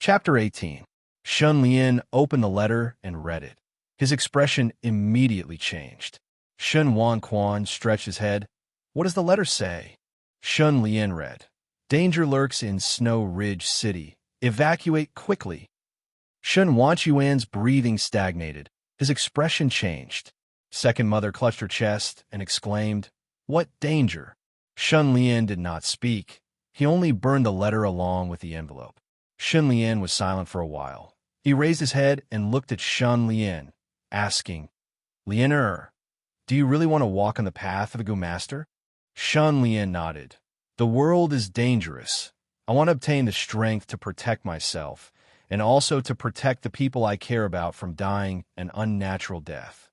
Chapter 18. Shun Lian opened the letter and read it. His expression immediately changed. Shun Wan Quan stretched his head. What does the letter say? Shun Lian read. Danger lurks in Snow Ridge City. Evacuate quickly. Shun Wan Chuan's breathing stagnated. His expression changed. Second mother clutched her chest and exclaimed, What danger? Shun Lian did not speak. He only burned the letter along with the envelope. Shun Lian was silent for a while. He raised his head and looked at Shun Lian, asking, Lian, do you really want to walk on the path of a good master? Shun Lian nodded. The world is dangerous. I want to obtain the strength to protect myself, and also to protect the people I care about from dying an unnatural death.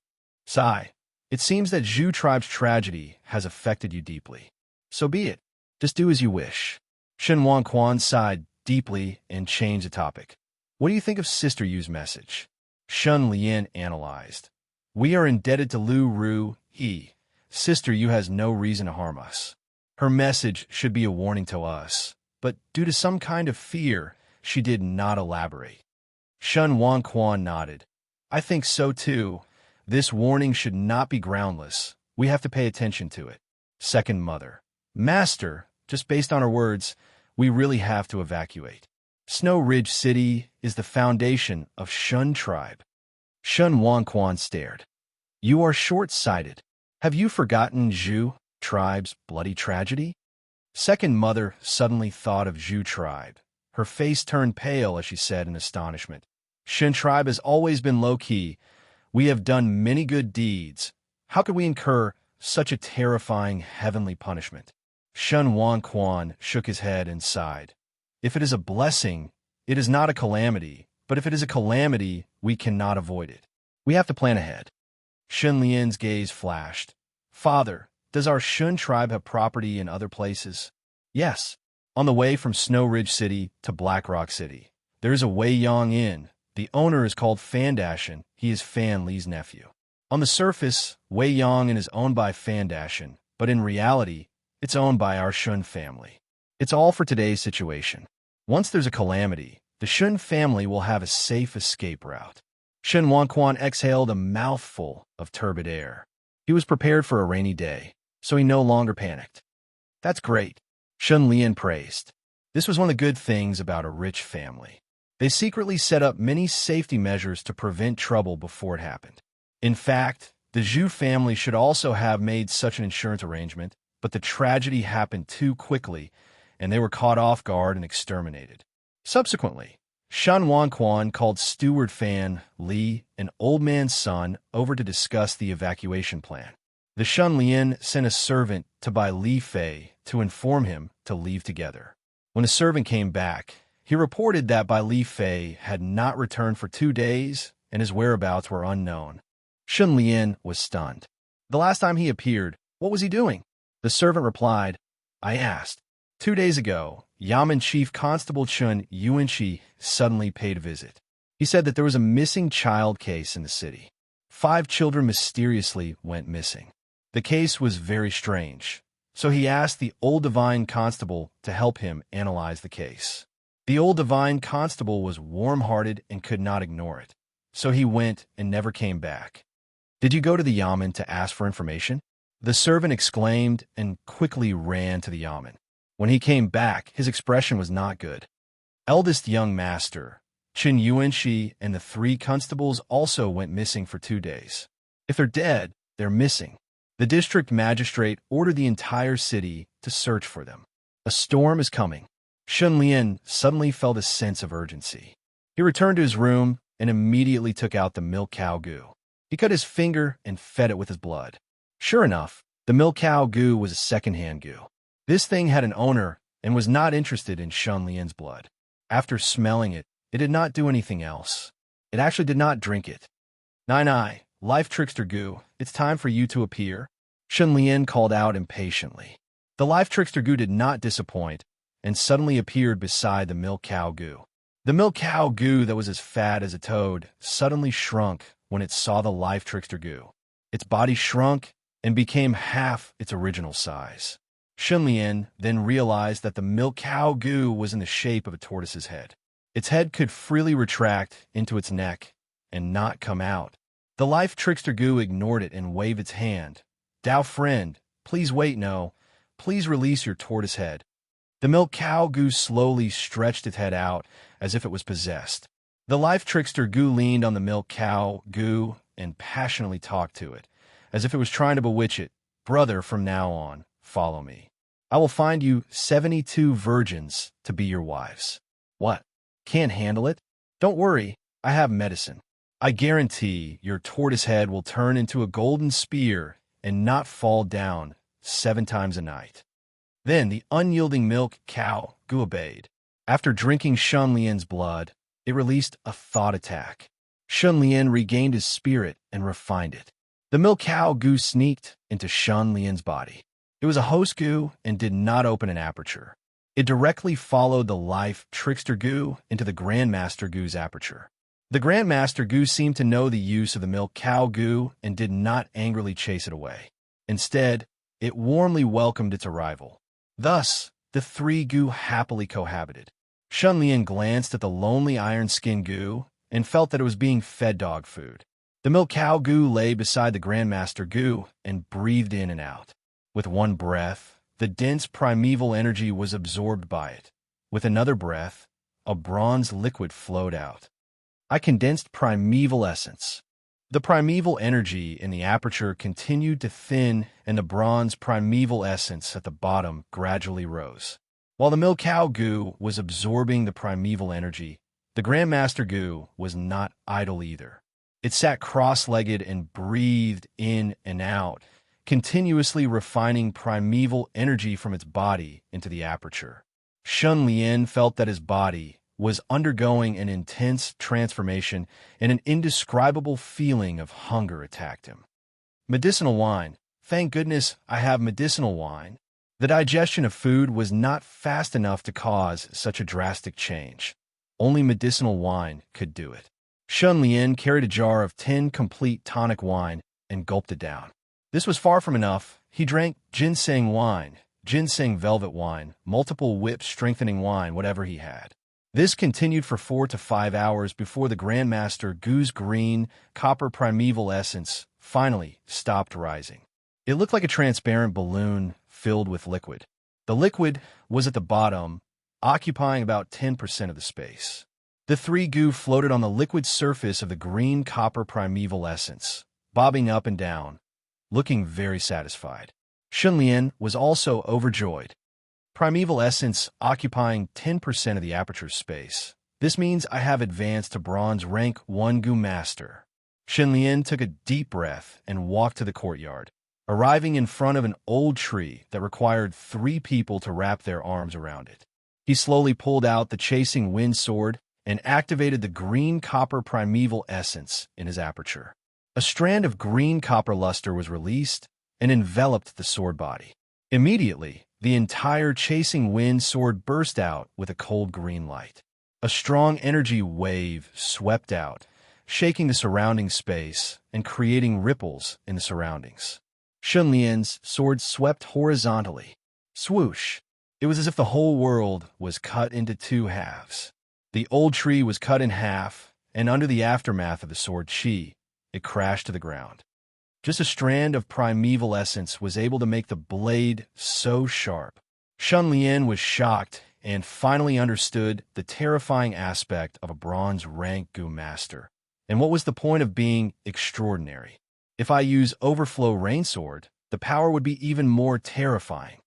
Sigh, it seems that Zhu tribe's tragedy has affected you deeply. So be it. Just do as you wish. Shen Wan Quan sighed deeply and changed the topic. What do you think of Sister Yu's message? Shun Lian analyzed. We are indebted to Lu Ru, he. Sister Yu has no reason to harm us. Her message should be a warning to us, but due to some kind of fear, she did not elaborate. Shun Wan Quan nodded. I think so too. This warning should not be groundless. We have to pay attention to it. Second mother. Master, just based on her words, we really have to evacuate. Snow Ridge City is the foundation of Shun tribe. Shun Wan Quan stared. You are short-sighted. Have you forgotten Zhu tribe's bloody tragedy? Second mother suddenly thought of Zhu tribe. Her face turned pale as she said in astonishment. Shun tribe has always been low-key. We have done many good deeds. How could we incur such a terrifying heavenly punishment? Shun Wan Quan shook his head and sighed. If it is a blessing, it is not a calamity, but if it is a calamity, we cannot avoid it. We have to plan ahead. Shun Lian's gaze flashed. Father, does our Shun tribe have property in other places? Yes. On the way from Snow Ridge City to Black Rock City, there is a Wei Yong Inn. The owner is called Fan Dashin. He is Fan Li's nephew. On the surface, Wei Yong Inn is owned by Fan Dashin, but in reality, it's owned by our Shun family. It's all for today's situation. Once there's a calamity, the Shun family will have a safe escape route. Shun Wan Quan exhaled a mouthful of turbid air. He was prepared for a rainy day, so he no longer panicked. That's great, Shun Lian praised. This was one of the good things about a rich family. They secretly set up many safety measures to prevent trouble before it happened. In fact, the Zhu family should also have made such an insurance arrangement, but the tragedy happened too quickly, and they were caught off guard and exterminated. Subsequently, Shun Wan Quan called Steward Fan Li, an old man's son, over to discuss the evacuation plan. The Shun Lian sent a servant to Bai Li Fei to inform him to leave together. When the servant came back, he reported that Bai Li Fei had not returned for 2 days and his whereabouts were unknown. Shun Lian was stunned. The last time he appeared, what was he doing? The servant replied, I asked. 2 days ago, Yamen Chief Constable Chun Yuanqi suddenly paid a visit. He said that there was a missing child case in the city. 5 children mysteriously went missing. The case was very strange, so he asked the old divine constable to help him analyze the case. The old divine constable was warm-hearted and could not ignore it, so he went and never came back. Did you go to the Yamen to ask for information? The servant exclaimed and quickly ran to the Yamen. When he came back, his expression was not good. Eldest young master, Qin Yuanqi, and the 3 constables also went missing for 2 days. If they're dead, they're missing. The district magistrate ordered the entire city to search for them. A storm is coming. Shun Lian suddenly felt a sense of urgency. He returned to his room and immediately took out the milk cow goo. He cut his finger and fed it with his blood. Sure enough, the milk cow goo was a second-hand goo. This thing had an owner and was not interested in Shun Lian's blood. After smelling it, it did not do anything else. It actually did not drink it. Nai, life trickster goo, it's time for you to appear, Shun Lian called out impatiently. The life trickster goo did not disappoint and suddenly appeared beside the milk cow goo. The milk cow goo that was as fat as a toad suddenly shrunk when it saw the life trickster goo. Its body shrunk and became half its original size. Shun Lian then realized that the milk cow goo was in the shape of a tortoise's head. Its head could freely retract into its neck and not come out. The life trickster goo ignored it and waved its hand. "Tao friend, please wait, no. Please release your tortoise head." The milk cow goo slowly stretched its head out as if it was possessed. The life trickster goo leaned on the milk cow goo and passionately talked to it, as if it was trying to bewitch it. "Brother, from now on, follow me. I will find you 72 virgins to be your wives." "What? Can't handle it?" "Don't worry, I have medicine. I guarantee your tortoise head will turn into a golden spear and not fall down 7 times a night." Then the unyielding milk cow goo obeyed. After drinking Shun Lian's blood, it released a thought attack. Shun Lian regained his spirit and refined it. The milk cow goo sneaked into Shun Lian's body. It was a host goo and did not open an aperture. It directly followed the life trickster goo into the Grandmaster goo's aperture. The Grandmaster goo seemed to know the use of the milk cow goo and did not angrily chase it away. Instead, it warmly welcomed its arrival. Thus, the 3 goo happily cohabited. Shun Lian glanced at the lonely iron skin goo and felt that it was being fed dog food. The milk cow goo lay beside the Grandmaster goo and breathed in and out. With one breath, the dense primeval energy was absorbed by it. With another breath, a bronze liquid flowed out. "I condensed primeval essence." The primeval energy in the aperture continued to thin, and the bronze primeval essence at the bottom gradually rose. While the milk cow goo was absorbing the primeval energy, the Grandmaster goo was not idle either. It sat cross-legged and breathed in and out, continuously refining primeval energy from its body into the aperture. Shun Lian felt that his body was undergoing an intense transformation, and an indescribable feeling of hunger attacked him. Medicinal wine. Thank goodness I have medicinal wine. The digestion of food was not fast enough to cause such a drastic change. Only medicinal wine could do it. Shun Lian carried a jar of 10 complete tonic wine and gulped it down. This was far from enough. He drank ginseng wine, ginseng velvet wine, multiple whip strengthening wine, whatever he had. This continued for 4 to 5 hours before the Grandmaster goo's green, copper primeval essence finally stopped rising. It looked like a transparent balloon filled with liquid. The liquid was at the bottom, occupying about 10% of the space. The 3 goo floated on the liquid surface of the green copper primeval essence, bobbing up and down, looking very satisfied. Shun Lian was also overjoyed. Primeval essence occupying 10% of the aperture space. This means I have advanced to bronze rank 1 goo master. Shun Lian took a deep breath and walked to the courtyard, arriving in front of an old tree that required 3 people to wrap their arms around it. He slowly pulled out the chasing wind sword and activated the green copper primeval essence in his aperture. A strand of green copper luster was released and enveloped the sword body. Immediately, the entire chasing wind sword burst out with a cold green light. A strong energy wave swept out, shaking the surrounding space and creating ripples in the surroundings. Shun Lian's sword swept horizontally. Swoosh! It was as if the whole world was cut into 2 halves. The old tree was cut in half, and under the aftermath of the sword chi, it crashed to the ground. Just a strand of primeval essence was able to make the blade so sharp. Shun Lian was shocked and finally understood the terrifying aspect of a bronze rank goo master. And what was the point of being extraordinary? If I use Overflow Rainsword, the power would be even more terrifying.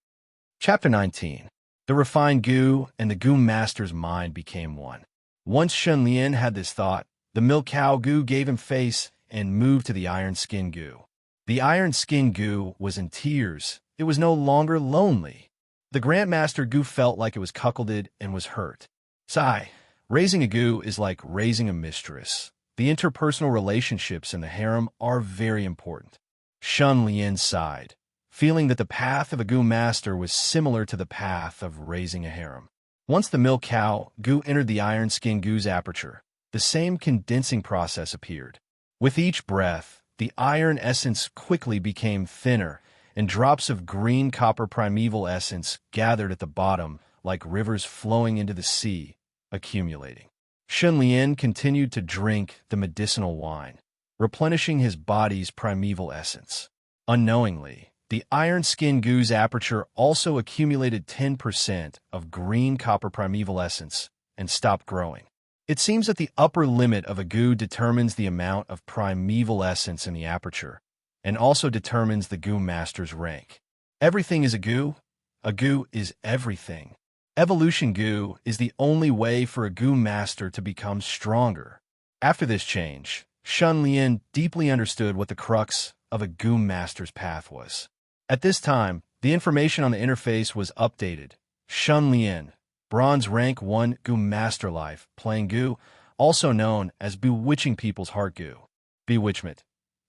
Chapter 19. The refined goo and the goo master's mind became one. Once Shun Lian had this thought, the milk cow goo gave him face and moved to the iron skin goo. The iron skin goo was in tears. It was no longer lonely. The Grandmaster goo felt like it was cuckolded and was hurt. Sigh. Raising a goo is like raising a mistress. The interpersonal relationships in the harem are very important. Shun Lian sighed, feeling that the path of a goo master was similar to the path of raising a harem. Once the milk cow goo entered the iron skin goo's aperture, the same condensing process appeared. With each breath, the iron essence quickly became thinner, and drops of green copper primeval essence gathered at the bottom like rivers flowing into the sea, accumulating. Shun Lian continued to drink the medicinal wine, replenishing his body's primeval essence. Unknowingly, the iron-skin goo's aperture also accumulated 10% of green copper primeval essence and stopped growing. It seems that the upper limit of a goo determines the amount of primeval essence in the aperture, and also determines the goo master's rank. Everything is a goo. A goo is everything. Evolution goo is the only way for a goo master to become stronger. After this change, Shun Lian deeply understood what the crux of a goo master's path was. At this time, the information on the interface was updated. Shun Lian, Bronze Rank 1 Goo Master Life, playing Goo, also known as Bewitching People's Heart Goo. Bewitchment.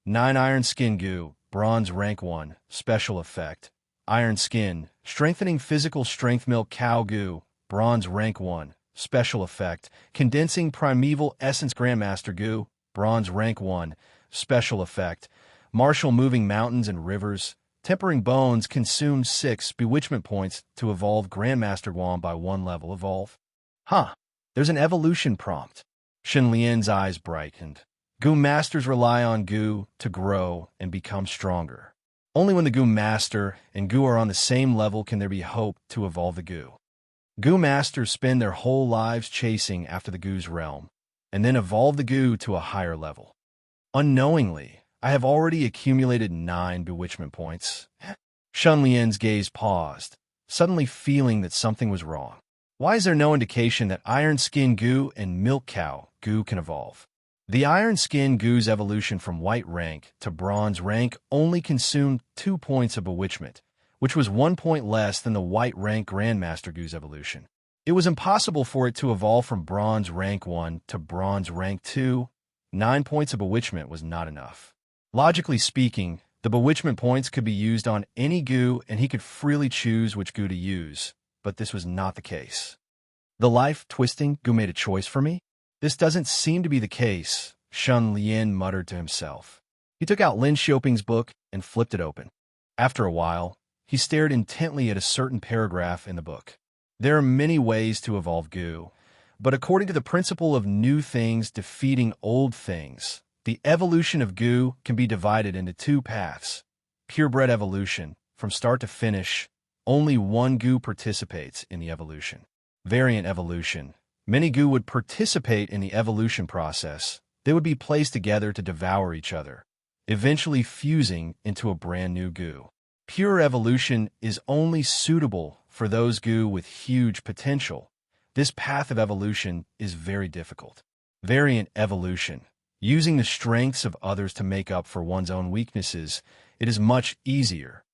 9 Iron Skin Goo, Bronze Rank 1, Special Effect. Iron Skin, Strengthening Physical Strength Milk Cow Goo, Bronze Rank 1, Special Effect. Condensing Primeval Essence Grandmaster Goo, Bronze Rank 1, Special Effect. Martial Moving Mountains and Rivers. Tempering Bones consumes 6 Bewitchment points to evolve Grandmaster Guam by 1 level. Evolve. There's an evolution prompt. Shun Lian's eyes brightened. Goo Masters rely on Goo to grow and become stronger. Only when the Goo Master and Goo are on the same level can there be hope to evolve the Goo. Goo Masters spend their whole lives chasing after the Goo's realm, and then evolve the Goo to a higher level. Unknowingly, I have already accumulated 9 Bewitchment points. Shun Lian's gaze paused, suddenly feeling that something was wrong. Why is there no indication that Iron Skin Goo and Milk Cow Goo can evolve? The Iron Skin Goo's evolution from White Rank to Bronze Rank only consumed 2 points of Bewitchment, which was 1 point less than the White Rank Grandmaster Goo's evolution. It was impossible for it to evolve from Bronze Rank 1 to Bronze Rank 2. 9 points of Bewitchment was not enough. Logically speaking, the Bewitchment points could be used on any Goo and he could freely choose which Goo to use, but this was not the case. The life-twisting Goo made a choice for me? This doesn't seem to be the case, Shun Lian muttered to himself. He took out Lin Xiaoping's book and flipped it open. After a while, he stared intently at a certain paragraph in the book. There are many ways to evolve Goo, but according to the principle of new things defeating old things, the evolution of Goo can be divided into 2 paths. Purebred evolution, from start to finish, only one Goo participates in the evolution. Variant evolution. Many Goo would participate in the evolution process. They would be placed together to devour each other, eventually fusing into a brand new Goo. Pure evolution is only suitable for those Goo with huge potential. This path of evolution is very difficult. Variant evolution. Using the strengths of others to make up for one's own weaknesses, it is much easier.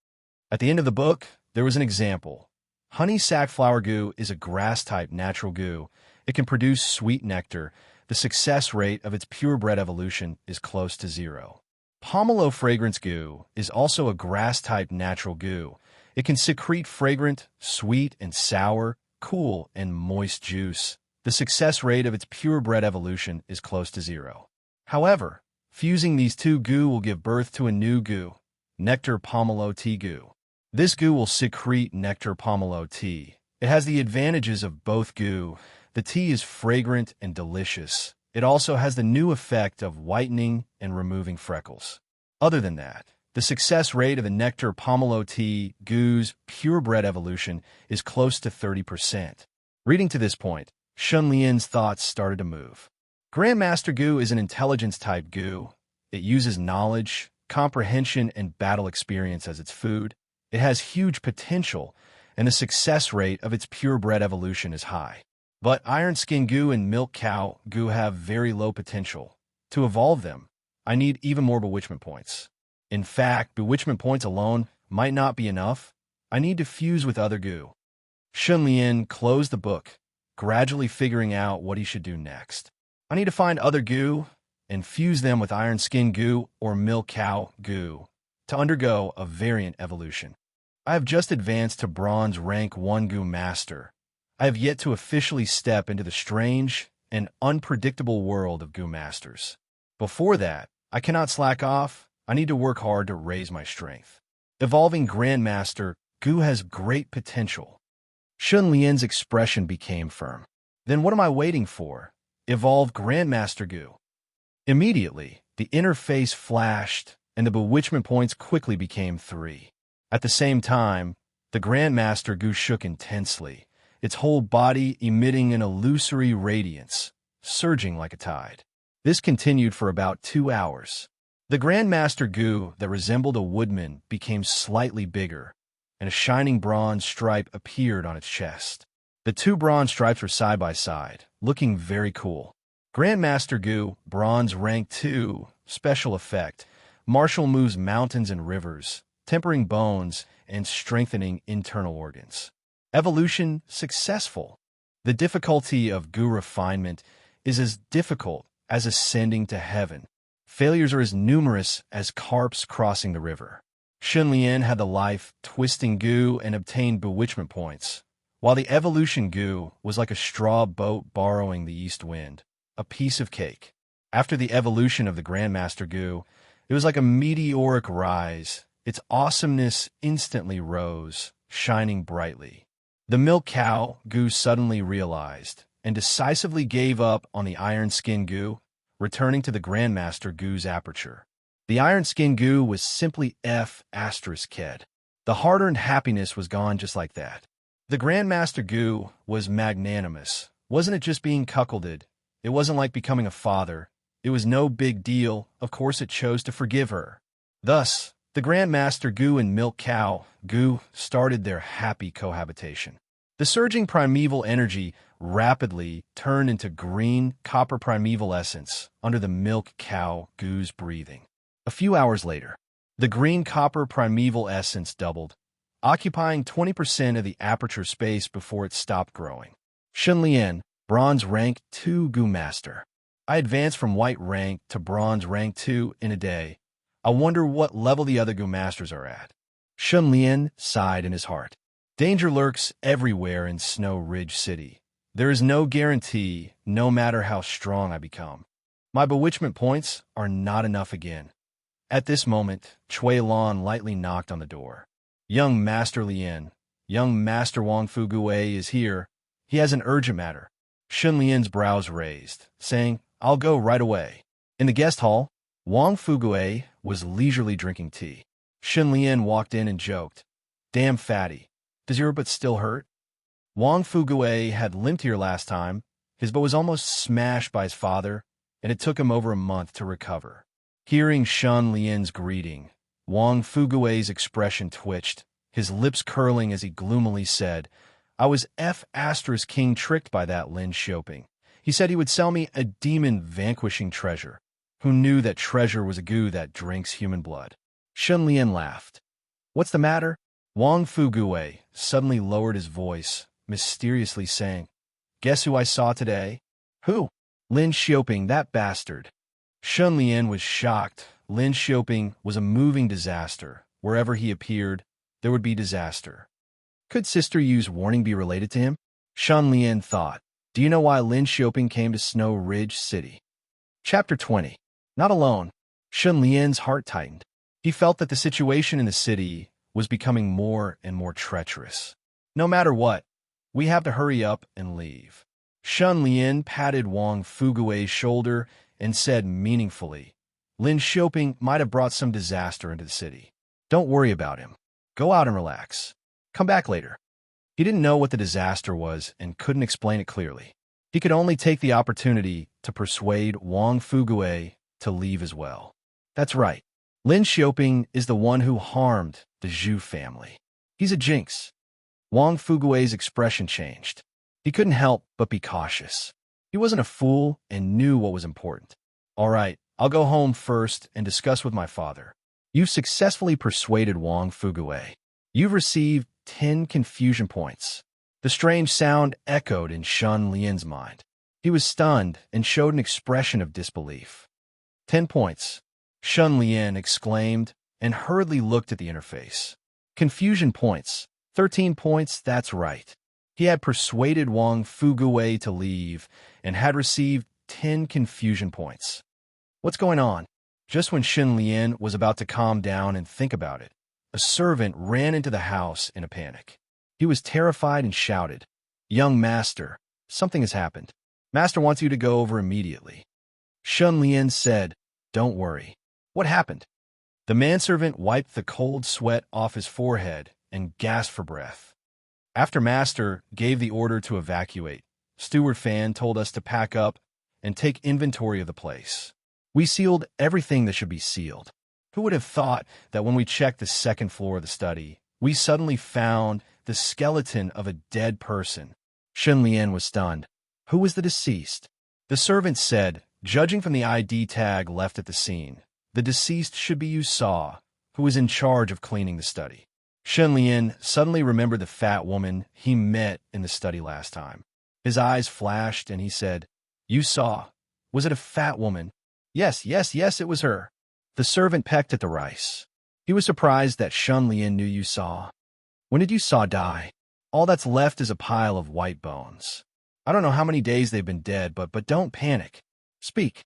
At the end of the book, there was an example. Honey sackflower Goo is a grass-type natural Goo. It can produce sweet nectar. The success rate of its purebred evolution is close to 0. Pomelo fragrance Goo is also a grass-type natural Goo. It can secrete fragrant, sweet and sour, cool and moist juice. The success rate of its purebred evolution is close to 0. However, fusing these 2 Goo will give birth to a new Goo, Nectar Pomelo Tea Goo. This Goo will secrete nectar pomelo tea. It has the advantages of both Goo. The tea is fragrant and delicious. It also has the new effect of whitening and removing freckles. Other than that, the success rate of the nectar pomelo tea Goo's purebred evolution is close to 30%. Reading to this point, Shun Lian's thoughts started to move. Grandmaster Goo is an intelligence-type Goo. It uses knowledge, comprehension, and battle experience as its food. It has huge potential, and the success rate of its purebred evolution is high. But Iron Skin Goo and Milk Cow Goo have very low potential. To evolve them, I need even more Bewitchment points. In fact, Bewitchment points alone might not be enough. I need to fuse with other Goo. Shun Lian closed the book, gradually figuring out what he should do next. I need to find other Goo and fuse them with Iron Skin Goo or Milk Cow Goo to undergo a variant evolution. I have just advanced to Bronze Rank 1 Goo Master. I have yet to officially step into the strange and unpredictable world of Goo Masters. Before that, I cannot slack off. I need to work hard to raise my strength. Evolving Grandmaster Goo has great potential. Shun Lian's expression became firm. Then what am I waiting for? Evolve Grandmaster Gu. Immediately, the interface flashed, and the bewitchment points quickly became 3. At the same time, the Grandmaster Gu shook intensely, its whole body emitting an illusory radiance, surging like a tide. This continued for about 2 hours. The Grandmaster Gu that resembled a woodman became slightly bigger, and a shining bronze stripe appeared on its chest. The 2 bronze stripes were side by side, looking very cool. Grandmaster Gu, Bronze Rank 2, Special Effect. Martial moves mountains and rivers, tempering bones and strengthening internal organs. Evolution successful. The difficulty of Gu refinement is as difficult as ascending to heaven. Failures are as numerous as carps crossing the river. Shunlian had the life-twisting Gu and obtained bewitchment points, while the evolution Gu was like a straw boat borrowing the east wind, a piece of cake. After the evolution of the Grandmaster Gu, it was like a meteoric rise. Its awesomeness instantly rose, shining brightly. The milk cow Gu suddenly realized and decisively gave up on the iron skin Gu, returning to the Grandmaster Gu's aperture. The iron skin Gu was simply F***ked. The hard-earned happiness was gone just like that. The Grandmaster Gu was magnanimous. Wasn't it just being cuckolded? It wasn't like becoming a father. It was no big deal. Of course it chose to forgive her. Thus, the Grandmaster Gu and Milk Cow Gu started their happy cohabitation. The surging primeval energy rapidly turned into green copper primeval essence under the Milk Cow Gu's breathing. A few hours later, the green copper primeval essence doubled, occupying 20% of the aperture space before it stopped growing. Shunlian, Bronze Rank 2 Gu Master. I advanced from White Rank to Bronze Rank 2 in a day. I wonder what level the other Gu Masters are at. Shunlian sighed in his heart. Danger lurks everywhere in Snow Ridge City. There is no guarantee, no matter how strong I become. My bewitchment points are not enough again. At this moment, Cui Lan lightly knocked on the door. Young Master Lien, young Master Wang Fugue is here. He has an urgent matter. Shun Lian's brows raised, saying, I'll go right away. In the guest hall, Wang Fugue was leisurely drinking tea. Shun Lian walked in and joked, Damn fatty, does your butt still hurt? Wang Fugue had limped here last time. His butt was almost smashed by his father, and it took him over a month to recover. Hearing Shun Lian's greeting, Wang Fugue's expression twitched, his lips curling as he gloomily said, I was King tricked by that Lin Xiaoping. He said he would sell me a demon-vanquishing treasure. Who knew that treasure was a goo that drinks human blood? Shun Lian laughed. What's the matter? Wang Fugue suddenly lowered his voice, mysteriously saying, Guess who I saw today? Who? Lin Xiaoping, that bastard. Shun Lian was shocked. Lin Xiaoping was a moving disaster. Wherever he appeared, there would be disaster. Could Sister Yu's warning be related to him? Shun Lian thought. Do you know why Lin Xiaoping came to Snow Ridge City? Chapter 20. Not alone. Shun Lian's heart tightened. He felt that the situation in the city was becoming more and more treacherous. No matter what, we have to hurry up and leave. Shun Lian patted Wang Fugue's shoulder and said meaningfully, Lin Xiaoping might have brought some disaster into the city. Don't worry about him. Go out and relax. Come back later. He didn't know what the disaster was and couldn't explain it clearly. He could only take the opportunity to persuade Wang Fugue to leave as well. That's right. Lin Xiaoping is the one who harmed the Zhu family. He's a jinx. Wang Fugue's expression changed. He couldn't help but be cautious. He wasn't a fool and knew what was important. All right, I'll go home first and discuss with my father. You've successfully persuaded Wang Fugue. You've received 10 confusion points. The strange sound echoed in Shun Lian's mind. He was stunned and showed an expression of disbelief. 10 points, Shun Lian exclaimed and hurriedly looked at the interface. Confusion points, 13 points, that's right. He had persuaded Wang Fugue to leave and had received 10 confusion points. What's going on? Just when Shun Lian was about to calm down and think about it, a servant ran into the house in a panic. He was terrified and shouted, Young master, something has happened. Master wants you to go over immediately. Shun Lian said, "Don't worry." What happened? The manservant wiped the cold sweat off his forehead and gasped for breath. After Master gave the order to evacuate, Steward Fan told us to pack up and take inventory of the place. We sealed everything that should be sealed. Who would have thought that when we checked the second floor of the study, we suddenly found the skeleton of a dead person? Shun Lian was stunned. Who was the deceased? The servant said, judging from the ID tag left at the scene, the deceased should be Yu Saw, who was in charge of cleaning the study. Shun Lian suddenly remembered the fat woman he met in the study last time. His eyes flashed and he said, "You saw. Was it a fat woman?" Yes, it was her." The servant pecked at the rice. He was surprised that Shun Lian knew Yu Saw. "When did Yu Saw die?" "All that's left is a pile of white bones. I don't know how many days they've been dead, but don't panic. Speak."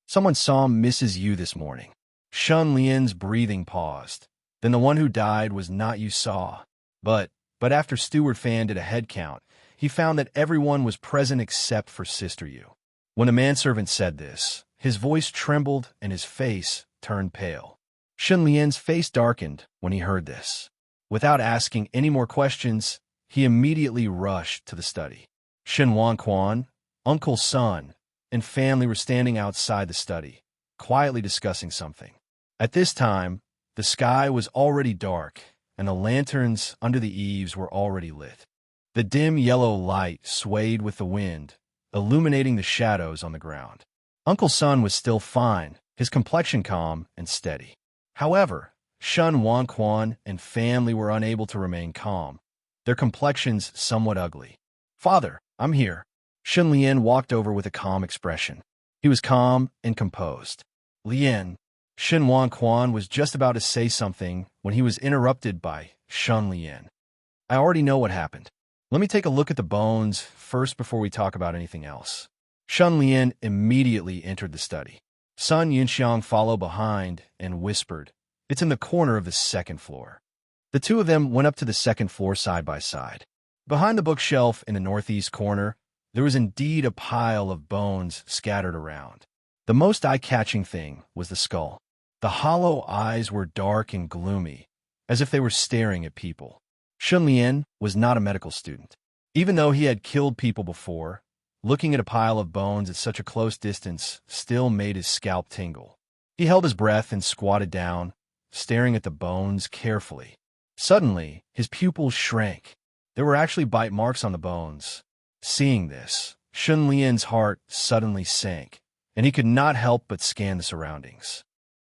"Someone saw Mrs. Yu this morning." Shun Lian's breathing paused. Then the one who died was not Yu Saw. But after Steward Fan did a head count, he found that everyone was present except for Sister Yu. When the manservant said this, his voice trembled and his face turned pale. Shun Lian's face darkened when he heard this. Without asking any more questions, he immediately rushed to the study. Shen Wanquan, Uncle Sun, and family were standing outside the study, quietly discussing something. At this time, the sky was already dark, and the lanterns under the eaves were already lit. The dim yellow light swayed with the wind, illuminating the shadows on the ground. Uncle Sun was still fine, his complexion calm and steady. However, Shun Wanquan and family were unable to remain calm, their complexions somewhat ugly. "Father, I'm here." Shun Lian walked over with a calm expression. He was calm and composed. "Lian." Shun Wanquan was just about to say something when he was interrupted by Shun Lian. "I already know what happened. Let me take a look at the bones first before we talk about anything else." Shun Lian immediately entered the study. Sun Yunxiang followed behind and whispered, "It's in the corner of the second floor." The two of them went up to the second floor side by side. Behind the bookshelf in the northeast corner, there was indeed a pile of bones scattered around. The most eye-catching thing was the skull. The hollow eyes were dark and gloomy, as if they were staring at people. Shun Lian was not a medical student. Even though he had killed people before, looking at a pile of bones at such a close distance still made his scalp tingle. He held his breath and squatted down, staring at the bones carefully. Suddenly, his pupils shrank. There were actually bite marks on the bones. Seeing this, Shun Lian's heart suddenly sank, and he could not help but scan the surroundings.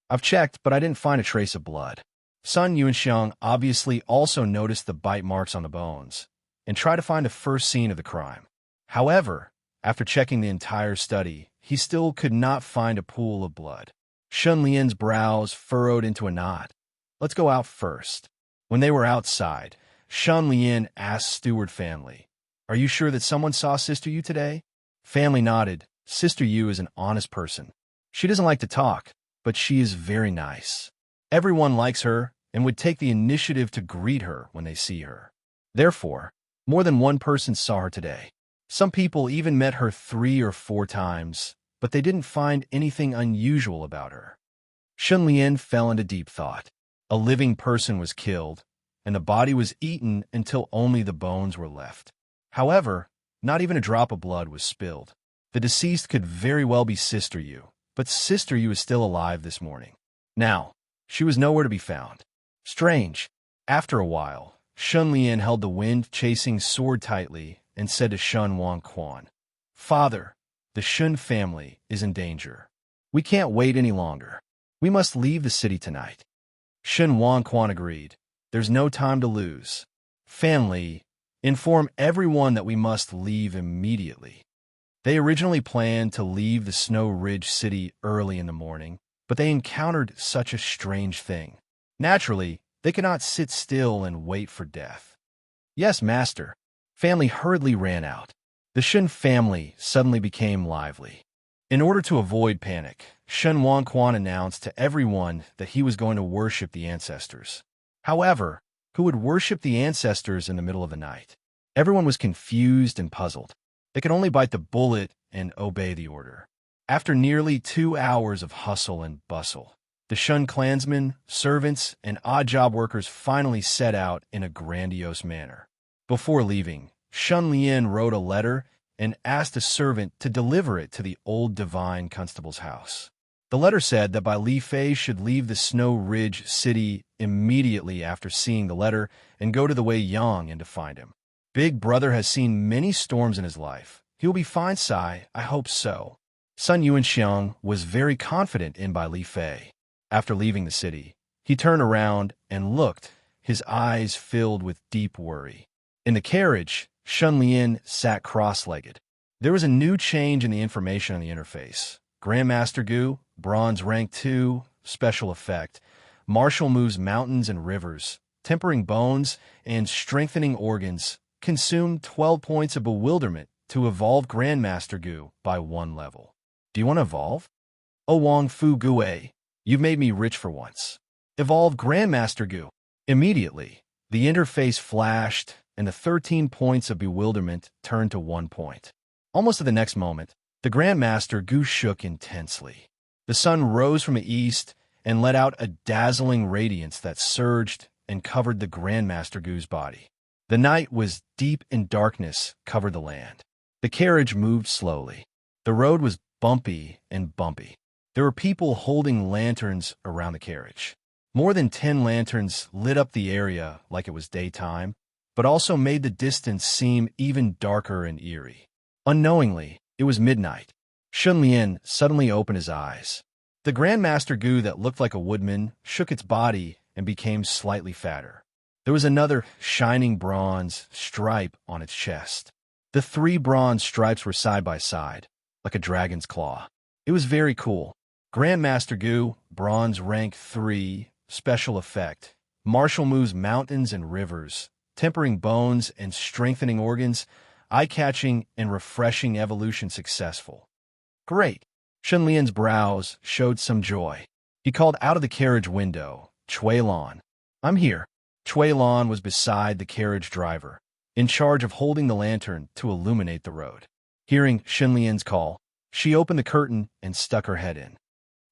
"I've checked, but I didn't find a trace of blood." Sun Yunxiang obviously also noticed the bite marks on the bones and tried to find a first scene of the crime. However, after checking the entire study, he still could not find a pool of blood. Shun Lian's brows furrowed into a knot. "Let's go out first." When they were outside, Shun Lian asked Steward Family, "Are you sure that someone saw Sister Yu today?" Family nodded. "Sister Yu is an honest person. She doesn't like to talk, but she is very nice. Everyone likes her and would take the initiative to greet her when they see her. Therefore, more than one person saw her today. Some people even met her 3 or 4 times, but they didn't find anything unusual about her." Shun Lian fell into deep thought. A living person was killed, and the body was eaten until only the bones were left. However, not even a drop of blood was spilled. The deceased could very well be Sister Yu, but Sister Yu is still alive this morning. Now, she was nowhere to be found. Strange. After a while, Shun Lian held the wind-chasing sword tightly and said to Shun Wanquan, "Father, the Shun family is in danger. We can't wait any longer. We must leave the city tonight." Shun Wanquan agreed. "There's no time to lose. Family, inform everyone that we must leave immediately." They originally planned to leave the Snow Ridge city early in the morning, but they encountered such a strange thing. Naturally, they could not sit still and wait for death. "Yes, master." Family hurriedly ran out. The Shun family suddenly became lively. In order to avoid panic, Shun Wanquan announced to everyone that he was going to worship the ancestors. However, who would worship the ancestors in the middle of the night? Everyone was confused and puzzled. They could only bite the bullet and obey the order. After nearly 2 hours of hustle and bustle, the Shun clansmen, servants, and odd job workers finally set out in a grandiose manner. Before leaving, Shun Lien wrote a letter and asked a servant to deliver it to the old divine constable's house. The letter said that Li Fei should leave the Snow Ridge city immediately after seeing the letter and go to the Wei Yang Inn to find him. Big Brother has seen many storms in his life. He will be fine, Sai. I hope so. Sun Yuanxiang was very confident in Li Fei. After leaving the city, he turned around and looked, his eyes filled with deep worry. In the carriage, Shun Lien sat cross-legged. There was a new change in the information on the interface. Grandmaster Gu, Bronze Rank 2, Special Effect. Martial moves mountains and rivers, tempering bones and strengthening organs. Consume 12 points of bewilderment to evolve Grandmaster Gu by 1 level. Do you want to evolve? Oh Wong Fu Gue, you've made me rich for once. Evolve Grandmaster Gu. Immediately, the interface flashed, and the 13 points of bewilderment turned to 1 point. Almost at the next moment, the Grandmaster Gu shook intensely. The sun rose from the east and let out a dazzling radiance that surged and covered the Grandmaster Gu's body. The night was deep and darkness covered the land. The carriage moved slowly. The road was bumpy and bumpy. There were people holding lanterns around the carriage. More than 10 lanterns lit up the area like it was daytime, but also made the distance seem even darker and eerie. Unknowingly, it was midnight. Shun Lien suddenly opened his eyes. The Grandmaster Gu that looked like a woodman shook its body and became slightly fatter. There was another shining bronze stripe on its chest. The 3 bronze stripes were side by side, like a dragon's claw. It was very cool. Grandmaster Gu, Bronze Rank 3, Special Effect. Martial moves mountains and rivers, tempering bones and strengthening organs, eye-catching and refreshing evolution successful. Great. Shun Lian's brows showed some joy. He called out of the carriage window, Chui Lan. I'm here. Chui Lan was beside the carriage driver, in charge of holding the lantern to illuminate the road. Hearing Shun Lian's call, she opened the curtain and stuck her head in.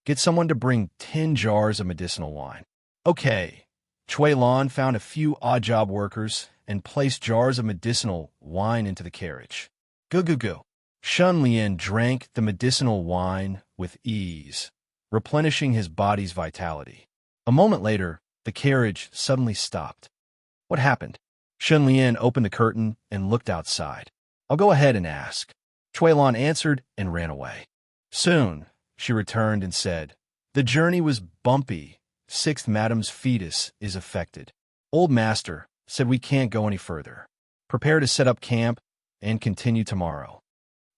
Get someone to bring 10 jars of medicinal wine. Okay. Chui Lan found a few odd job workers and placed jars of medicinal wine into the carriage. Go. Shun Lian drank the medicinal wine with ease, replenishing his body's vitality. A moment later, the carriage suddenly stopped. What happened? Shun Lian opened the curtain and looked outside. I'll go ahead and ask. Chui Lan answered and ran away. Soon, she returned and said, the journey was bumpy. 6th Madam's fetus is affected. Old Master said we can't go any further. Prepare to set up camp and continue tomorrow.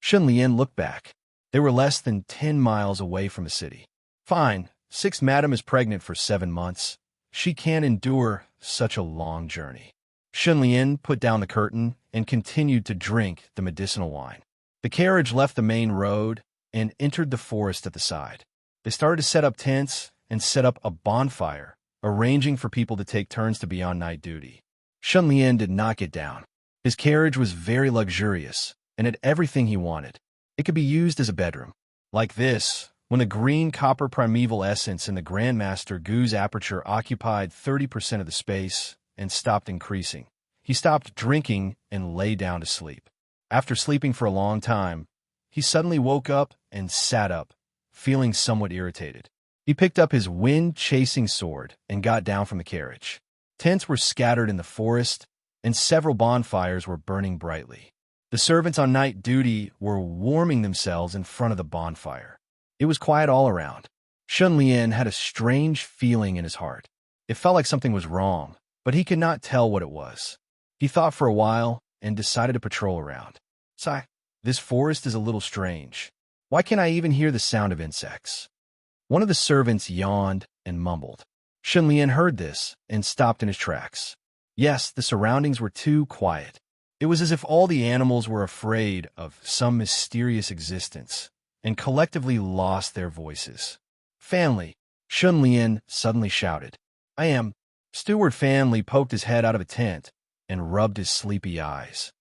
Shun Lien looked back. They were less than 10 miles away from the city. Fine, 6th Madam is pregnant for 7 months. She can't endure such a long journey. Shun Lien put down the curtain and continued to drink the medicinal wine. The carriage left the main road and entered the forest at the side. They started to set up tents and set up a bonfire, arranging for people to take turns to be on night duty. Shun Lien did not get down. His carriage was very luxurious and had everything he wanted. It could be used as a bedroom. Like this, when the green copper primeval essence in the Grandmaster Gu's aperture occupied 30% of the space and stopped increasing. He stopped drinking and lay down to sleep. After sleeping for a long time, he suddenly woke up and sat up, feeling somewhat irritated. He picked up his wind-chasing sword and got down from the carriage. Tents were scattered in the forest, and several bonfires were burning brightly. The servants on night duty were warming themselves in front of the bonfire. It was quiet all around. Shun Lien had a strange feeling in his heart. It felt like something was wrong, but he could not tell what it was. He thought for a while and decided to patrol around. Sigh, this forest is a little strange. Why can't I even hear the sound of insects? One of the servants yawned and mumbled. Shun Lien heard this and stopped in his tracks. Yes, the surroundings were too quiet. It was as if all the animals were afraid of some mysterious existence and collectively lost their voices. Family, Shun Lien suddenly shouted. I am. Steward Fan poked his head out of a tent and rubbed his sleepy eyes.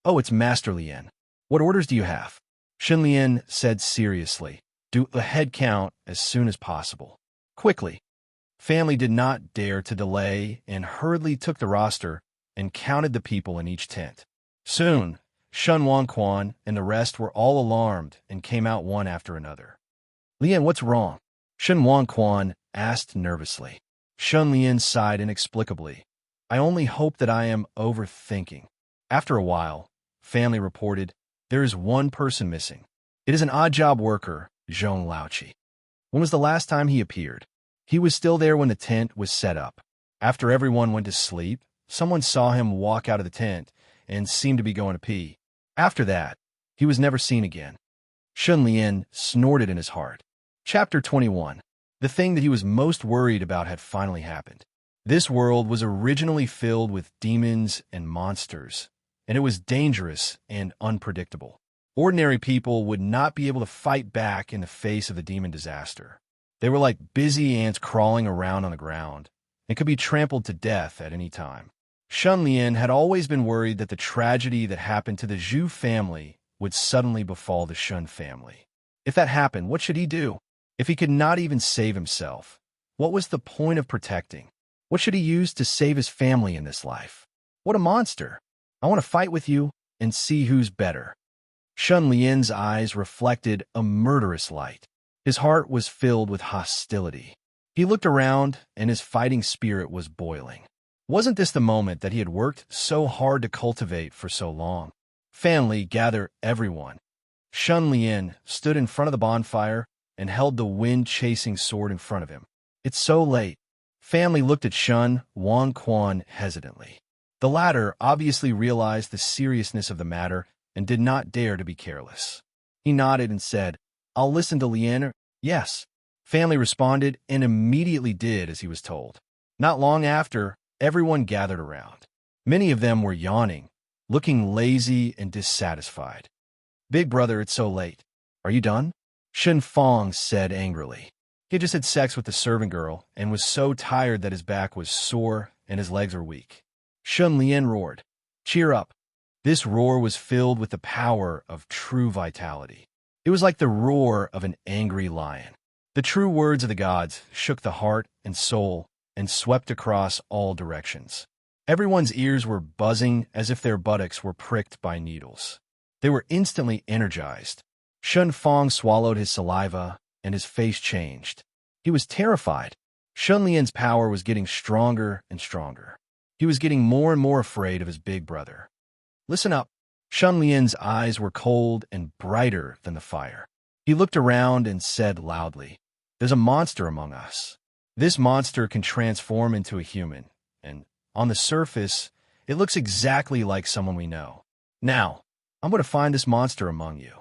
Oh, it's Master Lien. What orders do you have? Shen Lian said seriously. Do a head count as soon as possible. Quickly. Family did not dare to delay and hurriedly took the roster and counted the people in each tent. Soon, Shun Wangquan and the rest were all alarmed and came out one after another. Lian, what's wrong? Shun Wangquan asked nervously. Shun Lian sighed inexplicably. I only hope that I am overthinking. After a while, family reported, there is one person missing. It is an odd-job worker, Zhong Laoqi. When was the last time he appeared? He was still there when the tent was set up. After everyone went to sleep, someone saw him walk out of the tent and seemed to be going to pee. After that, he was never seen again. Shun Lian snorted in his heart. Chapter 21. The thing that he was most worried about had finally happened. This world was originally filled with demons and monsters, and it was dangerous and unpredictable. Ordinary people would not be able to fight back in the face of the demon disaster. They were like busy ants crawling around on the ground and could be trampled to death at any time. Shun Lian had always been worried that the tragedy that happened to the Zhu family would suddenly befall the Shun family. If that happened, what should he do? If he could not even save himself, what was the point of protecting? What should he use to save his family in this life? What a monster! I want to fight with you and see who's better. Shun Lian's eyes reflected a murderous light. His heart was filled with hostility. He looked around, and his fighting spirit was boiling. Wasn't this the moment that he had worked so hard to cultivate for so long? Family, gather everyone. Shun Lian stood in front of the bonfire and held the wind-chasing sword in front of him. It's so late. Family looked at Shun Wangquan hesitantly. The latter obviously realized the seriousness of the matter and did not dare to be careless. He nodded and said, I'll listen to Lian. Yes. Family responded and immediately did as he was told. Not long after, everyone gathered around. Many of them were yawning, looking lazy and dissatisfied. Big brother, it's so late. Are you done? Shen Fong said angrily. He had just had sex with the servant girl and was so tired that his back was sore and his legs were weak. Shun Lian roared, Cheer up. This roar was filled with the power of true vitality. It was like the roar of an angry lion. The true words of the gods shook the heart and soul and swept across all directions. Everyone's ears were buzzing as if their buttocks were pricked by needles. They were instantly energized. Shun Fong swallowed his saliva, and his face changed. He was terrified. Shun Lian's power was getting stronger and stronger. He was getting more and more afraid of his big brother. Listen up. Shun Lian's eyes were cold and brighter than the fire. He looked around and said loudly, There's a monster among us. This monster can transform into a human, and on the surface, it looks exactly like someone we know. Now, I'm going to find this monster among you.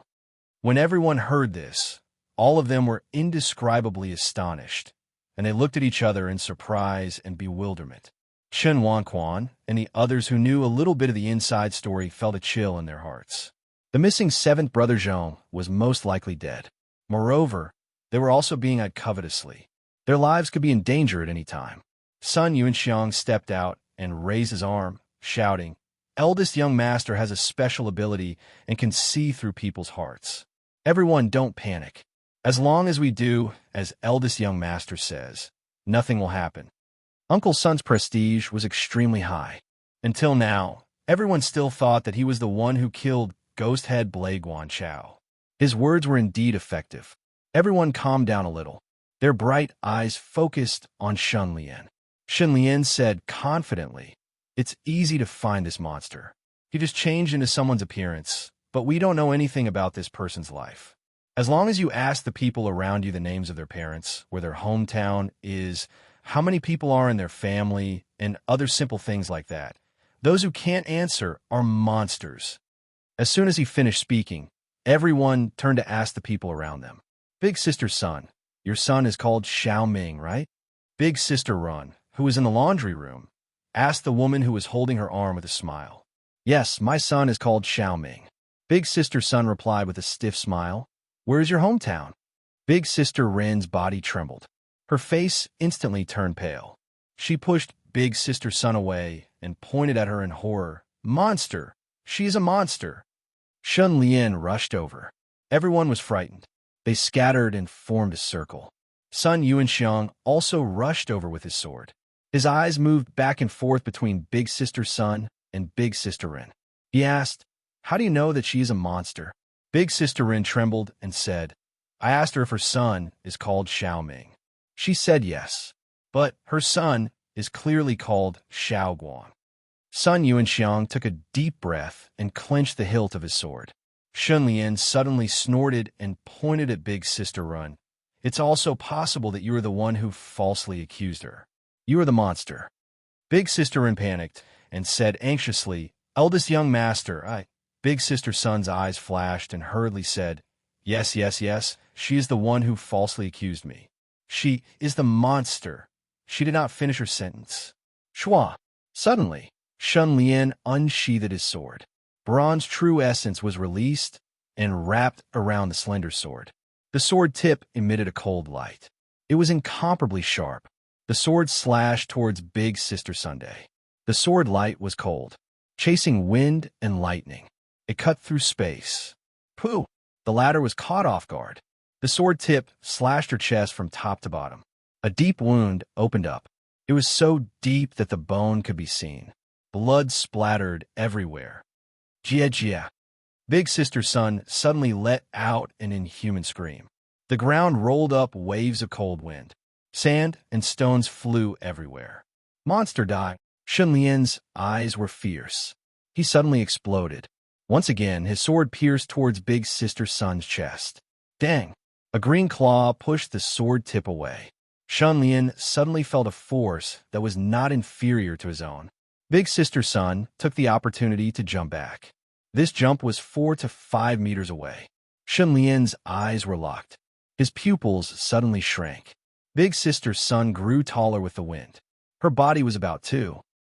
When everyone heard this, all of them were indescribably astonished, and they looked at each other in surprise and bewilderment. Chen Wangquan and the others who knew a little bit of the inside story felt a chill in their hearts. The missing seventh brother Zhong was most likely dead. Moreover, they were also being eyed covetously. Their lives could be in danger at any time. Sun Yuanxiang stepped out and raised his arm, shouting, Eldest young master has a special ability and can see through people's hearts. Everyone, don't panic. As long as we do, as eldest young master says, nothing will happen. Uncle Sun's prestige was extremely high. Until now, everyone still thought that he was the one who killed Ghost Head Blade Guan Chao. His words were indeed effective. Everyone calmed down a little. Their bright eyes focused on Shun Lian. Shun Lian said confidently, It's easy to find this monster. He just changed into someone's appearance, but we don't know anything about this person's life. As long as you ask the people around you the names of their parents, where their hometown is, how many people are in their family, and other simple things like that, those who can't answer are monsters. As soon as he finished speaking, everyone turned to ask the people around them. Big Sister Sun, your son is called Xiao Ming, right? Big Sister Run, who was in the laundry room, asked the woman who was holding her arm with a smile. Yes, my son is called Xiao Ming. Big Sister Sun replied with a stiff smile. Where is your hometown? Big Sister Ren's body trembled. Her face instantly turned pale. She pushed Big Sister Sun away and pointed at her in horror. Monster! She is a monster! Shun Lian rushed over. Everyone was frightened. They scattered and formed a circle. Sun Yuanxiang also rushed over with his sword. His eyes moved back and forth between Big Sister Sun and Big Sister Rin. He asked, "How do you know that she is a monster?" Big Sister Rin trembled and said, "I asked her if her son is called Xiaoming. She said yes, but her son is clearly called Xiaoguang." Sun Yuanxiang took a deep breath and clenched the hilt of his sword. Shun Lian suddenly snorted and pointed at Big Sister Rin. "It's also possible that you are the one who falsely accused her. You are the monster." Big Sister Rin panicked and said anxiously, "Eldest young master, I—" Big Sister Sun's eyes flashed and hurriedly said, "Yes, yes, yes, she is the one who falsely accused me. She is the monster." She did not finish her sentence. Shua! Suddenly, Shun Lian unsheathed his sword. Bronze true essence was released and wrapped around the slender sword. The sword tip emitted a cold light. It was incomparably sharp. The sword slashed towards Big Sister Sunday. The sword light was cold, chasing wind and lightning. It cut through space. Pooh! The latter was caught off guard. The sword tip slashed her chest from top to bottom. A deep wound opened up. It was so deep that the bone could be seen. Blood splattered everywhere. Jia Jia! Big Sister Sun suddenly let out an inhuman scream. The ground rolled up waves of cold wind. Sand and stones flew everywhere. Monster died. Shun Lian's eyes were fierce. He suddenly exploded. Once again, his sword pierced towards Big Sister Sun's chest. Dang! A green claw pushed the sword tip away. Shun Lian suddenly felt a force that was not inferior to his own. Big Sister Sun took the opportunity to jump back. This jump was 4 to 5 meters away. Shun Lian's eyes were locked. His pupils suddenly shrank. Big Sister Sun grew taller with the wind. Her body was about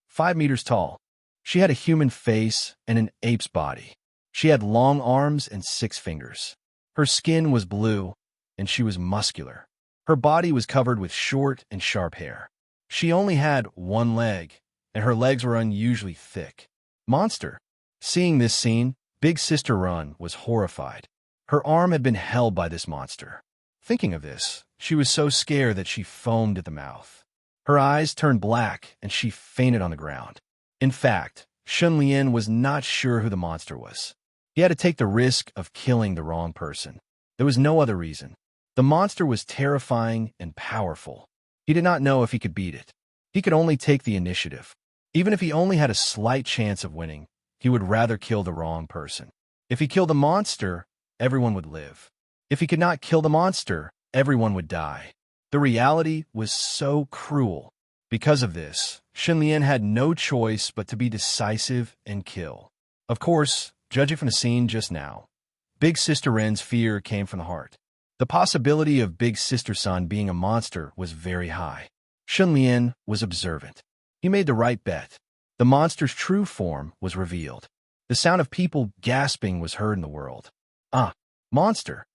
5 meters tall. She had a human face and an ape's body. She had long arms and 6 fingers. Her skin was blue, and she was muscular. Her body was covered with short and sharp hair. She only had 1 leg, and her legs were unusually thick. Monster! Seeing this scene, Big Sister Run was horrified. Her arm had been held by this monster. Thinking of this, she was so scared that she foamed at the mouth. Her eyes turned black, and she fainted on the ground. In fact, Shun Lian was not sure who the monster was. He had to take the risk of killing the wrong person. There was no other reason. The monster was terrifying and powerful. He did not know if he could beat it. He could only take the initiative. Even if he only had a slight chance of winning, he would rather kill the wrong person. If he killed the monster, everyone would live. If he could not kill the monster, everyone would die. The reality was so cruel. Because of this, Shun Lian had no choice but to be decisive and kill. Of course, judging from the scene just now, Big Sister Ren's fear came from the heart. The possibility of Big Sister Sun being a monster was very high. Shun Lian was observant. He made the right bet. The monster's true form was revealed. The sound of people gasping was heard in the world. Ah, monster!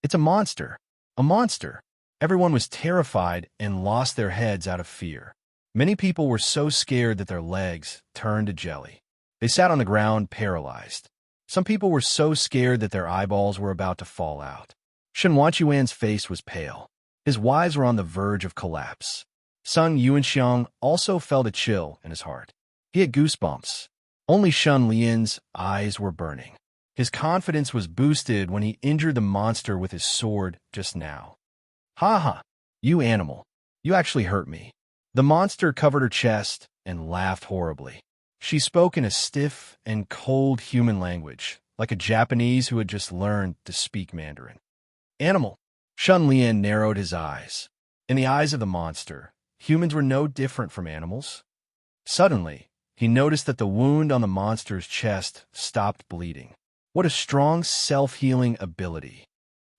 It's a monster! A monster! Everyone was terrified and lost their heads out of fear. Many people were so scared that their legs turned to jelly. They sat on the ground paralyzed. Some people were so scared that their eyeballs were about to fall out. Shen Wanquan's face was pale. His wives were on the verge of collapse. Sun Yuanxiang also felt a chill in his heart. He had goosebumps. Only Shun Lian's eyes were burning. His confidence was boosted when he injured the monster with his sword just now. "Ha ha! You animal! You actually hurt me." The monster covered her chest and laughed horribly. She spoke in a stiff and cold human language, like a Japanese who had just learned to speak Mandarin. "Animal!" Shun Lian narrowed his eyes. In the eyes of the monster, humans were no different from animals. Suddenly, he noticed that the wound on the monster's chest stopped bleeding. What a strong self-healing ability.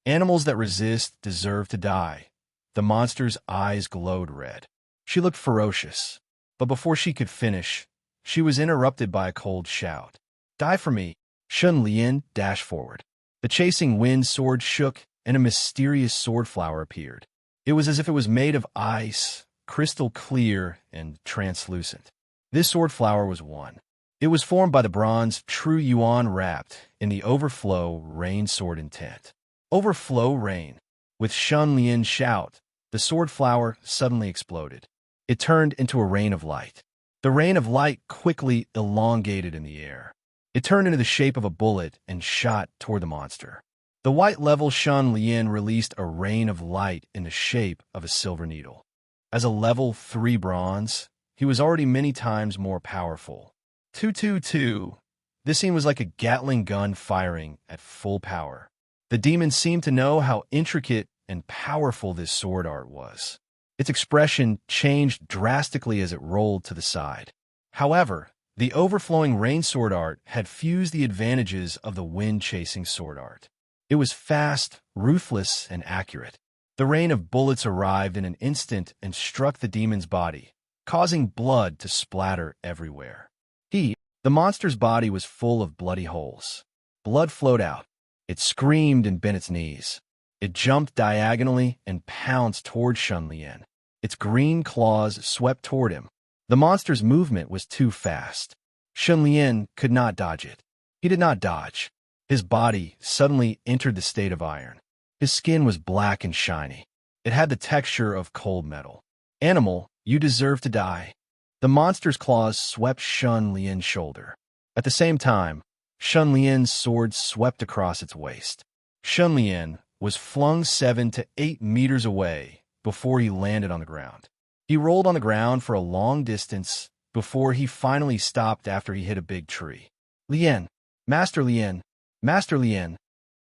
Animals that resist deserve to die. The monster's eyes glowed red. She looked ferocious, but before she could finish, she was interrupted by a cold shout. "Die for me!" Shun Lian dashed forward. The chasing wind sword shook, and a mysterious sword flower appeared. It was as if it was made of ice, crystal clear and translucent. This sword flower was one. It was formed by the bronze true yuan wrapped in the overflow rain sword intent. Overflow rain. With Shun Lian's shout, the sword flower suddenly exploded. It turned into a rain of light. The rain of light quickly elongated in the air. It turned into the shape of a bullet and shot toward the monster. The white level Shun Lian released a rain of light in the shape of a silver needle. As a level 3 bronze, he was already many times more powerful. 222. This scene was like a Gatling gun firing at full power. The demon seemed to know how intricate and powerful this sword art was. Its expression changed drastically as it rolled to the side. However, the overflowing rain sword art had fused the advantages of the wind-chasing sword art. It was fast, ruthless, and accurate. The rain of bullets arrived in an instant and struck the demon's body, causing blood to splatter everywhere. The monster's body was full of bloody holes. Blood flowed out. It screamed and bent its knees. It jumped diagonally and pounced toward Shun Lian. Its green claws swept toward him. The monster's movement was too fast. Shun Lian could not dodge it. He did not dodge. His body suddenly entered the state of iron. His skin was black and shiny. It had the texture of cold metal. Animal, you deserve to die. The monster's claws swept Shun Lian's shoulder. At the same time, Shun Lian's sword swept across its waist. Shun Lian was flung 7 to 8 meters away before he landed on the ground. He rolled on the ground for a long distance before he finally stopped after he hit a big tree. Lian, Master Lian, Master Lian!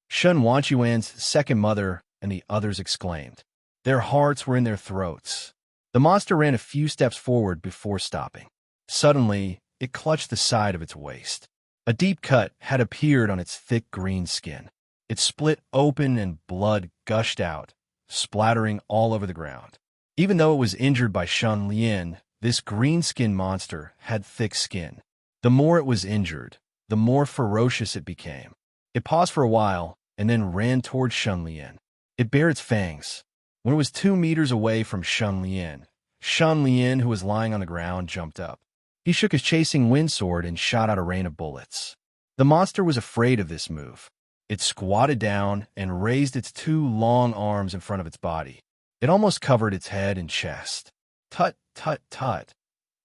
Shun Wanchuan's second mother and the others exclaimed. Their hearts were in their throats. The monster ran a few steps forward before stopping. Suddenly, it clutched the side of its waist. A deep cut had appeared on its thick green skin. It split open and blood gushed out, splattering all over the ground. Even though it was injured by Shun Lian, this green-skinned monster had thick skin. The more it was injured, the more ferocious it became. It paused for a while and then ran toward Shun Lian. It bared its fangs. When it was 2 meters away from Shun Lian, who was lying on the ground, jumped up. He shook his chasing wind sword and shot out a rain of bullets. The monster was afraid of this move. It squatted down and raised its 2 long arms in front of its body. It almost covered its head and chest. Tut, tut, tut.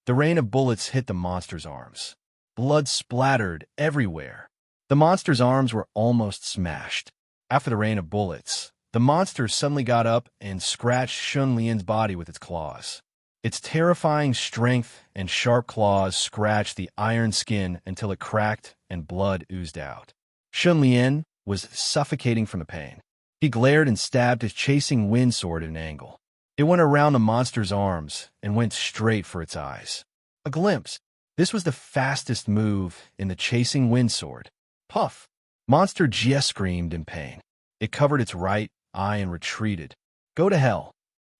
The rain of bullets hit the monster's arms. Blood splattered everywhere. The monster's arms were almost smashed. After the rain of bullets, the monster suddenly got up and scratched Shun Lian's body with its claws. Its terrifying strength and sharp claws scratched the iron skin until it cracked and blood oozed out. Shun Lian was suffocating from the pain. He glared and stabbed his chasing wind sword at an angle. It went around the monster's arms and went straight for its eyes. A glimpse. This was the fastest move in the chasing wind sword. Puff! Monster just screamed in pain. It covered its right eye and retreated. Go to hell!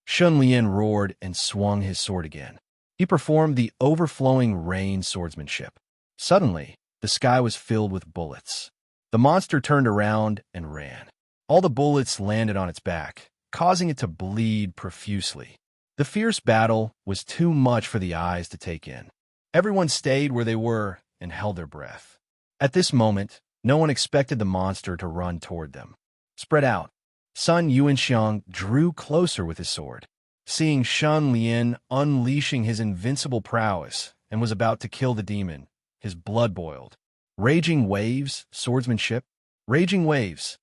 Shun Lian roared and swung his sword again. He performed the overflowing rain swordsmanship. Suddenly, the sky was filled with bullets. The monster turned around and ran. All the bullets landed on its back, causing it to bleed profusely. The fierce battle was too much for the eyes to take in. Everyone stayed where they were and held their breath. At this moment, no one expected the monster to run toward them. Spread out. Sun Yuanxiang drew closer with his sword. Seeing Shun Lian unleashing his invincible prowess and was about to kill the demon, his blood boiled. Raging waves, swordsmanship. Raging waves.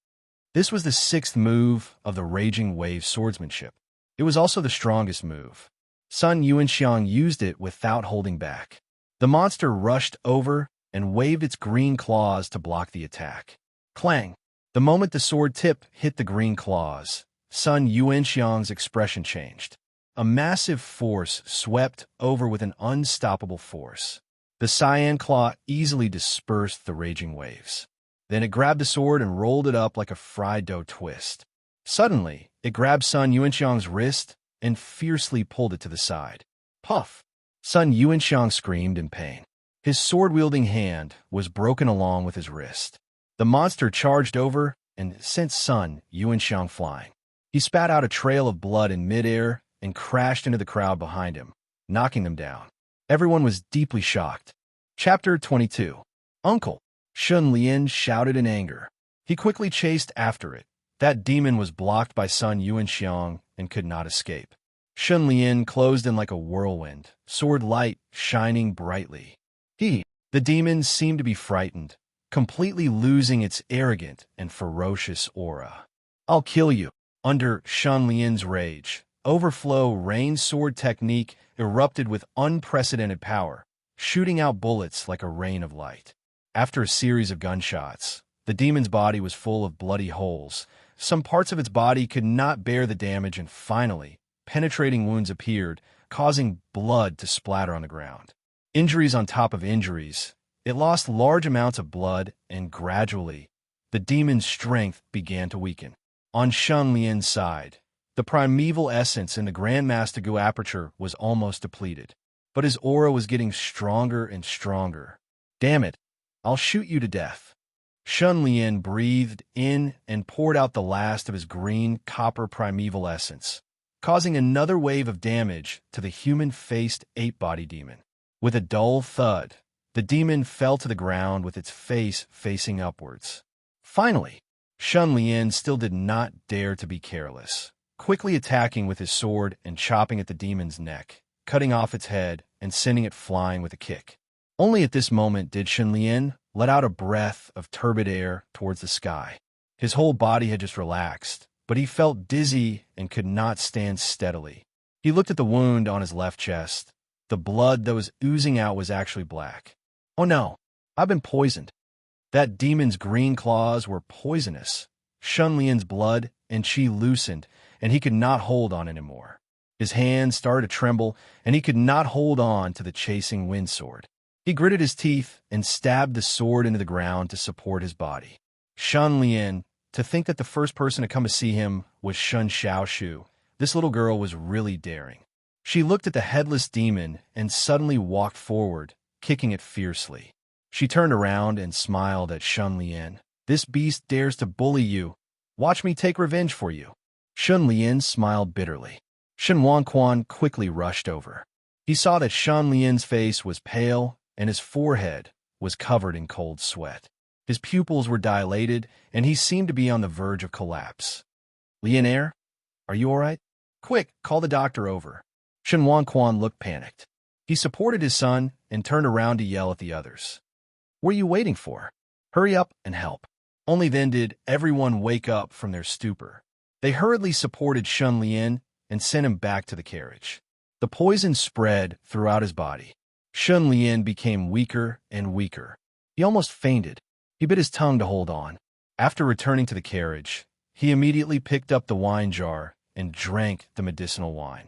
This was the 6th move of the Raging Wave swordsmanship. It was also the strongest move. Sun Yuanxiang used it without holding back. The monster rushed over and waved its green claws to block the attack. Clang! The moment the sword tip hit the green claws, Sun Yuanxiang's expression changed. A massive force swept over with an unstoppable force. The cyan claw easily dispersed the raging waves. Then it grabbed the sword and rolled it up like a fried dough twist. Suddenly, it grabbed Sun Yuanxiang's wrist and fiercely pulled it to the side. Puff! Sun Yuanxiang screamed in pain. His sword-wielding hand was broken along with his wrist. The monster charged over and sent Sun Yuanxiang flying. He spat out a trail of blood in midair and crashed into the crowd behind him, knocking them down. Everyone was deeply shocked. Chapter 22. Uncle! Shun Lian shouted in anger. He quickly chased after it. That demon was blocked by Sun Yuanxiang and could not escape. Shun Lian closed in like a whirlwind, sword light shining brightly. The demon seemed to be frightened, completely losing its arrogant and ferocious aura. I'll kill you. Under Shun Lian's rage, Overflow Rain Sword technique erupted with unprecedented power, shooting out bullets like a rain of light. After a series of gunshots, the demon's body was full of bloody holes. Some parts of its body could not bear the damage, and finally, penetrating wounds appeared, causing blood to splatter on the ground. Injuries on top of injuries, it lost large amounts of blood, and gradually, the demon's strength began to weaken. On Shun Lian's side, the primeval essence in the Grandmaster Gu aperture was almost depleted, but his aura was getting stronger and stronger. Damn it, I'll shoot you to death. Shun Lian breathed in and poured out the last of his green copper primeval essence, causing another wave of damage to the human-faced ape-body demon. With a dull thud, the demon fell to the ground with its face facing upwards. Finally, Shun Lian still did not dare to be careless, quickly attacking with his sword and chopping at the demon's neck, cutting off its head and sending it flying with a kick. Only at this moment did Shun Lian let out a breath of turbid air towards the sky. His whole body had just relaxed, but he felt dizzy and could not stand steadily. He looked at the wound on his left chest. The blood that was oozing out was actually black. Oh no, I've been poisoned. That demon's green claws were poisonous. Shun Lian's blood and chi loosened, and he could not hold on anymore. His hands started to tremble, and he could not hold on to the chasing wind sword. He gritted his teeth and stabbed the sword into the ground to support his body. Shun Lian, to think that the first person to come to see him was Shun Xiaoshu. This little girl was really daring. She looked at the headless demon and suddenly walked forward, kicking it fiercely. She turned around and smiled at Shun Lian. This beast dares to bully you. Watch me take revenge for you. Shun Lian smiled bitterly. Shen Wanquan quickly rushed over. He saw that Shun Lian's face was pale and his forehead was covered in cold sweat. His pupils were dilated and he seemed to be on the verge of collapse. Lianair, are you all right? Quick, call the doctor over. Shen Wanquan looked panicked. He supported his son and turned around to yell at the others. What are you waiting for? Hurry up and help. Only then did everyone wake up from their stupor. They hurriedly supported Shun Lian and sent him back to the carriage. The poison spread throughout his body. Shun Lian became weaker and weaker. He almost fainted. He bit his tongue to hold on. After returning to the carriage, he immediately picked up the wine jar and drank the medicinal wine.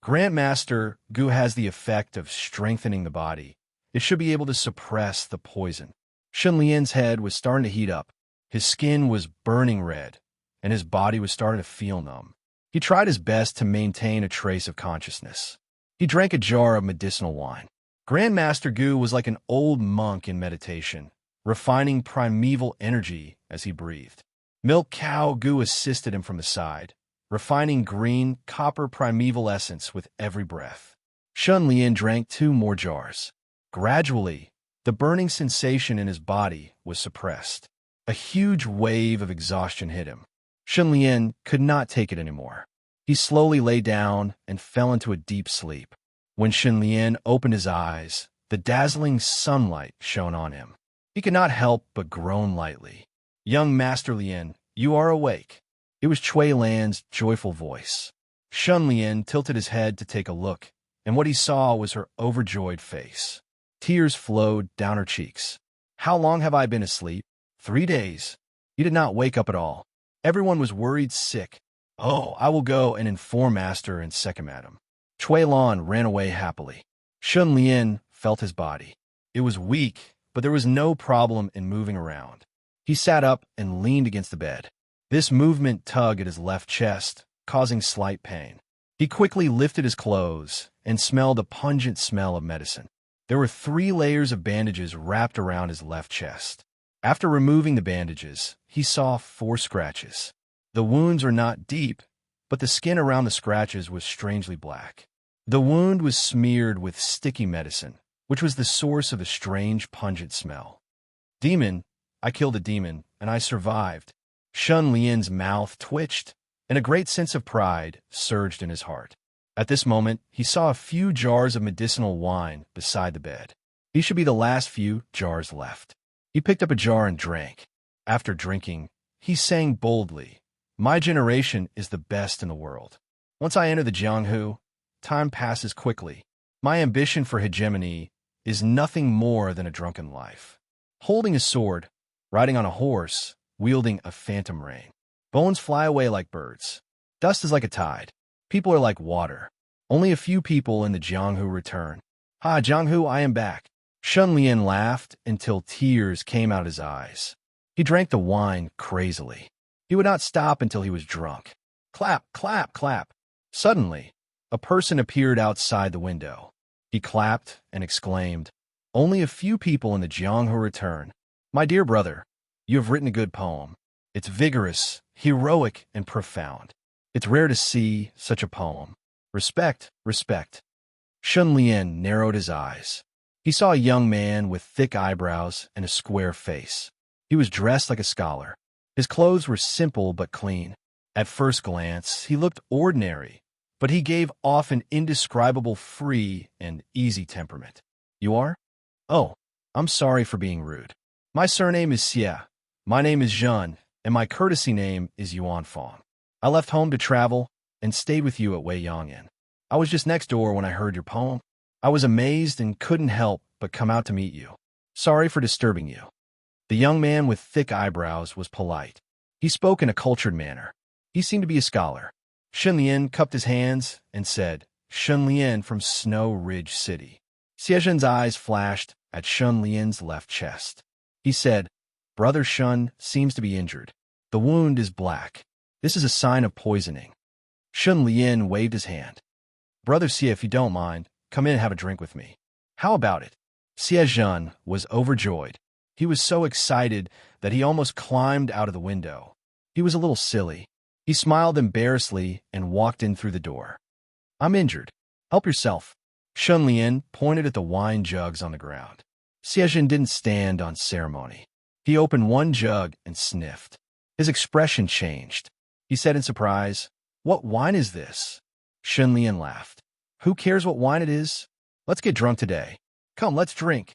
Grandmaster Gu has the effect of strengthening the body. It should be able to suppress the poison. Shun Lian's head was starting to heat up. His skin was burning red, and his body was starting to feel numb. He tried his best to maintain a trace of consciousness. He drank a jar of medicinal wine. Grandmaster Gu was like an old monk in meditation, refining primeval energy as he breathed. Milk Cow Gu assisted him from the side, refining green, copper primeval essence with every breath. Shun Lian drank 2 more jars. Gradually, the burning sensation in his body was suppressed. A huge wave of exhaustion hit him. Shun Lian could not take it anymore. He slowly lay down and fell into a deep sleep. When Shun Lian opened his eyes, the dazzling sunlight shone on him. He could not help but groan lightly. Young Master Lian, you are awake. It was Cui Lan's joyful voice. Shun Lian tilted his head to take a look, and what he saw was her overjoyed face. Tears flowed down her cheeks. How long have I been asleep? 3 days. You did not wake up at all. Everyone was worried sick. Oh, I will go and inform Master and second Madam. Cui Lan ran away happily. Shun Lian felt his body. It was weak, but there was no problem in moving around. He sat up and leaned against the bed. This movement tugged at his left chest, causing slight pain. He quickly lifted his clothes and smelled a pungent smell of medicine. There were 3 layers of bandages wrapped around his left chest. After removing the bandages, he saw 4 scratches. The wounds were not deep, but the skin around the scratches was strangely black. The wound was smeared with sticky medicine, which was the source of a strange, pungent smell. Demon, I killed a demon, and I survived. Shun Lian's mouth twitched, and a great sense of pride surged in his heart. At this moment, he saw a few jars of medicinal wine beside the bed. These should be the last few jars left. He picked up a jar and drank. After drinking, he sang boldly, "My generation is the best in the world. Once I enter the Jianghu, time passes quickly. My ambition for hegemony is nothing more than a drunken life." Holding a sword, riding on a horse, wielding a phantom rein. Bones fly away like birds. Dust is like a tide. People are like water. Only a few people in the Jianghu return. "Ha, Jianghu, I am back." Shun Lian laughed until tears came out his eyes. He drank the wine crazily. He would not stop until he was drunk. Clap, clap, clap. Suddenly, a person appeared outside the window. He clapped and exclaimed, "Only a few people in the Jianghu return. My dear brother, you have written a good poem. It's vigorous, heroic, and profound. It's rare to see such a poem. Respect, respect." Shun Lian narrowed his eyes. He saw a young man with thick eyebrows and a square face. He was dressed like a scholar. His clothes were simple but clean. At first glance, he looked ordinary, but he gave off an indescribable free and easy temperament. "You are? Oh, I'm sorry for being rude. My surname is Xie. My name is Zhen, and my courtesy name is Yuanfang. I left home to travel and stayed with you at Wei Yangyan. I was just next door when I heard your poem. I was amazed and couldn't help but come out to meet you. Sorry for disturbing you." The young man with thick eyebrows was polite. He spoke in a cultured manner. He seemed to be a scholar. Shun Lian cupped his hands and said, "Shun Lian from Snow Ridge City." Xie Zhen's eyes flashed at Shun Lian's left chest. He said, "Brother Shun seems to be injured. The wound is black. This is a sign of poisoning." Shun Lian waved his hand. "Brother Xie, if you don't mind, come in and have a drink with me. How about it?" Xie Zhen was overjoyed. He was so excited that he almost climbed out of the window. He was a little silly. He smiled embarrassedly and walked in through the door. "I'm injured. Help yourself." Shun Lian pointed at the wine jugs on the ground. Xie Zhen didn't stand on ceremony. He opened one jug and sniffed. His expression changed. He said in surprise, "What wine is this?" Shun Lian laughed. "Who cares what wine it is? Let's get drunk today. Come, let's drink."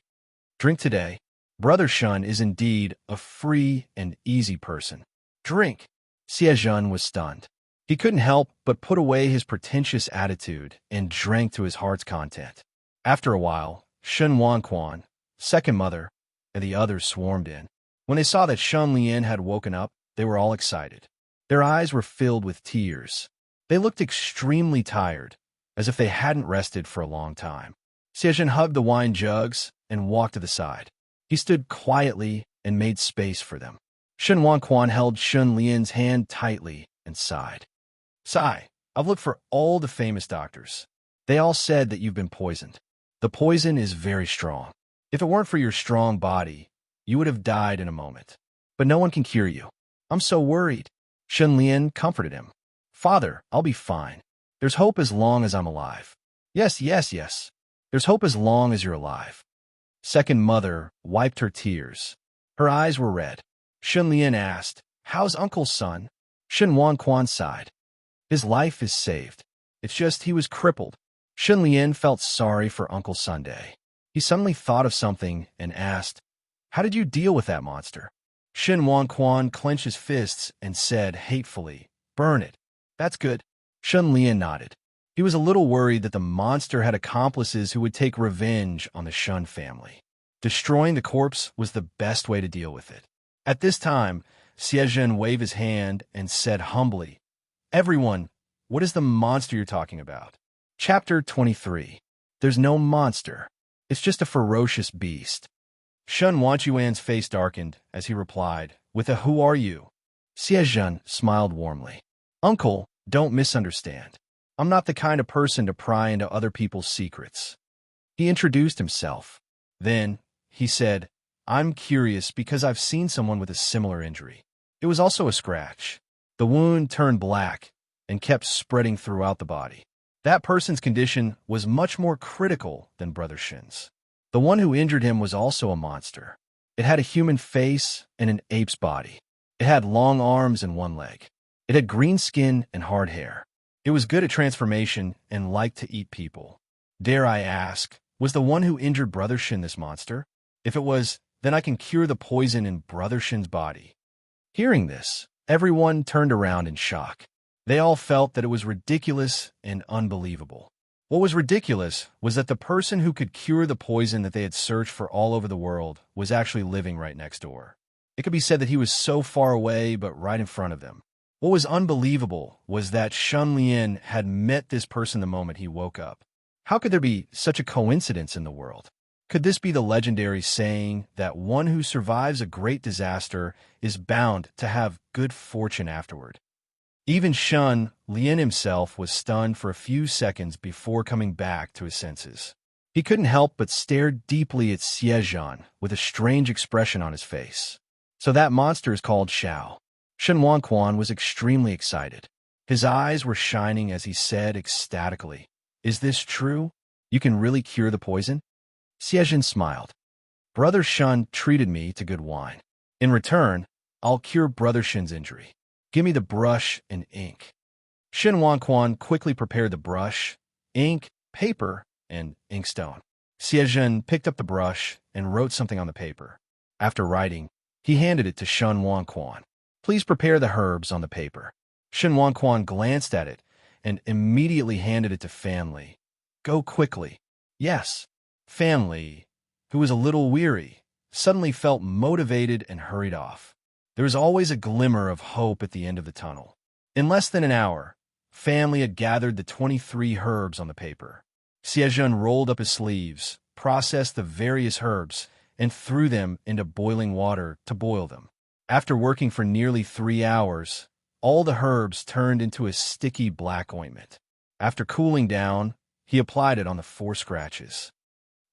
Drink today. Brother Shun is indeed a free and easy person. Drink. Xie Zhen was stunned. He couldn't help but put away his pretentious attitude and drank to his heart's content. After a while, Shun Wanquan, second mother, and the others swarmed in. When they saw that Shun Lian had woken up, they were all excited. Their eyes were filled with tears. They looked extremely tired, as if they hadn't rested for a long time. Xie Zhen hugged the wine jugs and walked to the side. He stood quietly and made space for them. Shun Wanquan held Shun Lian's hand tightly and sighed. "Sigh, I've looked for all the famous doctors. They all said that you've been poisoned. The poison is very strong. If it weren't for your strong body, you would have died in a moment. But no one can cure you. I'm so worried." Shun Lian comforted him. "Father, I'll be fine. There's hope as long as I'm alive." Yes, yes, yes. There's hope as long as you're alive." Second mother wiped her tears. Her eyes were red. Shun Lian asked, "How's Uncle's son?" Shun Wanquan sighed. "His life is saved. It's just he was crippled." Shun Lian felt sorry for Uncle Sunday. He suddenly thought of something and asked, "How did you deal with that monster?" Shun Wanquan clenched his fists and said hatefully, "Burn it." "That's good." Shun Lian nodded. He was a little worried that the monster had accomplices who would take revenge on the Shun family. Destroying the corpse was the best way to deal with it. At this time, Xie Zhen waved his hand and said humbly, "Everyone, what is the monster you're talking about?" Chapter 23. There's no monster. It's just a ferocious beast. Shun Wanquan's face darkened as he replied, with a "Who are you?" Xie Zhen smiled warmly. "Uncle, don't misunderstand. I'm not the kind of person to pry into other people's secrets." He introduced himself. Then, he said, "I'm curious because I've seen someone with a similar injury. It was also a scratch. The wound turned black and kept spreading throughout the body. That person's condition was much more critical than Brother Shin's." The one who injured him was also a monster. It had a human face and an ape's body. It had long arms and one leg. It had green skin and hard hair. It was good at transformation and liked to eat people. Dare I ask, was the one who injured Brother Shin this monster? If it was, then I can cure the poison in Brother Shin's body. Hearing this, everyone turned around in shock. They all felt that it was ridiculous and unbelievable. What was ridiculous was that the person who could cure the poison that they had searched for all over the world was actually living right next door. It could be said that he was so far away, but right in front of them. What was unbelievable was that Shun Lian had met this person the moment he woke up. How could there be such a coincidence in the world? Could this be the legendary saying that one who survives a great disaster is bound to have good fortune afterward? Even Shun Lian himself was stunned for a few seconds before coming back to his senses. He couldn't help but stare deeply at Xiezhan with a strange expression on his face. So that monster is called Xiao. Shen Wanquan was extremely excited. His eyes were shining as he said ecstatically, "Is this true? You can really cure the poison?" Xiezhan smiled. "Brother Shun treated me to good wine. In return, I'll cure Brother Shin's injury. Give me the brush and ink." Shen Wanquan quickly prepared the brush, ink, paper, and inkstone. Xiezhan picked up the brush and wrote something on the paper. After writing, he handed it to Shen Wanquan. "Please prepare the herbs on the paper." Shen Wanquan glanced at it and immediately handed it to Fan Li. "Go quickly." "Yes." Fan Li, who was a little weary, suddenly felt motivated and hurried off. There was always a glimmer of hope at the end of the tunnel. In less than an hour, Fan Li had gathered the 23 herbs on the paper. Xiezhan rolled up his sleeves, processed the various herbs, and threw them into boiling water to boil them. After working for nearly 3 hours, all the herbs turned into a sticky black ointment. After cooling down, he applied it on the 4 scratches.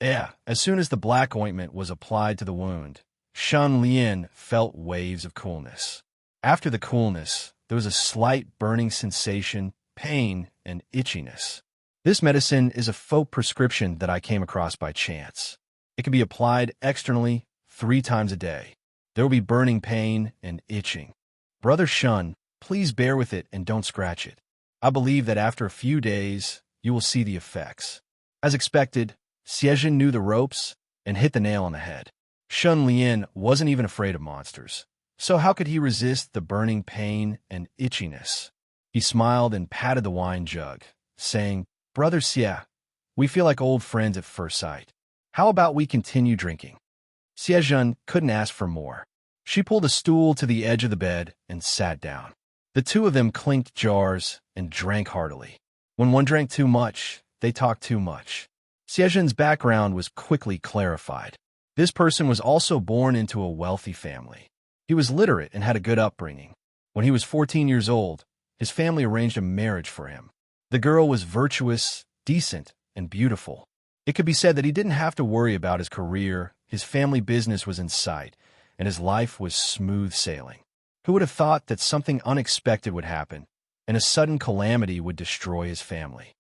As soon as the black ointment was applied to the wound, Shun Lian felt waves of coolness. After the coolness, there was a slight burning sensation, pain, and itchiness. This medicine is a faux prescription that I came across by chance. It can be applied externally 3 times a day. There will be burning pain and itching. Brother Shun, please bear with it and don't scratch it. I believe that after a few days, you will see the effects. As expected, Xiezhan knew the ropes and hit the nail on the head. Shun Lian wasn't even afraid of monsters, so how could he resist the burning pain and itchiness? He smiled and patted the wine jug, saying, "Brother Xie, we feel like old friends at first sight. How about we continue drinking?" Xiezhan couldn't ask for more. She pulled a stool to the edge of the bed and sat down. The two of them clinked jars and drank heartily. When one drank too much, they talked too much. Xiezhan's background was quickly clarified. This person was also born into a wealthy family. He was literate and had a good upbringing. When he was 14 years old, his family arranged a marriage for him. The girl was virtuous, decent, and beautiful. It could be said that he didn't have to worry about his career, his family business was in sight, and his life was smooth sailing. Who would have thought that something unexpected would happen, and a sudden calamity would destroy his family?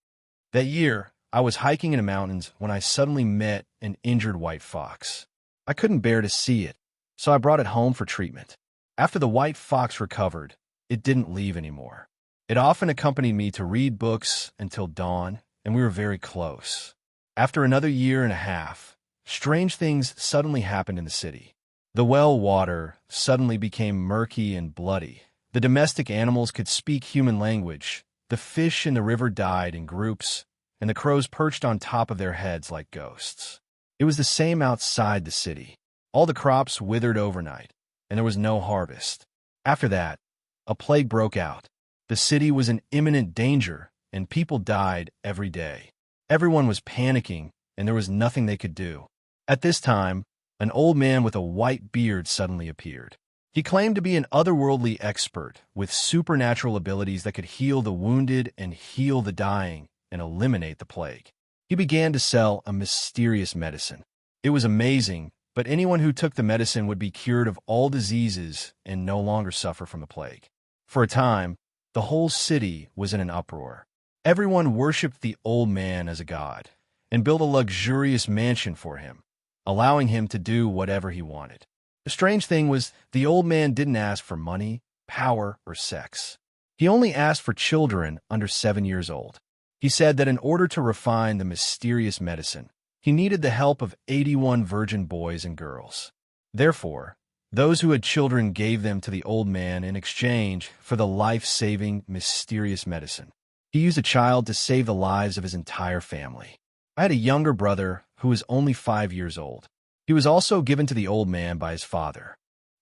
That year, I was hiking in the mountains when I suddenly met an injured white fox. I couldn't bear to see it, so I brought it home for treatment. After the white fox recovered, it didn't leave anymore. It often accompanied me to read books until dawn, and we were very close. After another year and a half, strange things suddenly happened in the city. The well water suddenly became murky and bloody. The domestic animals could speak human language. The fish in the river died in groups, and the crows perched on top of their heads like ghosts. It was the same outside the city. All the crops withered overnight, and there was no harvest. After that, a plague broke out. The city was in imminent danger, and people died every day. Everyone was panicking, and there was nothing they could do. At this time, an old man with a white beard suddenly appeared. He claimed to be an otherworldly expert with supernatural abilities that could heal the wounded and heal the dying and eliminate the plague. He began to sell a mysterious medicine. It was amazing, but anyone who took the medicine would be cured of all diseases and no longer suffer from the plague. For a time, the whole city was in an uproar. Everyone worshipped the old man as a god and built a luxurious mansion for him. allowing him to do whatever he wanted. The strange thing was, the old man didn't ask for money, power, or sex. He only asked for children under 7 years old. He said that in order to refine the mysterious medicine, he needed the help of 81 virgin boys and girls. Therefore, those who had children gave them to the old man in exchange for the life-saving, mysterious medicine. He used a child to save the lives of his entire family. I had a younger brother who was only 5 years old. He was also given to the old man by his father.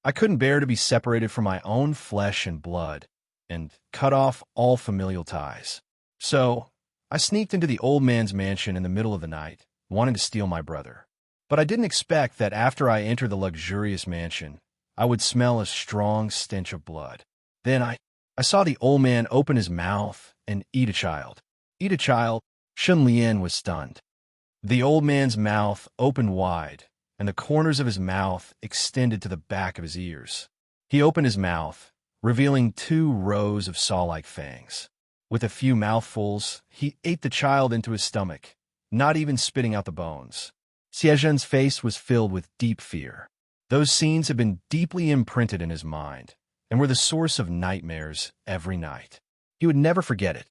I couldn't bear to be separated from my own flesh and blood and cut off all familial ties. So, I sneaked into the old man's mansion in the middle of the night, wanting to steal my brother. But I didn't expect that after I entered the luxurious mansion, I would smell a strong stench of blood. Then I saw the old man open his mouth and eat a child. Eat a child? Shun Lian was stunned. The old man's mouth opened wide, and the corners of his mouth extended to the back of his ears. He opened his mouth, revealing 2 rows of saw-like fangs. With a few mouthfuls, he ate the child into his stomach, not even spitting out the bones. Xiezhen's face was filled with deep fear. Those scenes had been deeply imprinted in his mind and were the source of nightmares every night. He would never forget it.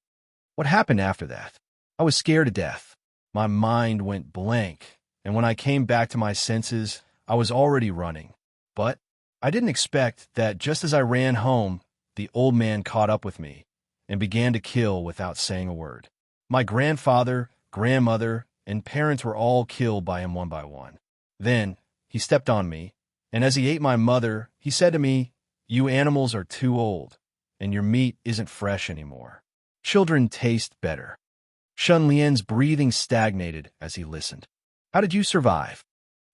What happened after that? I was scared to death. My mind went blank, and when I came back to my senses, I was already running. But I didn't expect that just as I ran home, the old man caught up with me and began to kill without saying a word. My grandfather, grandmother, and parents were all killed by him one by one. Then he stepped on me, and as he ate my mother, he said to me, "You animals are too old, and your meat isn't fresh anymore. Children taste better." Shun Lian's breathing stagnated as he listened. "How did you survive?"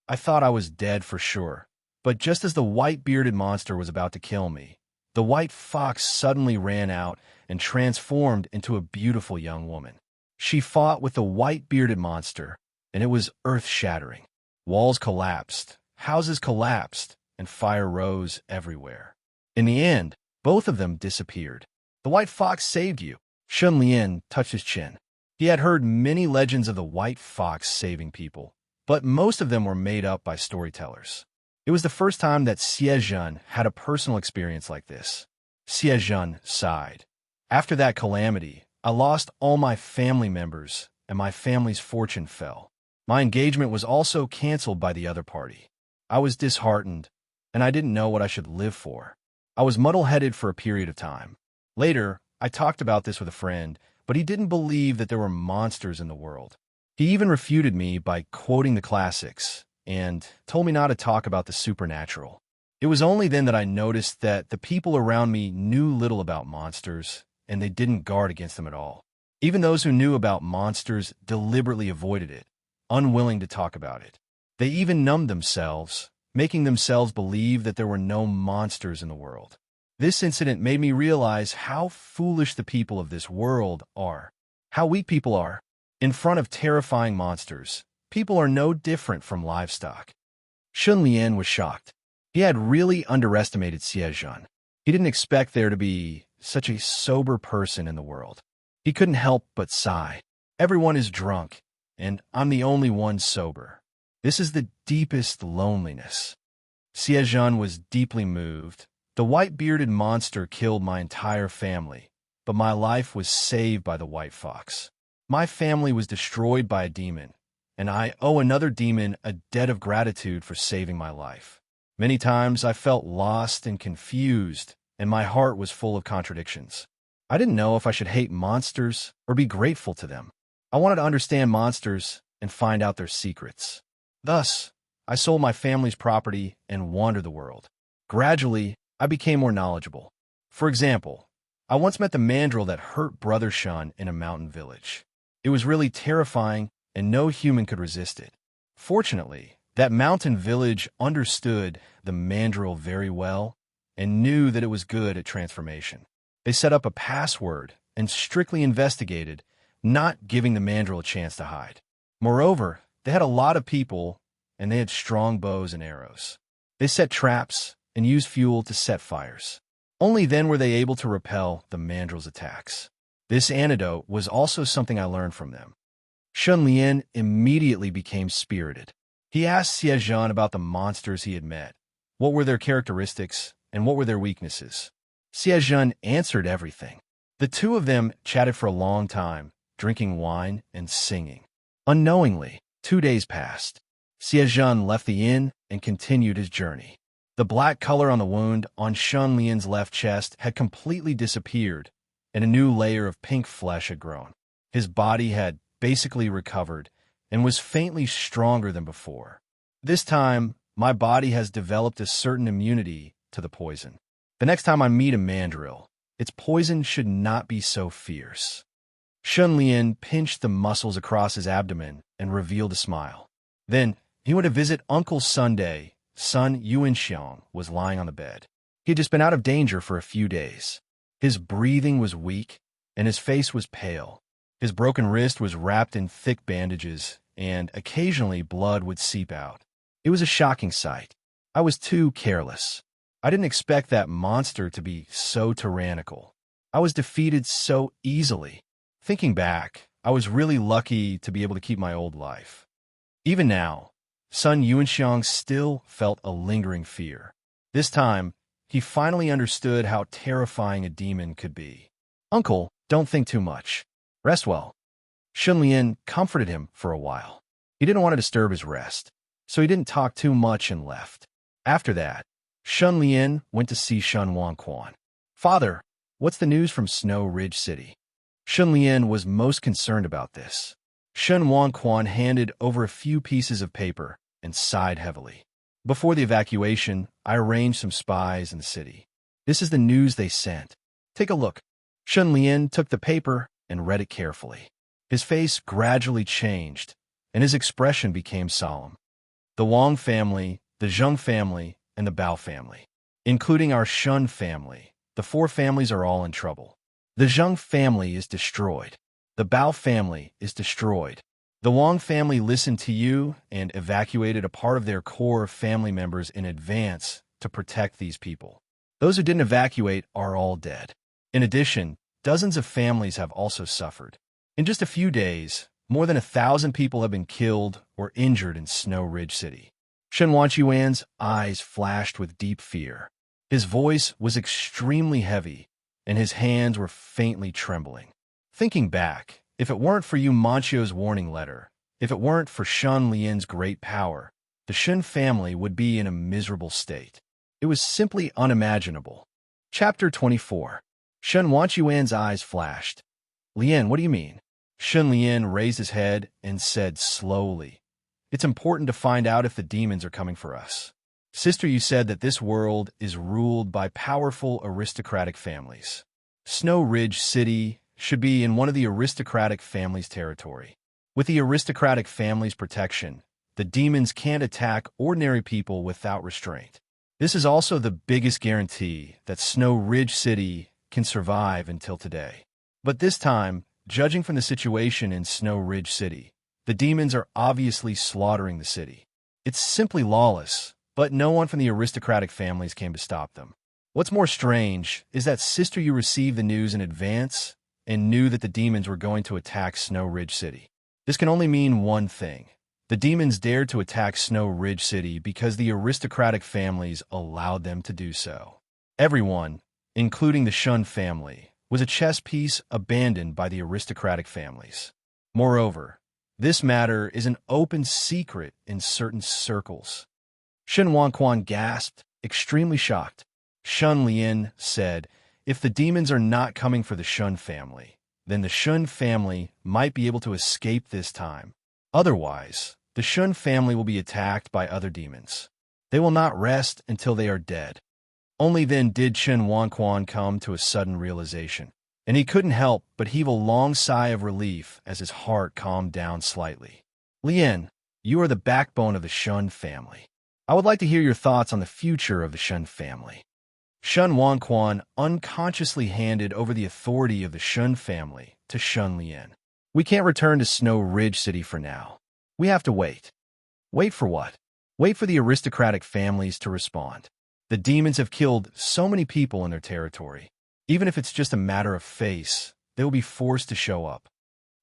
I thought I was dead for sure, but just as the white-bearded monster was about to kill me, the white fox suddenly ran out and transformed into a beautiful young woman. She fought with the white-bearded monster, and it was earth-shattering. Walls collapsed, houses collapsed, and fire rose everywhere. In the end, both of them disappeared. "The white fox saved you." Shun Lian touched his chin. He had heard many legends of the white fox saving people, but most of them were made up by storytellers. It was the first time that Xiezhen had a personal experience like this. Xiezhen sighed. "After that calamity, I lost all my family members, and my family's fortune fell. My engagement was also canceled by the other party. I was disheartened, and I didn't know what I should live for. I was muddle-headed for a period of time. Later, I talked about this with a friend, but he didn't believe that there were monsters in the world. He even refuted me by quoting the classics and told me not to talk about the supernatural. It was only then that I noticed that the people around me knew little about monsters, and they didn't guard against them at all. Even those who knew about monsters deliberately avoided it, unwilling to talk about it. They even numbed themselves, making themselves believe that there were no monsters in the world. This incident made me realize how foolish the people of this world are, how weak people are. In front of terrifying monsters, people are no different from livestock." Shun Lian was shocked. He had really underestimated Xiezhen. He didn't expect there to be such a sober person in the world. He couldn't help but sigh. "Everyone is drunk, and I'm the only one sober. This is the deepest loneliness." Xiezhen was deeply moved. "The white-bearded monster killed my entire family, but my life was saved by the white fox. My family was destroyed by a demon, and I owe another demon a debt of gratitude for saving my life. Many times I felt lost and confused, and my heart was full of contradictions. I didn't know if I should hate monsters or be grateful to them. I wanted to understand monsters and find out their secrets. Thus, I sold my family's property and wandered the world. Gradually, I became more knowledgeable. For example, I once met the mandrill that hurt Brother Shun in a mountain village. It was really terrifying, and no human could resist it. Fortunately, that mountain village understood the mandrill very well and knew that it was good at transformation. They set up a password and strictly investigated, not giving the mandrill a chance to hide. Moreover, they had a lot of people, and they had strong bows and arrows. They set traps and used fuel to set fires. Only then were they able to repel the mandrill's attacks. This antidote was also something I learned from them. Shun Lian immediately became spirited. He asked Xiezhan about the monsters he had met. What were their characteristics, and what were their weaknesses? Xiezhan answered everything. The two of them chatted for a long time, drinking wine and singing. Unknowingly, 2 days passed. Xiezhan left the inn and continued his journey. The black color on the wound on Shun Lian's left chest had completely disappeared, and a new layer of pink flesh had grown. His body had basically recovered and was faintly stronger than before. This time, my body has developed a certain immunity to the poison. The next time I meet a mandrill, its poison should not be so fierce. Shun Lian pinched the muscles across his abdomen and revealed a smile. Then, he went to visit Uncle Sunday. Son Yuanxiang was lying on the bed. He had just been out of danger for a few days. His breathing was weak, and his face was pale. His broken wrist was wrapped in thick bandages, and occasionally blood would seep out. It was a shocking sight. I was too careless. I didn't expect that monster to be so tyrannical. I was defeated so easily. Thinking back, I was really lucky to be able to keep my old life. Even now, Son Yuanxiang still felt a lingering fear. This time, he finally understood how terrifying a demon could be. Uncle, don't think too much. Rest well. Shun Lian comforted him for a while. He didn't want to disturb his rest, so he didn't talk too much and left. After that, Shun Lian went to see Shun Wanquan. Father, what's the news from Snow Ridge City? Shun Lian was most concerned about this. Shun Wanquan handed over a few pieces of paper and sighed heavily. Before the evacuation, I arranged some spies in the city. This is the news they sent. Take a look. Shun Lian took the paper and read it carefully. His face gradually changed, and his expression became solemn. The Wang family, the Zheng family, and the Bao family, including our Shun family, the 4 families are all in trouble. The Zheng family is destroyed. The Bao family is destroyed. The Wang family listened to you and evacuated a part of their core family members in advance to protect these people. Those who didn't evacuate are all dead. In addition, dozens of families have also suffered. In just a few days, more than 1,000 people have been killed or injured in Snow Ridge City. Shen Wanquan's eyes flashed with deep fear. His voice was extremely heavy, and his hands were faintly trembling. Thinking back, if it weren't for Yu Manchio's warning letter, if it weren't for Shun Lian's great power, the Shen family would be in a miserable state. It was simply unimaginable. Chapter 24. Shun Wanquan's eyes flashed. Lian, what do you mean? Shun Lian raised his head and said slowly, It's important to find out if the demons are coming for us. Sister, you said that this world is ruled by powerful aristocratic families. Snow Ridge City should be in one of the aristocratic families' territory. With the aristocratic family's protection, the demons can't attack ordinary people without restraint. This is also the biggest guarantee that Snow Ridge City can survive until today. But this time, judging from the situation in Snow Ridge City, the demons are obviously slaughtering the city. It's simply lawless, but no one from the aristocratic families came to stop them. What's more strange is that Sister you received the news in advance and knew that the demons were going to attack Snow Ridge City. This can only mean one thing. The demons dared to attack Snow Ridge City because the aristocratic families allowed them to do so. Everyone, including the Shun family, was a chess piece abandoned by the aristocratic families. Moreover, this matter is an open secret in certain circles. Shen Wanquan gasped, extremely shocked. Shun Lian said, If the demons are not coming for the Shun family, then the Shun family might be able to escape this time. Otherwise, the Shun family will be attacked by other demons. They will not rest until they are dead. Only then did Shen Wanquan come to a sudden realization, and he couldn't help but heave a long sigh of relief as his heart calmed down slightly. Lian, you are the backbone of the Shun family. I would like to hear your thoughts on the future of the Shun family. Shun Wanquan unconsciously handed over the authority of the Shun family to Shun Lian. We can't return to Snow Ridge City for now. We have to wait. Wait for what? Wait for the aristocratic families to respond. The demons have killed so many people in their territory. Even if it's just a matter of face, they will be forced to show up.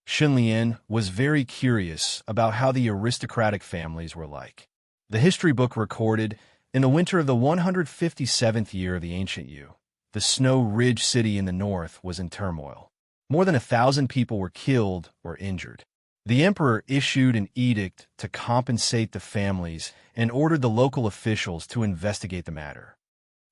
Shun Lian was very curious about how the aristocratic families were like. The history book recorded, in the winter of the 157th year of the ancient Yu, the Snow Ridge city in the north was in turmoil. More than 1,000 people were killed or injured. The emperor issued an edict to compensate the families and ordered the local officials to investigate the matter.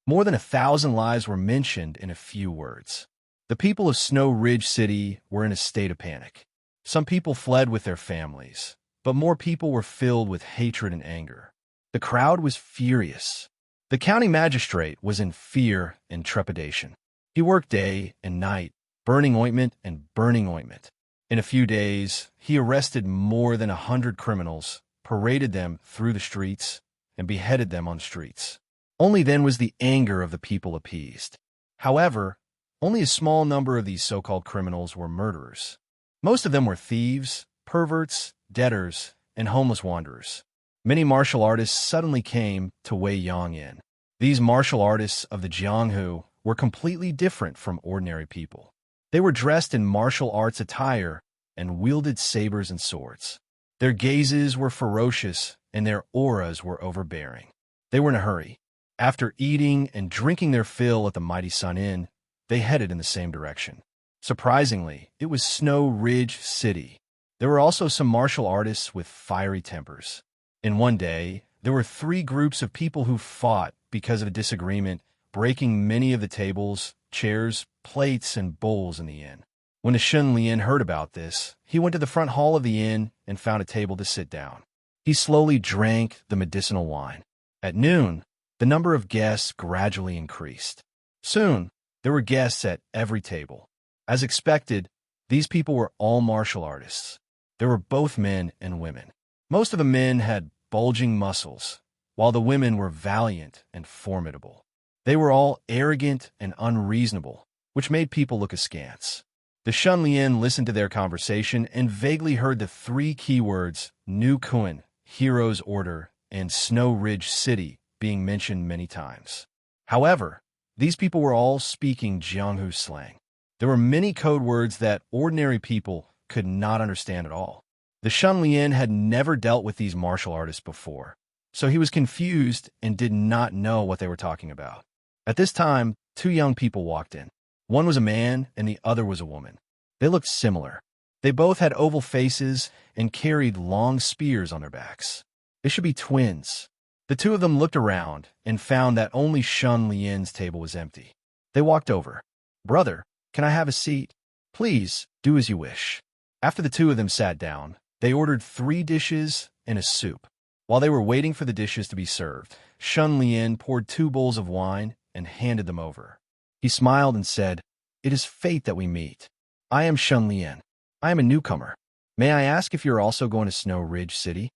More than 1,000 lives were mentioned in a few words. The people of Snow Ridge City were in a state of panic. Some people fled with their families, but more people were filled with hatred and anger. The crowd was furious. The county magistrate was in fear and trepidation. He worked day and night, burning ointment and burning ointment. In a few days, he arrested more than 100 criminals, paraded them through the streets, and beheaded them on the streets. Only then was the anger of the people appeased. However, only a small number of these so-called criminals were murderers. Most of them were thieves, perverts, debtors, and homeless wanderers. Many martial artists suddenly came to Wei Yang in. These martial artists of the Jianghu were completely different from ordinary people. They were dressed in martial arts attire and wielded sabers and swords. Their gazes were ferocious and their auras were overbearing. They were in a hurry. After eating and drinking their fill at the mighty Sun Inn, they headed in the same direction. Surprisingly, it was Snow Ridge City. There were also some martial artists with fiery tempers. In one day, there were 3 groups of people who fought because of a disagreement, breaking many of the tables, chairs, plates, and bowls in the inn. When the Shun Lian heard about this, he went to the front hall of the inn and found a table to sit down. He slowly drank the medicinal wine. At noon, the number of guests gradually increased. Soon, there were guests at every table. As expected, these people were all martial artists. There were both men and women. Most of the men had bulging muscles, while the women were valiant and formidable. They were all arrogant and unreasonable, which made people look askance. The Shun Lian listened to their conversation and vaguely heard the 3 keywords New Kun, Hero's Order, and Snow Ridge City being mentioned many times. However, these people were all speaking Jianghu slang. There were many code words that ordinary people could not understand at all. The Shun Lian had never dealt with these martial artists before, so he was confused and did not know what they were talking about. At this time, 2 young people walked in. One was a man and the other was a woman. They looked similar. They both had oval faces and carried long spears on their backs. They should be twins. The 2 of them looked around and found that only Shun Lian's table was empty. They walked over. "Brother, can I have a seat?" "Please, do as you wish." After the 2 of them sat down, they ordered 3 dishes and a soup. While they were waiting for the dishes to be served, Shun Lian poured 2 bowls of wine and handed them over. He smiled and said, "It is fate that we meet. I am Shun Lian. I am a newcomer. May I ask if you're also going to Snow Ridge City?"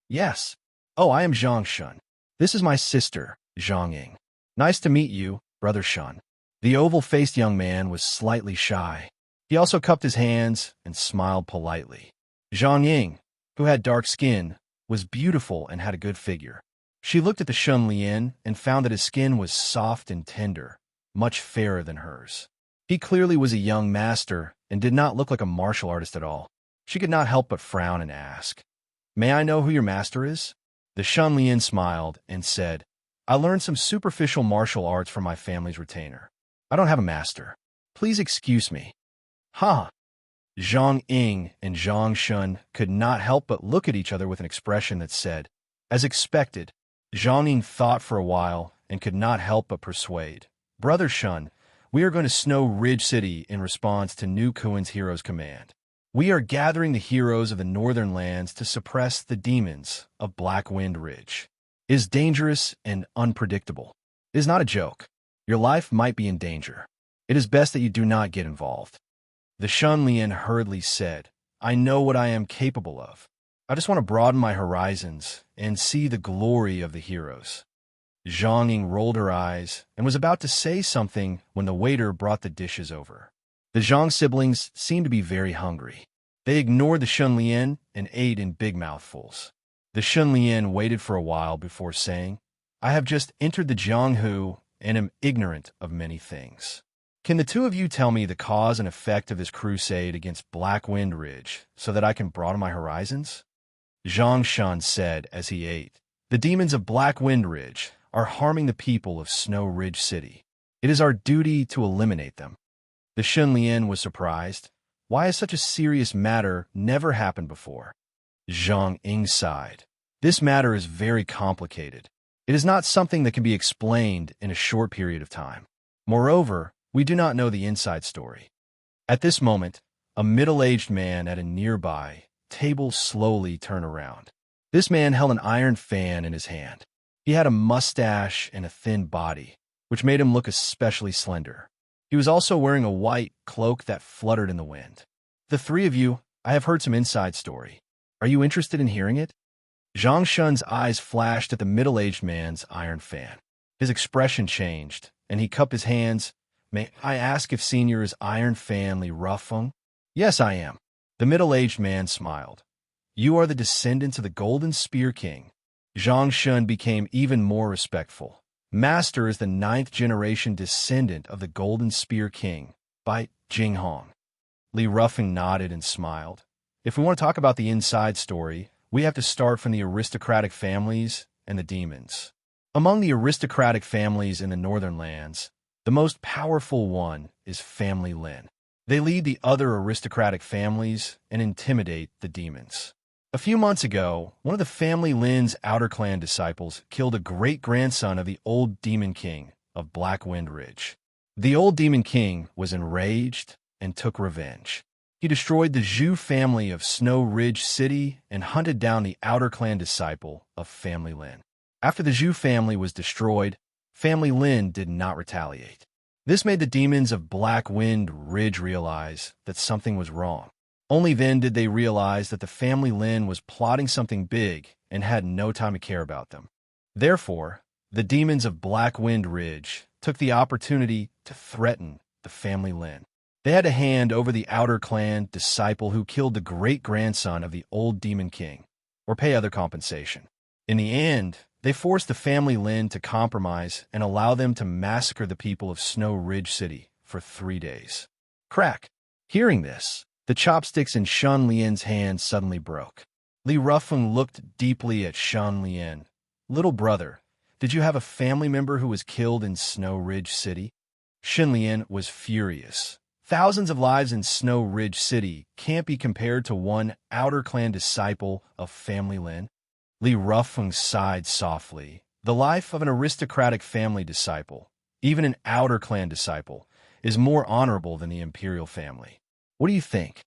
"Yes." "Oh, I am Zhang Shun. This is my sister, Zhang Ying. Nice to meet you, Brother Shun." The oval-faced young man was slightly shy. He also cupped his hands and smiled politely. Zhang Ying, who had dark skin, was beautiful and had a good figure. She looked at the Shun Lian and found that his skin was soft and tender, much fairer than hers. He clearly was a young master and did not look like a martial artist at all. She could not help but frown and ask, "May I know who your master is?" The Shun Lian smiled and said, "I learned some superficial martial arts from my family's retainer. I don't have a master. Please excuse me." "Ha!" Zhang Ying and Zhang Shun could not help but look at each other with an expression that said, as expected. Zhang Ying thought for a while and could not help but persuade, "Brother Shun, we are going to Snow Ridge City in response to New Kuan's hero's command. We are gathering the heroes of the northern lands to suppress the demons of Black Wind Ridge. It is dangerous and unpredictable. It is not a joke. Your life might be in danger. It is best that you do not get involved." The Shun Lian hurriedly said, "I know what I am capable of. I just want to broaden my horizons and see the glory of the heroes." Zhang Ying rolled her eyes and was about to say something when the waiter brought the dishes over. The Zhang siblings seemed to be very hungry. They ignored the Shun Lian and ate in big mouthfuls. The Shun Lian waited for a while before saying, "I have just entered the Jianghu and am ignorant of many things. Can the two of you tell me the cause and effect of this crusade against Black Wind Ridge so that I can broaden my horizons? Zhang Shun said as he ate. The demons of Black Wind Ridge are harming the people of Snow Ridge City. It is our duty to eliminate them. The Shun Lian was surprised. Why has such a serious matter never happened before? Zhang Ying sighed. This matter is very complicated. It is not something that can be explained in a short period of time. Moreover, we do not know the inside story. At this moment, a middle-aged man at a nearby table slowly turned around. This man held an iron fan in his hand. He had a mustache and a thin body, which made him look especially slender. He was also wearing a white cloak that fluttered in the wind. The three of you, I have heard some inside story. Are you interested in hearing it? Zhang Shun's eyes flashed at the middle-aged man's iron fan. His expression changed, and he cupped his hands. May I ask if Senior is Iron Fan Li Rufeng? Yes, I am. The middle-aged man smiled. You are the descendants of the Golden Spear King. Zhang Shun became even more respectful. Master is the 9th-generation descendant of the Golden Spear King, by Jing Hong. Li Rufeng nodded and smiled. If we want to talk about the inside story, we have to start from the aristocratic families and the demons. Among the aristocratic families in the northern lands, the most powerful one is Family Lin. They lead the other aristocratic families and intimidate the demons. A few months ago, one of the Family Lin's outer clan disciples killed a great-grandson of the old Demon King of Black Wind Ridge. The old Demon King was enraged and took revenge. He destroyed the Zhu family of Snow Ridge City and hunted down the outer clan disciple of Family Lin. After the Zhu family was destroyed, Family Lin did not retaliate. This made the demons of Black Wind Ridge realize that something was wrong. Only then did they realize that the Family Lin was plotting something big and had no time to care about them. Therefore, the demons of Black Wind Ridge took the opportunity to threaten the Family Lin. They had to hand over the outer clan disciple who killed the great-grandson of the old Demon King, or pay other compensation. In the end, they forced the Family Lin to compromise and allow them to massacre the people of Snow Ridge City for 3 days. Crack! Hearing this, the chopsticks in Shun Lian's hand suddenly broke. Li Rufeng looked deeply at Shun Lian. Little brother, did you have a family member who was killed in Snow Ridge City? Shun Lian was furious. Thousands of lives in Snow Ridge City can't be compared to one outer clan disciple of Family Lin. Li Rufeng sighed softly. The life of an aristocratic family disciple, even an outer clan disciple, is more honorable than the imperial family. What do you think?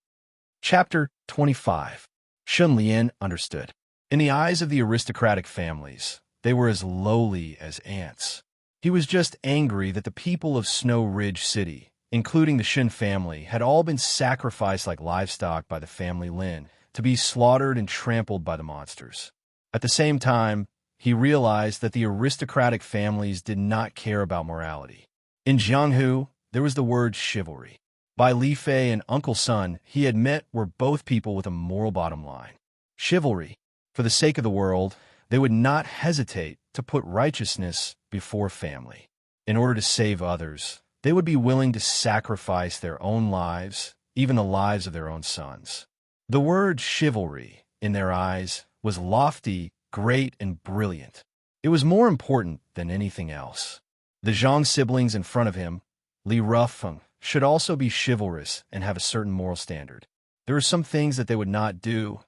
Chapter 25. Shun Lian understood. In the eyes of the aristocratic families, they were as lowly as ants. He was just angry that the people of Snow Ridge City, including the Shin family, had all been sacrificed like livestock by the Family Lin to be slaughtered and trampled by the monsters. At the same time, he realized that the aristocratic families did not care about morality. In Jianghu, there was the word chivalry. By Li Fei and Uncle Sun, he had met were both people with a moral bottom line. Chivalry. For the sake of the world, they would not hesitate to put righteousness before family. In order to save others, they would be willing to sacrifice their own lives, even the lives of their own sons. The word chivalry, in their eyes, was lofty, great, and brilliant. It was more important than anything else. The Zhang siblings in front of him, Li Rufeng, should also be chivalrous and have a certain moral standard. There are some things that they would not do,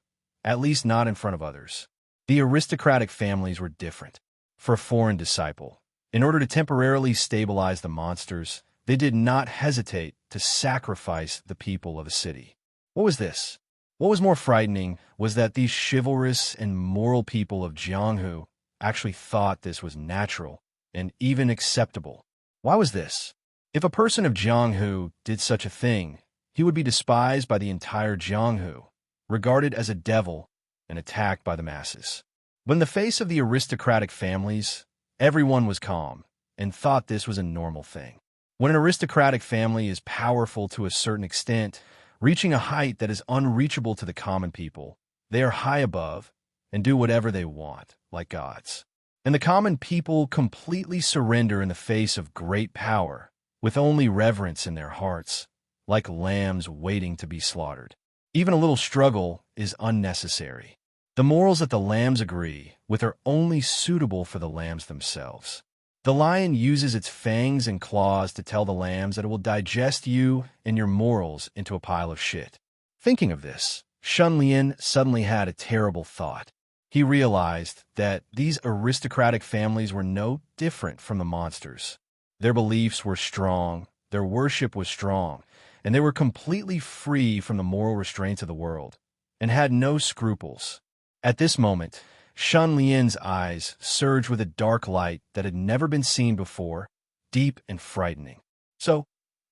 at least not in front of others. The aristocratic families were different. For a foreign disciple, in order to temporarily stabilize the monsters, they did not hesitate to sacrifice the people of a city. What was this? What was more frightening was that these chivalrous and moral people of Jianghu actually thought this was natural and even acceptable. Why was this? If a person of Jianghu did such a thing, he would be despised by the entire Jianghu, regarded as a devil, and attacked by the masses. But in the face of the aristocratic families, everyone was calm and thought this was a normal thing. When an aristocratic family is powerful to a certain extent, reaching a height that is unreachable to the common people, they are high above and do whatever they want, like gods. And the common people completely surrender in the face of great power, with only reverence in their hearts, like lambs waiting to be slaughtered. Even a little struggle is unnecessary. The morals that the lambs agree with are only suitable for the lambs themselves. The lion uses its fangs and claws to tell the lambs that it will digest you and your morals into a pile of shit. Thinking of this, Shun Lian suddenly had a terrible thought. He realized that these aristocratic families were no different from the monsters. Their beliefs were strong, their worship was strong, and they were completely free from the moral restraints of the world, and had no scruples. At this moment, Shun Lian's eyes surged with a dark light that had never been seen before, deep and frightening. So,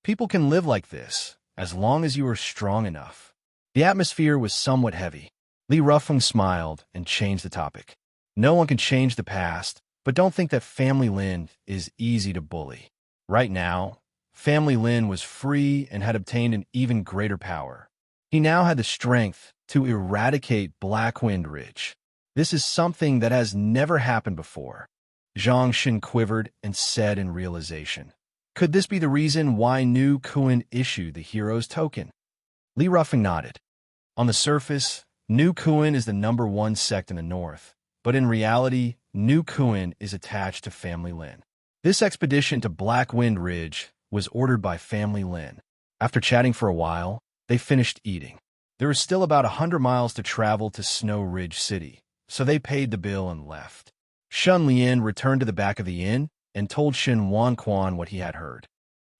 people can live like this, as long as you are strong enough. The atmosphere was somewhat heavy. Li Rufeng smiled and changed the topic. No one can change the past, but don't think that Family Lin is easy to bully. Right now, Family Lin was free and had obtained an even greater power. He now had the strength to eradicate Blackwind Ridge. This is something that has never happened before. Zhang Xin quivered and said in realization, "Could this be the reason why Nu Kuan issued the hero's token?" Li Rufeng nodded. On the surface, Nu Kuan is the #1 sect in the north, but in reality, Nu Kuan is attached to Family Lin. This expedition to Blackwind Ridge was ordered by Family Lin. After chatting for a while, they finished eating. There was still about 100 miles to travel to Snow Ridge City, so they paid the bill and left. Shun Lian returned to the back of the inn and told Shen Wanquan what he had heard.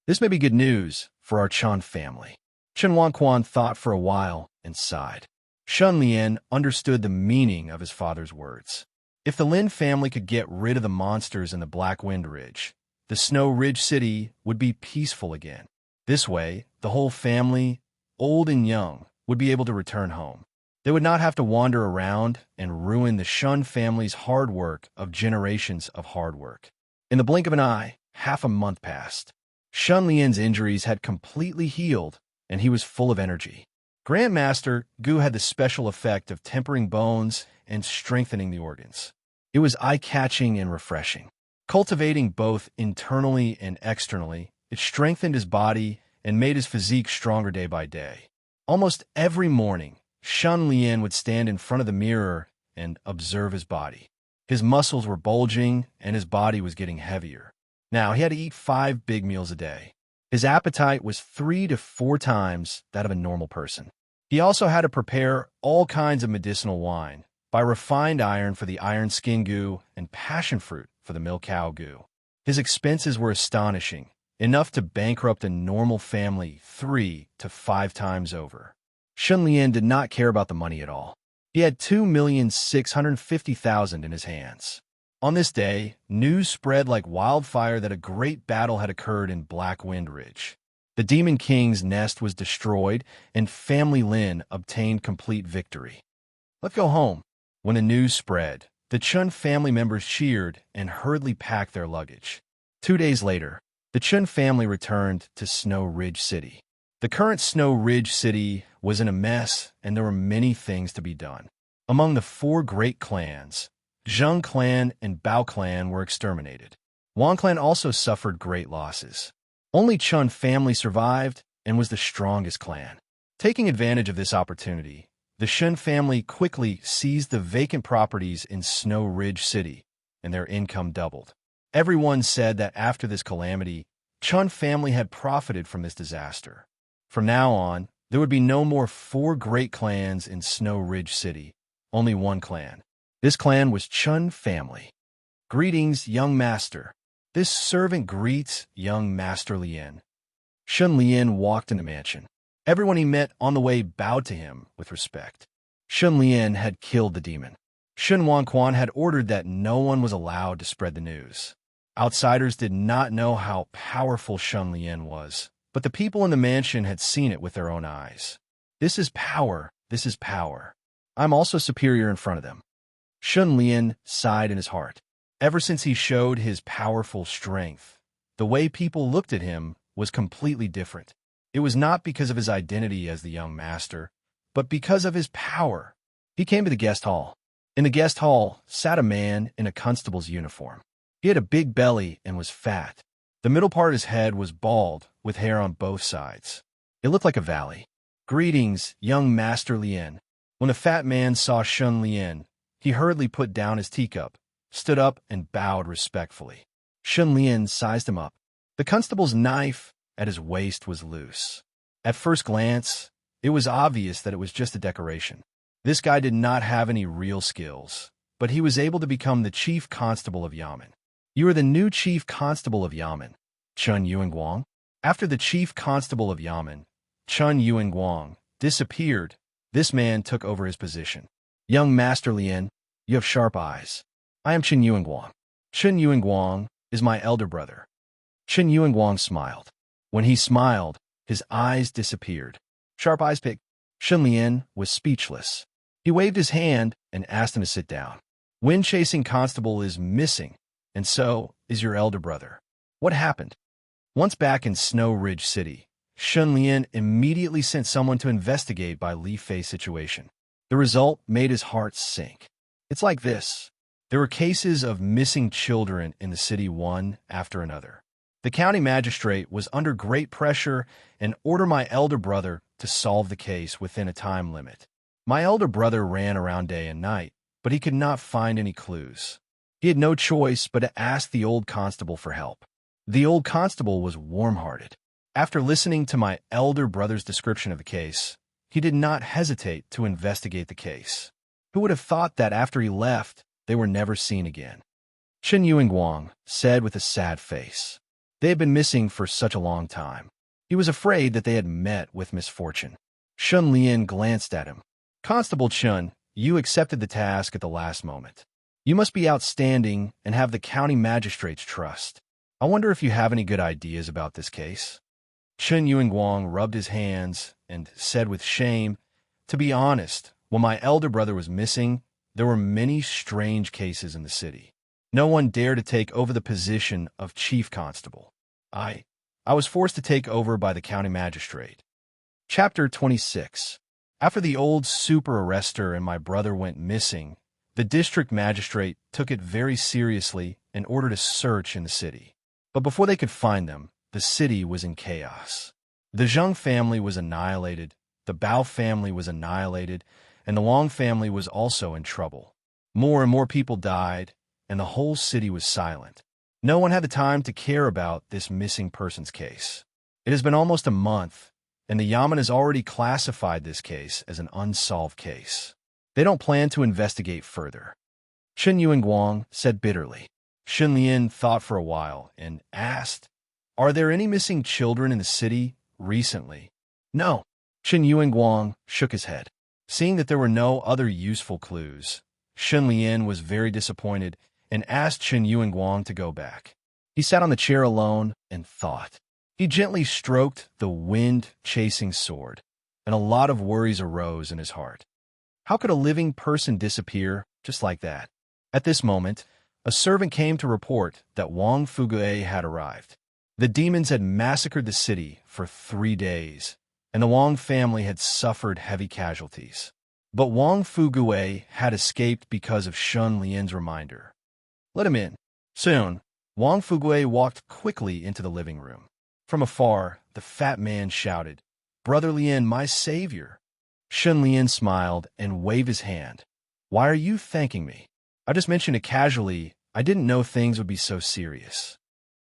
"This may be good news for our Chan family." Shen Wanquan thought for a while and sighed. Shun Lian understood the meaning of his father's words. If the Lin family could get rid of the monsters in the Blackwind Ridge, the Snow Ridge City would be peaceful again. This way, the whole family, old and young, would be able to return home. They would not have to wander around and ruin the Shun family's hard work of generations of hard work. In the blink of an eye, half a month passed. Shun Lian's injuries had completely healed, and he was full of energy. Grandmaster Gu had the special effect of tempering bones and strengthening the organs. It was eye-catching and refreshing. Cultivating both internally and externally, it strengthened his body and made his physique stronger day by day. Almost every morning, Shun Lian would stand in front of the mirror and observe his body. His muscles were bulging and his body was getting heavier. Now, he had to eat 5 big meals a day. His appetite was 3 to 4 times that of a normal person. He also had to prepare all kinds of medicinal wine by refined iron for the iron skin goo and passion fruit for the milk cow goo. His expenses were astonishing, enough to bankrupt a normal family 3 to 5 times over. Shun Lian did not care about the money at all. He had 2,650,000 in his hands. On this day, news spread like wildfire that a great battle had occurred in Blackwind Ridge. The Demon King's nest was destroyed, and Family Lin obtained complete victory. "Let's go home." When the news spread, the Chun family members cheered and hurriedly packed their luggage. 2 days later, the Chun family returned to Snow Ridge City. The current Snow Ridge City was in a mess, and there were many things to be done. Among the 4 great clans, Zheng clan and Bao clan were exterminated. Wang clan also suffered great losses. Only Chun family survived and was the strongest clan. Taking advantage of this opportunity, the Shun family quickly seized the vacant properties in Snow Ridge City, and their income doubled. Everyone said that after this calamity, Chun family had profited from this disaster. From now on, there would be no more 4 great clans in Snow Ridge City, only one clan. This clan was Chun family. "Greetings, young master." This servant greets young Master Lian. Shun Lian walked in the mansion. Everyone he met on the way bowed to him with respect. Shun Lian had killed the demon. Shun Wanquan had ordered that no one was allowed to spread the news. Outsiders did not know how powerful Shun Lian was, but the people in the mansion had seen it with their own eyes. "This is power, this is power. I'm also superior in front of them." Shun Lian sighed in his heart. Ever since he showed his powerful strength, the way people looked at him was completely different. It was not because of his identity as the young master, but because of his power. He came to the guest hall. In the guest hall sat a man in a constable's uniform. He had a big belly and was fat. The middle part of his head was bald, with hair on both sides. It looked like a valley. "Greetings, young Master Lien." When the fat man saw Shun Lien, he hurriedly put down his teacup, stood up, and bowed respectfully. Shun Lien sized him up. The constable's knife at his waist was loose. At first glance, it was obvious that it was just a decoration. This guy did not have any real skills, but he was able to become the chief constable of Yamen. "You are the new chief constable of Yamen, Chun Yuanguang." After the chief constable of Yamen, Chun Yuanguang, disappeared, this man took over his position. "Young Master Lien, you have sharp eyes. I am Chun Yuanguang. Chun Yuanguang is my elder brother." Chun Yuanguang smiled. When he smiled, his eyes disappeared. Sharp eyes picked. Shun Lien was speechless. He waved his hand and asked him to sit down. "Wind-chasing constable is missing, and so is your elder brother. What happened?" Once back in Snow Ridge City, Shun Lien immediately sent someone to investigate by Li Fei's situation. The result made his heart sink. It's like this. There were cases of missing children in the city one after another. The county magistrate was under great pressure and ordered my elder brother to solve the case within a time limit. My elder brother ran around day and night, but he could not find any clues. He had no choice but to ask the old constable for help. The old constable was warm-hearted. After listening to my elder brother's description of the case, he did not hesitate to investigate the case. Who would have thought that after he left, they were never seen again? Chun Yuanguang said with a sad face. They had been missing for such a long time. He was afraid that they had met with misfortune. Shun Lien glanced at him. "Constable Chun, you accepted the task at the last moment. You must be outstanding and have the county magistrate's trust. I wonder if you have any good ideas about this case." Chun Yuanguang rubbed his hands and said with shame, "To be honest, when my elder brother was missing, there were many strange cases in the city. No one dared to take over the position of chief constable. I was forced to take over by the county magistrate." Chapter 26. After the old super arrestor and my brother went missing, the district magistrate took it very seriously and ordered a search in the city. But before they could find them, the city was in chaos. The Zheng family was annihilated, the Bao family was annihilated, and the Wang family was also in trouble. More and more people died, and the whole city was silent. No one had the time to care about this missing persons case. It has been almost a month, and the Yamen has already classified this case as an unsolved case. They don't plan to investigate further. Chun Yuanguang said bitterly. Shun Lien thought for a while and asked, "Are there any missing children in the city recently?" "No." Chun Yuanguang shook his head. Seeing that there were no other useful clues, Shun Lien was very disappointed and asked Chun Yuanguang to go back. He sat on the chair alone and thought. He gently stroked the wind-chasing sword, and a lot of worries arose in his heart. How could a living person disappear just like that? At this moment, a servant came to report that Wang Fugue had arrived. The demons had massacred the city for 3 days, and the Wang family had suffered heavy casualties. But Wang Fugue had escaped because of Shun Lien's reminder. "Let him in." Soon, Wang Fugue walked quickly into the living room. From afar, the fat man shouted, "Brother Lien, my savior!" Shun Lien smiled and waved his hand. "Why are you thanking me? I just mentioned it casually. I didn't know things would be so serious."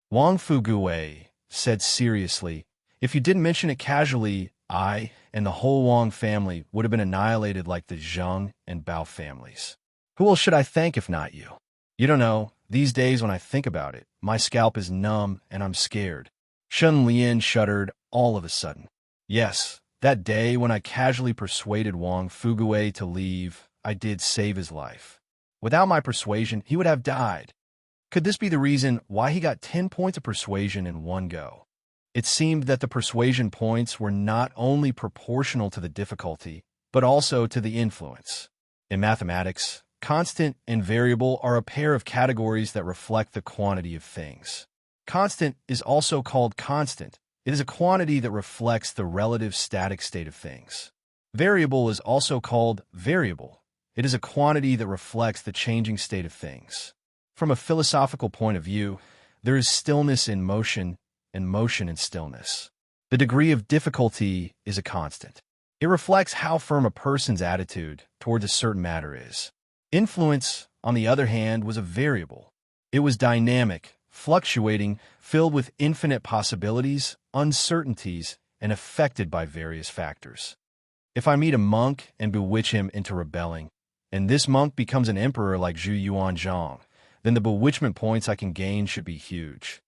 Wang Fugue said seriously, "If you didn't mention it casually, I and the whole Wang family would have been annihilated like the Zheng and Bao families. Who else should I thank if not you? You don't know, these days when I think about it, my scalp is numb and I'm scared." Shun Lien shuddered all of a sudden. "Yes, that day when I casually persuaded Wang Fugue to leave, I did save his life. Without my persuasion, he would have died. Could this be the reason why he got 10 points of persuasion in one go? It seemed that the persuasion points were not only proportional to the difficulty, but also to the influence. In mathematics, constant and variable are a pair of categories that reflect the quantity of things. Constant is also called constant. It is a quantity that reflects the relative static state of things. Variable is also called variable. It is a quantity that reflects the changing state of things. From a philosophical point of view, There is stillness in motion and motion in stillness. The degree of difficulty is a constant. It reflects how firm a person's attitude towards a certain matter is. Influence, on the other hand, was a variable. It was dynamic, fluctuating, filled with infinite possibilities, uncertainties, and affected by various factors. If I meet a monk and bewitch him into rebelling, and this monk becomes an emperor like Zhu Yuanzhang, then the bewitchment points I can gain should be huge.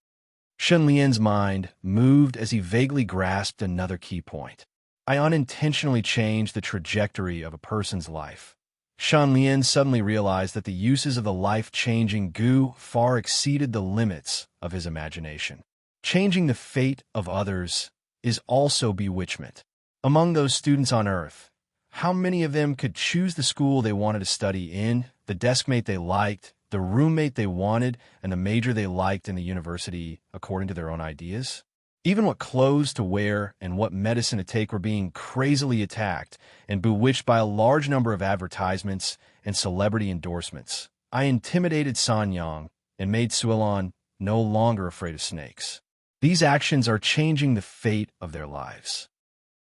Shen Lian's mind moved as he vaguely grasped another key point. I unintentionally changed the trajectory of a person's life. Shen Lian suddenly realized that the uses of the life-changing goo far exceeded the limits of his imagination. Changing the fate of others is also bewitchment. Among those students on Earth, how many of them could choose the school they wanted to study in, the deskmate they liked, the roommate they wanted, and the major they liked in the university according to their own ideas? Even what clothes to wear and what medicine to take were being crazily attacked and bewitched by a large number of advertisements and celebrity endorsements. I intimidated Sanyang and made Suilon no longer afraid of snakes. These actions are changing the fate of their lives.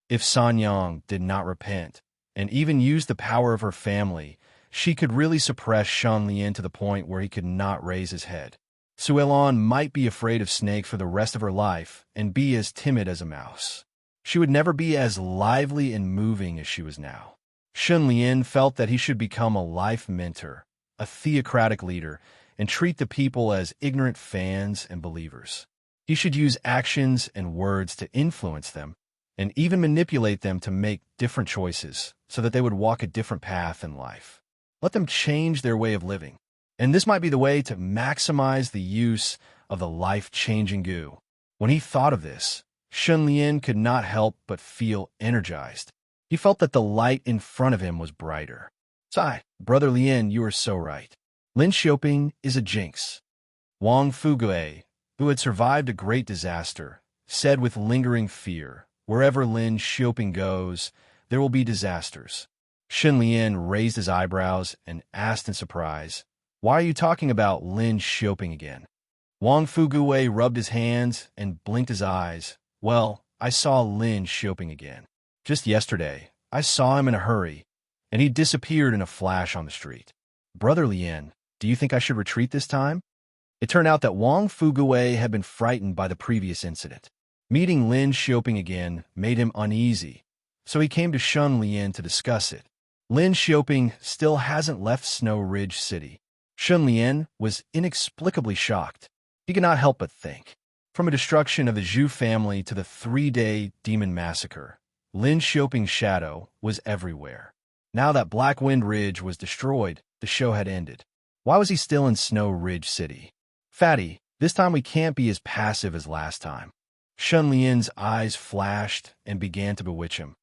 If Sanyang did not repent and even use the power of her family, she could really suppress Shen Lian to the point where he could not raise his head. Suilon might be afraid of snakes for the rest of her life and be as timid as a mouse. She would never be as lively and moving as she was now. Shen Lian felt that he should become a life mentor, a theocratic leader, and treat the people as ignorant fans and believers. He should use actions and words to influence them, and even manipulate them to make different choices so that they would walk a different path in life. Let them change their way of living. And this might be the way to maximize the use of the life-changing goo. When he thought of this, Shen Lian could not help but feel energized. He felt that the light in front of him was brighter. Sigh, Brother Lian, you are so right. Lin Xiaoping is a jinx. Wang Fugui, who had survived a great disaster, said with lingering fear, wherever Lin Xiaoping goes, there will be disasters. Shen Lian raised his eyebrows and asked in surprise, why are you talking about Lin Xiaoping again? Wang Fugui rubbed his hands and blinked his eyes. Well, I saw Lin Xiaoping again. Just yesterday, I saw him in a hurry, and he disappeared in a flash on the street. Brother Lian, do you think I should retreat this time? It turned out that Wang Fugui had been frightened by the previous incident. Meeting Lin Xiaoping again made him uneasy, so he came to Shen Lian to discuss it. Lin Xiaoping still hasn't left Snow Ridge City. Shen Lian was inexplicably shocked. He could not help but think. From a destruction of the Zhu family to the 3-day demon massacre, Lin Xiaoping's shadow was everywhere. Now that Black Wind Ridge was destroyed, the show had ended. Why was he still in Snow Ridge City? Fatty, this time we can't be as passive as last time. Shen Lian's eyes flashed and began to bewitch him.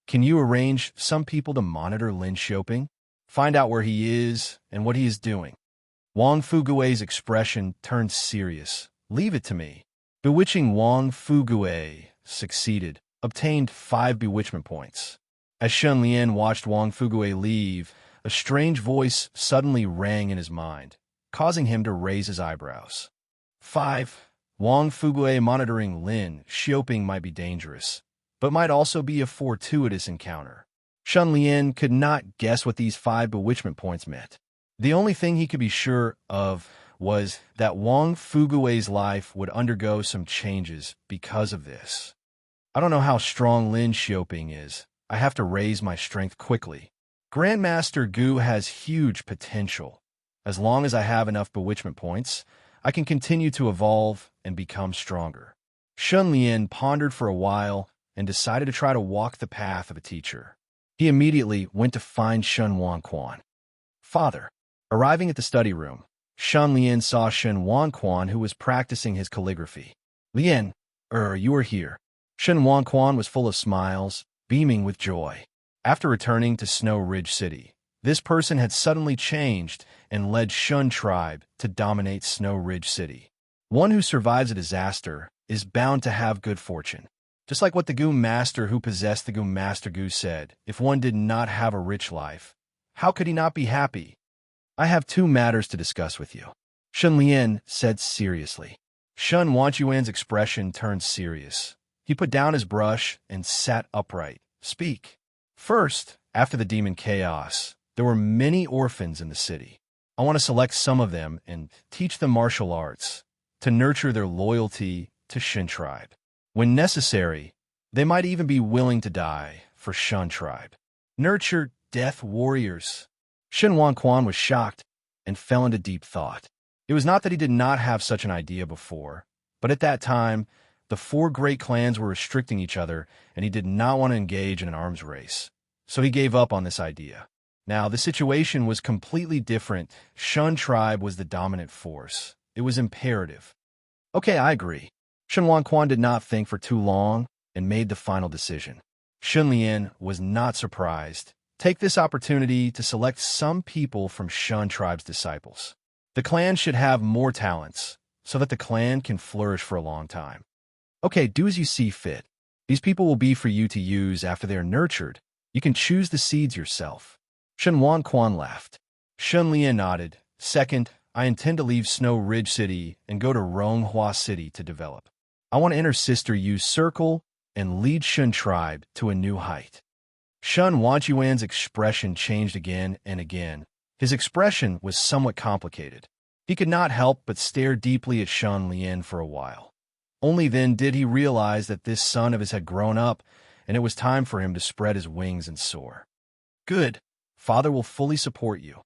Can you arrange some people to monitor Lin Xiaoping? Find out where he is and what he is doing. Wang Fugui's expression turned serious. Leave it to me. Bewitching Wang Fugui succeeded, obtained 5 bewitchment points. As Shen Lian watched Wang Fugui leave, a strange voice suddenly rang in his mind, causing him to raise his eyebrows. 5. Wang Fugui monitoring Lin Xiaoping might be dangerous, but might also be a fortuitous encounter. Shen Lian could not guess what these 5 bewitchment points meant. The only thing he could be sure of was that Wang Fugui's life would undergo some changes because of this. I don't know how strong Lin Xiaoping is. I have to raise my strength quickly. Grandmaster Gu has huge potential. As long as I have enough bewitchment points, I can continue to evolve and become stronger. Shen Lian pondered for a while and decided to try to walk the path of a teacher. He immediately went to find Shen Wanquan. Father. Arriving at the study room, Shen Lian saw Shen Wanquan, who was practicing his calligraphy. Lian, you are here. Shen Wanquan was full of smiles, beaming with joy. After returning to Snow Ridge City, this person had suddenly changed and led Shun tribe to dominate Snow Ridge City. One who survives a disaster is bound to have good fortune. Just like what the Goom Master who possessed the Goom Master Gu said, if one did not have a rich life, how could he not be happy? I have 2 matters to discuss with you, Shen Lian said seriously. Shun Wanchuan's expression turned serious. He put down his brush and sat upright. Speak. First, after the demon chaos, there were many orphans in the city. I want to select some of them and teach them martial arts to nurture their loyalty to Shun tribe. When necessary, they might even be willing to die for Shun tribe. Nurture death warriors. Shun Wanquan was shocked and fell into deep thought. It was not that he did not have such an idea before, but at that time, the four great clans were restricting each other, and he did not want to engage in an arms race. So he gave up on this idea. Now, the situation was completely different. Shun tribe was the dominant force. It was imperative. Okay, I agree. Shun Wanquan did not think for too long and made the final decision. Shun Lian was not surprised. Take this opportunity to select some people from Shun tribe's disciples. The clan should have more talents so that the clan can flourish for a long time. Okay, do as you see fit. These people will be for you to use after they are nurtured. You can choose the seeds yourself. Shun Wanquan laughed. Shun Lian nodded. Second, I intend to leave Snow Ridge City and go to Ronghua City to develop. I want to enter Sister Yu's circle and lead Shun tribe to a new height. Shun Wanchuan's expression changed again and again. His expression was somewhat complicated. He could not help but stare deeply at Shun Lian for a while. Only then did he realize that this son of his had grown up, and it was time for him to spread his wings and soar. Good. Father will fully support you.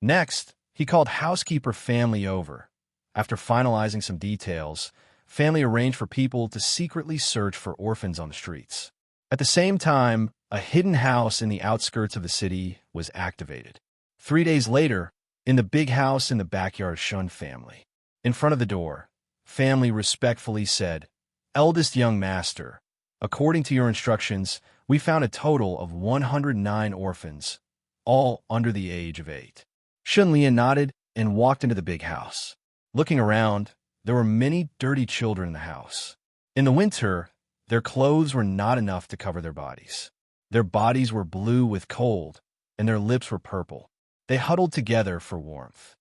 Next, he called housekeeper family over. After finalizing some details, family arranged for people to secretly search for orphans on the streets. At the same time, a hidden house in the outskirts of the city was activated. 3 days later, in the big house in the backyard of Shun family, in front of the door, family respectfully said, Eldest young master, according to your instructions, we found a total of 109 orphans, all under the age of 8. Shun Lian nodded and walked into the big house. Looking around, there were many dirty children in the house. In the winter, their clothes were not enough to cover their bodies. Their bodies were blue with cold, and their lips were purple. They huddled together for warmth.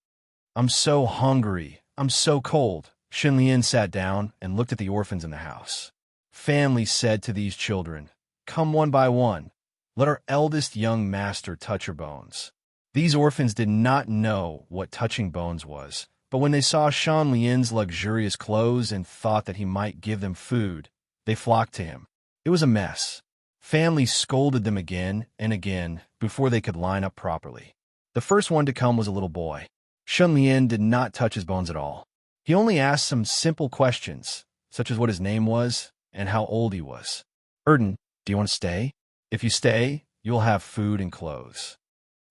I'm so hungry. I'm so cold. Shun Lian sat down and looked at the orphans in the house. Family said to these children, Come one by one. Let our eldest young master touch your bones. These orphans did not know what touching bones was, but when they saw Shun Lian's luxurious clothes and thought that he might give them food, they flocked to him. It was a mess. Family scolded them again and again before they could line up properly. The first one to come was a little boy. Shun Lian did not touch his bones at all. He only asked some simple questions, such as what his name was and how old he was. Erden, do you want to stay? If you stay, you will have food and clothes.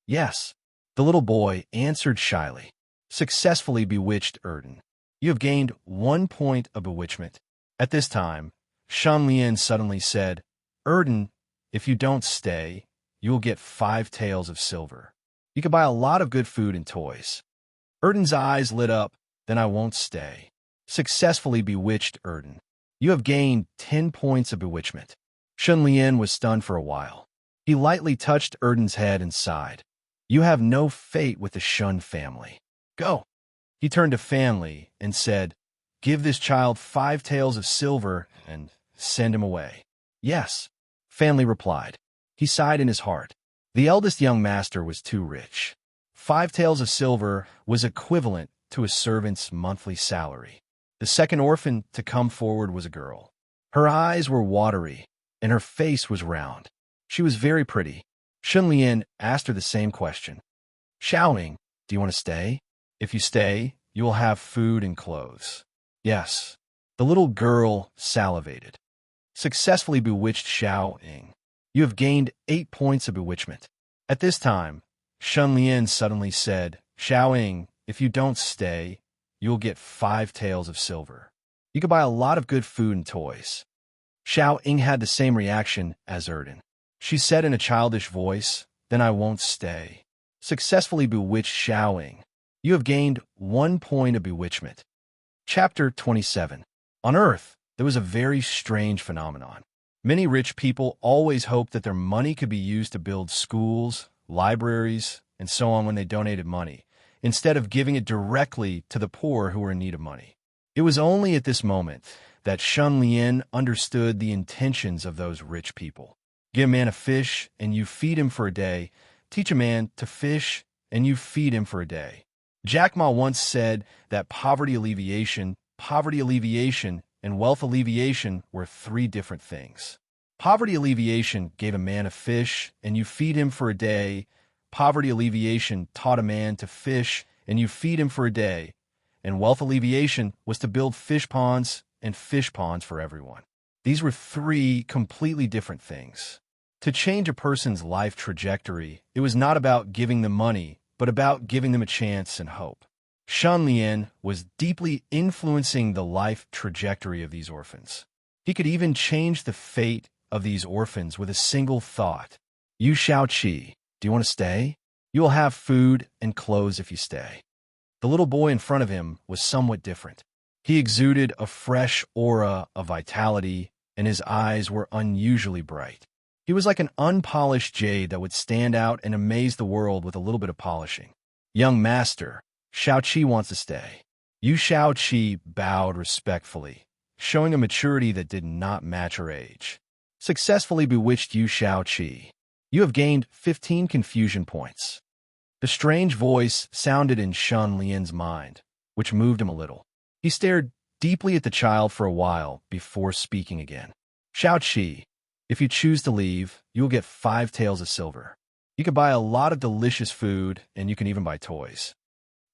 Yes. The little boy answered shyly. Successfully bewitched Erden. You have gained 1 point of bewitchment. At this time, Shun Lian suddenly said, Erden, if you don't stay, you will get 5 taels of silver. You can buy a lot of good food and toys. Erden's eyes lit up. Then I won't stay. Successfully bewitched Erden. You have gained 10 points of bewitchment. Shun Lian was stunned for a while. He lightly touched Erden's head and sighed. You have no fate with the Shun family. Go. He turned to family and said, Give this child 5 taels of silver and send him away. Yes. Family replied. He sighed in his heart. The eldest young master was too rich. 5 taels of silver was equivalent to a servant's monthly salary. The second orphan to come forward was a girl. Her eyes were watery, and her face was round. She was very pretty. Shun Lian asked her the same question. Xiaoing, do you want to stay? If you stay, you will have food and clothes. Yes. The little girl salivated. Successfully bewitched Xiaoing. You have gained 8 points of bewitchment. At this time, Shun Lian suddenly said, Xiaoing, if you don't stay, you will get 5 taels of silver. You can buy a lot of good food and toys. Xiaoing had the same reaction as Erden. She said in a childish voice, Then I won't stay. Successfully bewitched Xiaoing. You have gained 1 point of bewitchment. Chapter 27. On Earth, there was a very strange phenomenon. Many rich people always hoped that their money could be used to build schools, libraries, and so on when they donated money, instead of giving it directly to the poor who were in need of money. It was only at this moment that Shun Lian understood the intentions of those rich people. Give a man a fish, and you feed him for a day. Teach a man to fish, and you feed him for a day. Jack Ma once said that poverty alleviation, and wealth alleviation were three different things. Poverty alleviation gave a man a fish, and you feed him for a day. Poverty alleviation taught a man to fish, and you feed him for a day. And wealth alleviation was to build fish ponds and fish ponds for everyone. These were three completely different things. To change a person's life trajectory, it was not about giving them money, but about giving them a chance and hope. Shun Lian was deeply influencing the life trajectory of these orphans. He could even change the fate of these orphans with a single thought. You Xiaoqi, do you want to stay? You will have food and clothes if you stay. The little boy in front of him was somewhat different. He exuded a fresh aura of vitality, and his eyes were unusually bright. He was like an unpolished jade that would stand out and amaze the world with a little bit of polishing. Young master, Xiaoqi wants to stay. Yu Xiaoqi bowed respectfully, showing a maturity that did not match her age. Successfully bewitched Yu Xiaoqi. You have gained 15 confusion points. The strange voice sounded in Shun Lian's mind, which moved him a little. He stared deeply at the child for a while before speaking again. Xiaoqi, if you choose to leave, you will get 5 taels of silver. You can buy a lot of delicious food, and you can even buy toys.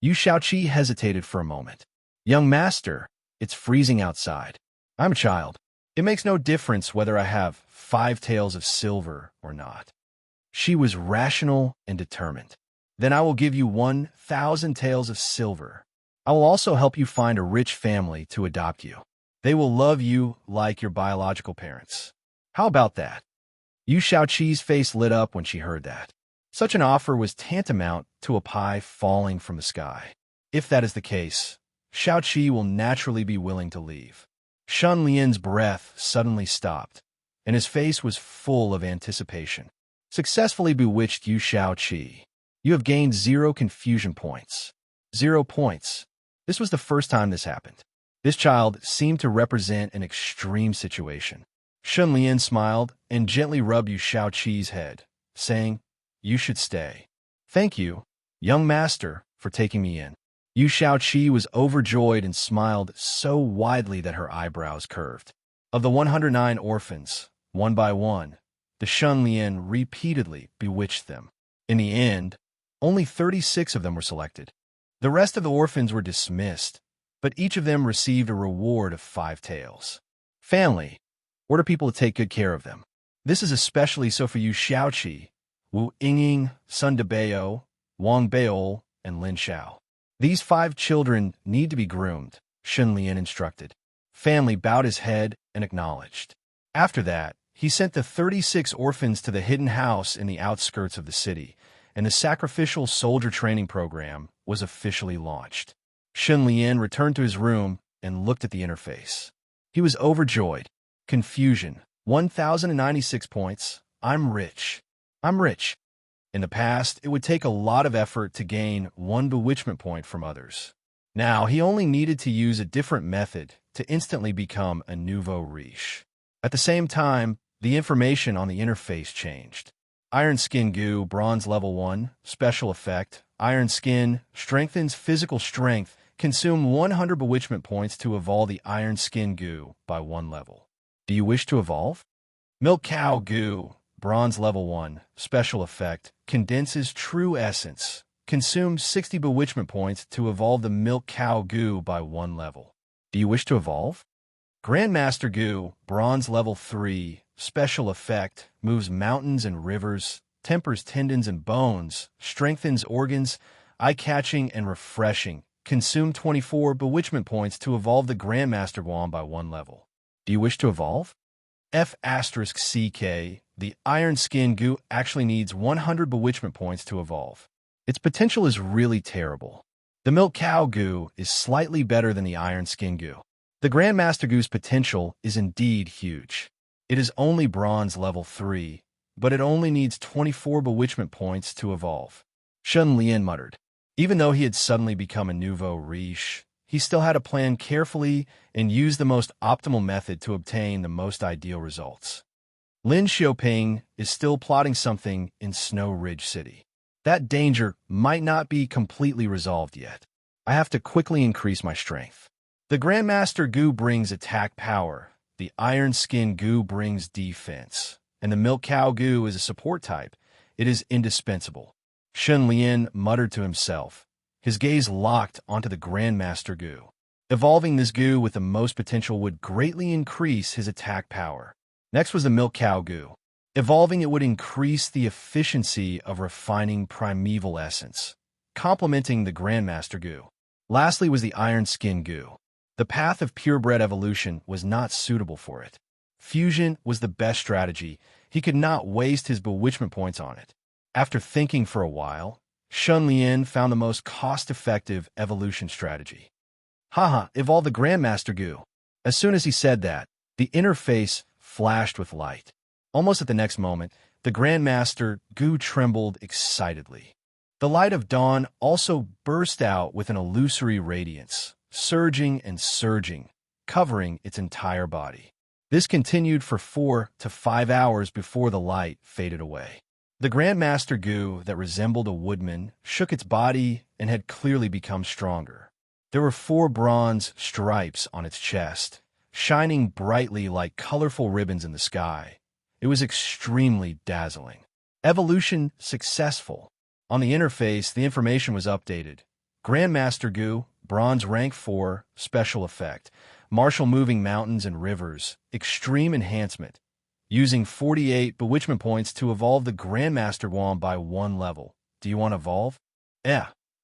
Yu Xiaoqi hesitated for a moment. Young master, it's freezing outside. I'm a child. It makes no difference whether I have 5 taels of silver or not. She was rational and determined. Then I will give you 1,000 taels of silver. I will also help you find a rich family to adopt you. They will love you like your biological parents. How about that? Yu Xiaoqi's face lit up when she heard that. Such an offer was tantamount to a pie falling from the sky. If that is the case, Xiaoqi will naturally be willing to leave. Shun Lian's breath suddenly stopped, and his face was full of anticipation. Successfully bewitched Yu Xiaoqi. You have gained 0 confusion points. 0 points. This was the first time this happened. This child seemed to represent an extreme situation. Shun Lian smiled and gently rubbed Yu Xiaoqi's head, saying, You should stay. Thank you, young master, for taking me in. Yu Xiaoqi was overjoyed and smiled so widely that her eyebrows curved. Of the 109 orphans, one by one, the Shun Lian repeatedly bewitched them. In the end, only 36 of them were selected. The rest of the orphans were dismissed, but each of them received a reward of 5 taels. Family. Order people to take good care of them. This is especially so for Yu Xiaoqi, Wu Yingying, Sun Debao, Wang Beol, and Lin Xiao. These 5 children need to be groomed, Shun Lian instructed. Family bowed his head and acknowledged. After that, he sent the 36 orphans to the hidden house in the outskirts of the city, and the sacrificial soldier training program was officially launched. Shun Lian returned to his room and looked at the interface. He was overjoyed. Confusion. 1,096 points. I'm rich. I'm rich. In the past, it would take a lot of effort to gain 1 bewitchment point from others. Now, he only needed to use a different method to instantly become a nouveau riche. At the same time, the information on the interface changed. Iron Skin Goo, Bronze Level 1, Special Effect. Iron Skin strengthens physical strength. Consume 100 bewitchment points to evolve the Iron Skin Goo by 1 level. Do you wish to evolve? Milk Cow Goo, Bronze Level 1, Special Effect. Condenses true essence. Consume 60 bewitchment points to evolve the Milk Cow Goo by 1 level. Do you wish to evolve? Grandmaster Goo, Bronze Level 3, Special Effect, moves mountains and rivers, tempers tendons and bones, strengthens organs, eye-catching and refreshing. Consume 24 bewitchment points to evolve the Grandmaster Wand by 1 level. Do you wish to evolve? F*CK, the Iron Skin Goo actually needs 100 bewitchment points to evolve. Its potential is really terrible. The Milk Cow Goo is slightly better than the Iron Skin Goo. The Grandmaster Goo's potential is indeed huge. It is only Bronze Level 3, but it only needs 24 bewitchment points to evolve. Shun Lian muttered. Even though he had suddenly become a nouveau riche, he still had to plan carefully and use the most optimal method to obtain the most ideal results. Lin Xiaoping is still plotting something in Snow Ridge City. That danger might not be completely resolved yet. I have to quickly increase my strength. The Grandmaster Gu brings attack power, the Iron Skin Gu brings defense, and the Milk Cow Gu is a support type. It is indispensable. Shun Lian muttered to himself, his gaze locked onto the Grandmaster Gu. Evolving this Gu with the most potential would greatly increase his attack power. Next was the Milk Cow Gu. Evolving it would increase the efficiency of refining primeval essence, complementing the Grandmaster Gu. Lastly was the Iron Skin Gu. The path of purebred evolution was not suitable for it. Fusion was the best strategy. He could not waste his bewitchment points on it. After thinking for a while, Shun Lian found the most cost-effective evolution strategy. Haha, evolve the Grandmaster Gu. As soon as he said that, the interface flashed with light. Almost at the next moment, the Grandmaster Gu trembled excitedly. The light of dawn also burst out with an illusory radiance, surging and surging, covering its entire body. This continued for 4 to 5 hours before the light faded away. The Grandmaster Gu, that resembled a woodman, shook its body and had clearly become stronger. There were 4 bronze stripes on its chest, shining brightly like colorful ribbons in the sky. It was extremely dazzling. Evolution successful. On the interface, the information was updated. Grandmaster Gu, bronze rank 4, special effect. Martial moving mountains and rivers, extreme enhancement. Using 48 bewitchment points to evolve the Grandmaster Wand by 1 level. Do you want to evolve?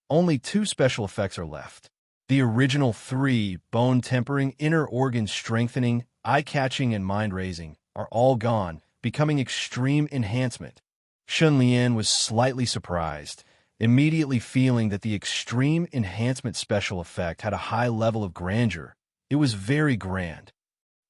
Only 2 special effects are left. The original 3, bone tempering, inner organ strengthening, eye-catching, and mind-raising, are all gone, becoming extreme enhancement. Shun Lian was slightly surprised, immediately feeling that the extreme enhancement special effect had a high level of grandeur. It was very grand.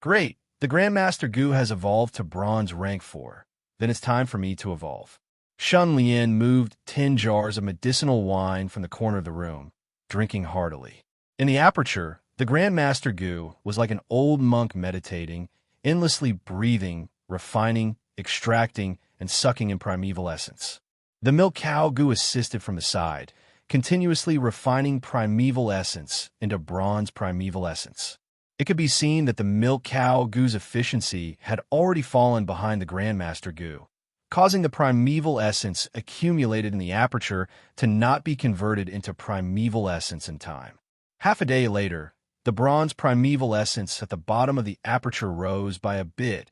Great! The Grandmaster Gu has evolved to bronze rank 4. Then it's time for me to evolve. Shun Lian moved 10 jars of medicinal wine from the corner of the room, drinking heartily. In the aperture, the Grandmaster Gu was like an old monk meditating, endlessly breathing, refining, extracting, and sucking in primeval essence. The Milk Cow Gu assisted from the side, continuously refining primeval essence into bronze primeval essence. It could be seen that the Milk Cow Gu's efficiency had already fallen behind the Grandmaster Gu, causing the primeval essence accumulated in the aperture to not be converted into primeval essence in time. Half a day later, the bronze primeval essence at the bottom of the aperture rose by a bit,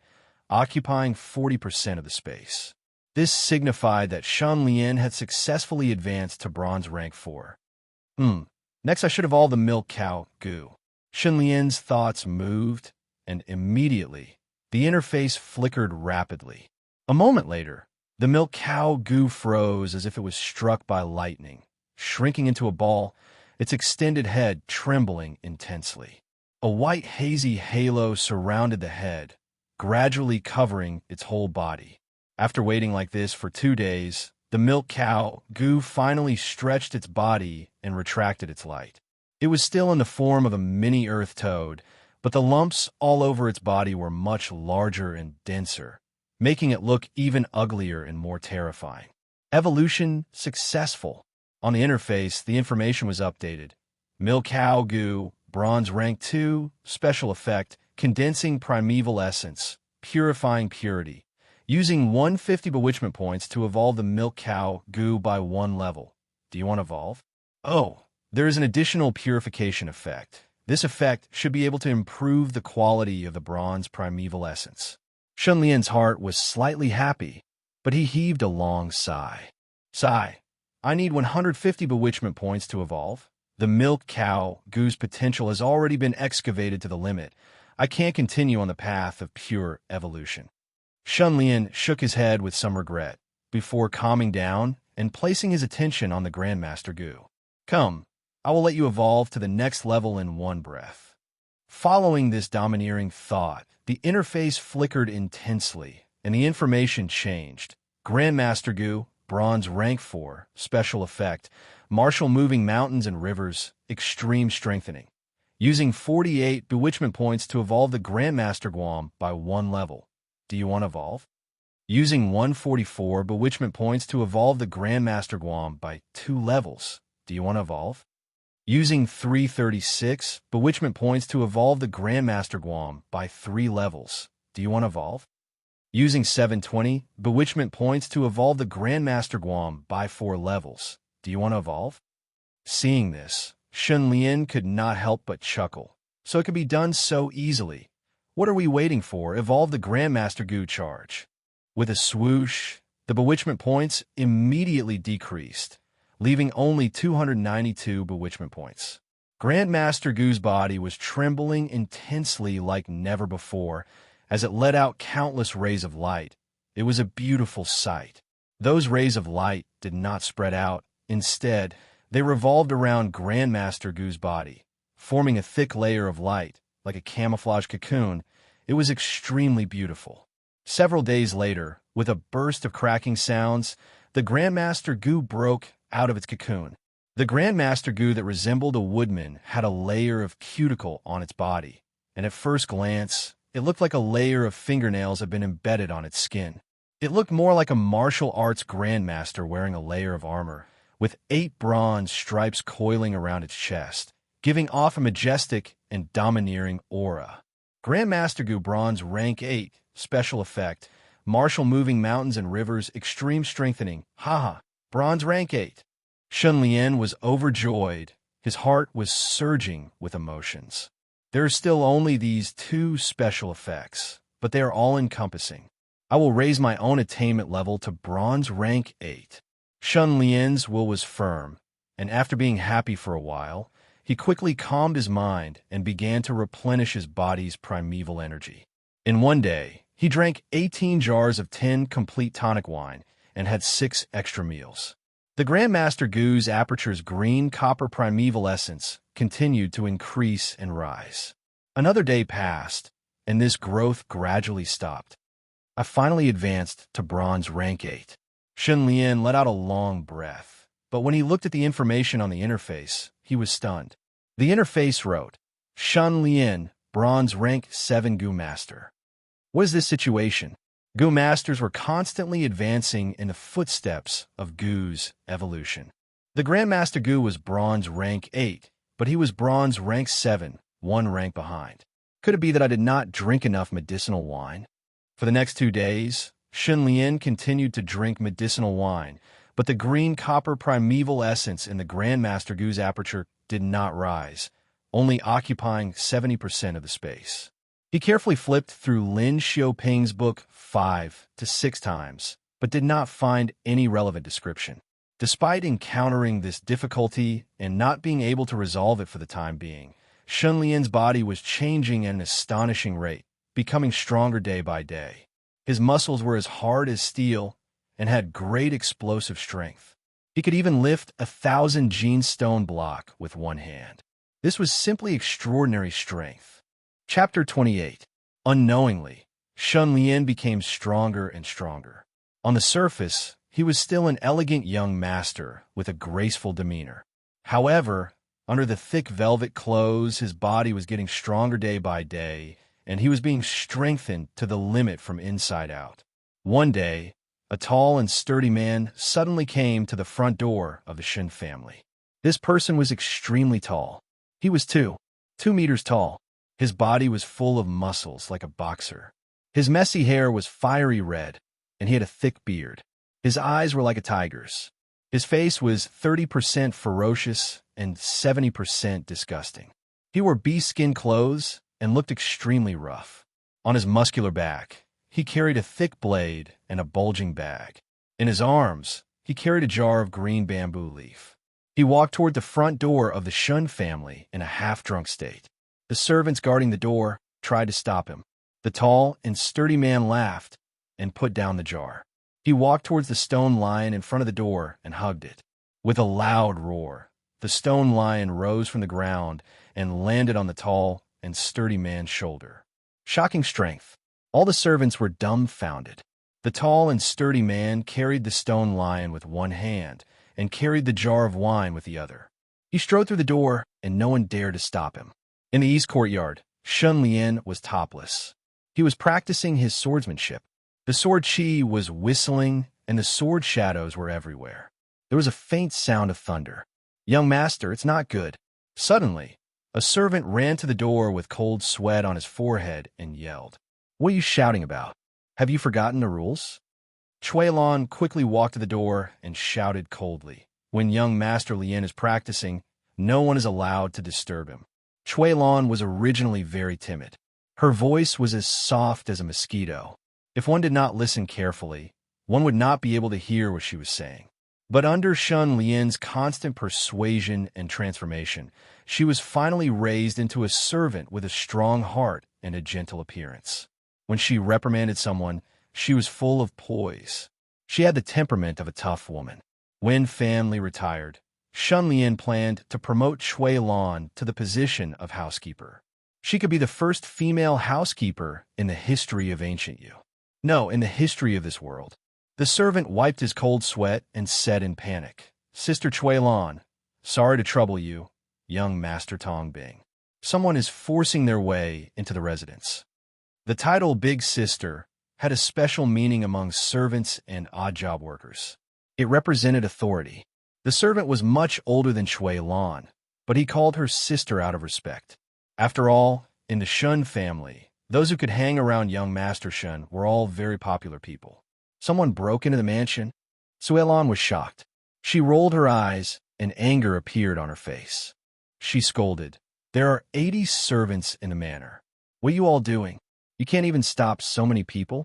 occupying 40% of the space. This signified that Shun Lian had successfully advanced to bronze rank 4. Next I should evolve the Milk Cow Gu. Shun Lian's thoughts moved, and immediately, the interface flickered rapidly. A moment later, the Milk Cow Gu froze as if it was struck by lightning, shrinking into a ball, its extended head trembling intensely. A white hazy halo surrounded the head, gradually covering its whole body. After waiting like this for 2 days, the Milk Cow Gu finally stretched its body and retracted its light. It was still in the form of a mini earth toad, but the lumps all over its body were much larger and denser, making it look even uglier and more terrifying. Evolution successful. On the interface, the information was updated. Milk Cow Gu, bronze rank 2, special effect, condensing primeval essence, purifying purity. Using 150 bewitchment points to evolve the Milk Cow Gu by 1 level. Do you want to evolve? Oh, there is an additional purification effect. This effect should be able to improve the quality of the bronze primeval essence. Shun Lian's heart was slightly happy, but he heaved a long sigh. I need 150 bewitchment points to evolve. The Milk Cow Gu's potential has already been excavated to the limit. I can't continue on the path of pure evolution. Shun Lian shook his head with some regret, before calming down and placing his attention on the Grandmaster Gu. Come, I will let you evolve to the next level in 1 breath. Following this domineering thought, the interface flickered intensely, and the information changed. Grandmaster Gu, bronze rank 4, special effect, martial moving mountains and rivers, extreme strengthening. Using 48 bewitchment points to evolve the Grandmaster Guam by 1 level. Do you want to evolve? Using 144 bewitchment points to evolve the Grandmaster Guam by 2 levels. Do you want to evolve? Using 336 bewitchment points to evolve the Grandmaster Guam by 3 levels. Do you want to evolve? Using 720 bewitchment points to evolve the Grandmaster Guam by 4 levels. Do you want to evolve? Seeing this, Shun Lian could not help but chuckle. So it could be done so easily. What are we waiting for? Evolve the Grandmaster Gu charge. With a swoosh, the bewitchment points immediately decreased, leaving only 292 bewitchment points. Grandmaster Gu's body was trembling intensely like never before as it let out countless rays of light. It was a beautiful sight. Those rays of light did not spread out. Instead, they revolved around Grandmaster Gu's body, forming a thick layer of light, like a camouflage cocoon. It was extremely beautiful. Several days later, with a burst of cracking sounds, the Grandmaster Gu broke out of its cocoon. The Grandmaster Gu that resembled a woodman had a layer of cuticle on its body, and at first glance, it looked like a layer of fingernails had been embedded on its skin. It looked more like a martial arts grandmaster wearing a layer of armor, with 8 bronze stripes coiling around its chest, giving off a majestic and domineering aura. Grandmaster Gu Bronze Rank 8, Special Effect, Martial Moving Mountains and Rivers, Extreme Strengthening, haha, Bronze Rank 8. Shun Lian was overjoyed. His heart was surging with emotions. There are still only these 2 special effects, but they are all-encompassing. I will raise my own attainment level to Bronze Rank 8. Shun Lian's will was firm, and after being happy for a while, he quickly calmed his mind and began to replenish his body's primeval energy. In one day, he drank 18 jars of 10 complete tonic wine and had 6 extra meals. The Grandmaster Gu's aperture's green copper primeval essence continued to increase and rise. Another day passed, and this growth gradually stopped. I finally advanced to Bronze Rank 8. Shun Lian let out a long breath, but when he looked at the information on the interface, he was stunned. The interface wrote, Shun Lian, Bronze Rank 7 Gu Master. What is this situation? Gu Masters were constantly advancing in the footsteps of Gu's evolution. The Grandmaster Gu was Bronze Rank 8, but he was Bronze Rank 7, 1 rank behind. Could it be that I did not drink enough medicinal wine? For the next 2 days, Shun Lian continued to drink medicinal wine, but the green copper primeval essence in the Grandmaster Gu's aperture did not rise, only occupying 70% of the space. He carefully flipped through Lin Xiaoping's book 5 to 6 times, but did not find any relevant description. Despite encountering this difficulty and not being able to resolve it for the time being, Shun Lian's body was changing at an astonishing rate, becoming stronger day by day. His muscles were as hard as steel and had great explosive strength. He could even lift 1,000 gene stone block with one hand. This was simply extraordinary strength. Chapter 28. Unknowingly, Shun Lian became stronger and stronger. On the surface, he was still an elegant young master with a graceful demeanor. However, under the thick velvet clothes, his body was getting stronger day by day, and he was being strengthened to the limit from inside out. One day, a tall and sturdy man suddenly came to the front door of the Shin family. This person was extremely tall. He was 2 meters tall. His body was full of muscles like a boxer. His messy hair was fiery red, and he had a thick beard. His eyes were like a tiger's. His face was 30% ferocious and 70% disgusting. He wore bee-skin clothes and looked extremely rough. On his muscular back, he carried a thick blade and a bulging bag. In his arms, he carried a jar of green bamboo leaf. He walked toward the front door of the Shun family in a half-drunk state. The servants guarding the door tried to stop him. The tall and sturdy man laughed and put down the jar. He walked towards the stone lion in front of the door and hugged it. With a loud roar, the stone lion rose from the ground and landed on the tall and sturdy man's shoulder. Shocking strength. All the servants were dumbfounded. The tall and sturdy man carried the stone lion with one hand and carried the jar of wine with the other. He strode through the door, and no one dared to stop him. In the east courtyard, Shun Lian was topless. He was practicing his swordsmanship. The sword chi was whistling, and the sword shadows were everywhere. There was a faint sound of thunder. "Young master, it's not good." Suddenly, a servant ran to the door with cold sweat on his forehead and yelled, "What are you shouting about? Have you forgotten the rules?" Chui Lan quickly walked to the door and shouted coldly, "When young Master Lian is practicing, no one is allowed to disturb him." Chui Lan was originally very timid. Her voice was as soft as a mosquito. If one did not listen carefully, one would not be able to hear what she was saying. But under Shun Lian's constant persuasion and transformation, she was finally raised into a servant with a strong heart and a gentle appearance. When she reprimanded someone, she was full of poise. She had the temperament of a tough woman. When family retired, Shun Lian planned to promote Chui Lan to the position of housekeeper. She could be the first female housekeeper in the history of ancient Yu. No, in the history of this world. The servant wiped his cold sweat and said in panic, "Sister Chui Lan, sorry to trouble you, young Master Tong Bing. Someone is forcing their way into the residence." The title Big Sister had a special meaning among servants and odd job workers. It represented authority. The servant was much older than Chui Lan, but he called her sister out of respect. After all, in the Shun family, those who could hang around young Master Shun were all very popular people. Someone broke into the mansion. Chui Lan was shocked. She rolled her eyes, and anger appeared on her face. She scolded, "There are 80 servants in the manor. What are you all doing? You can't even stop so many people?"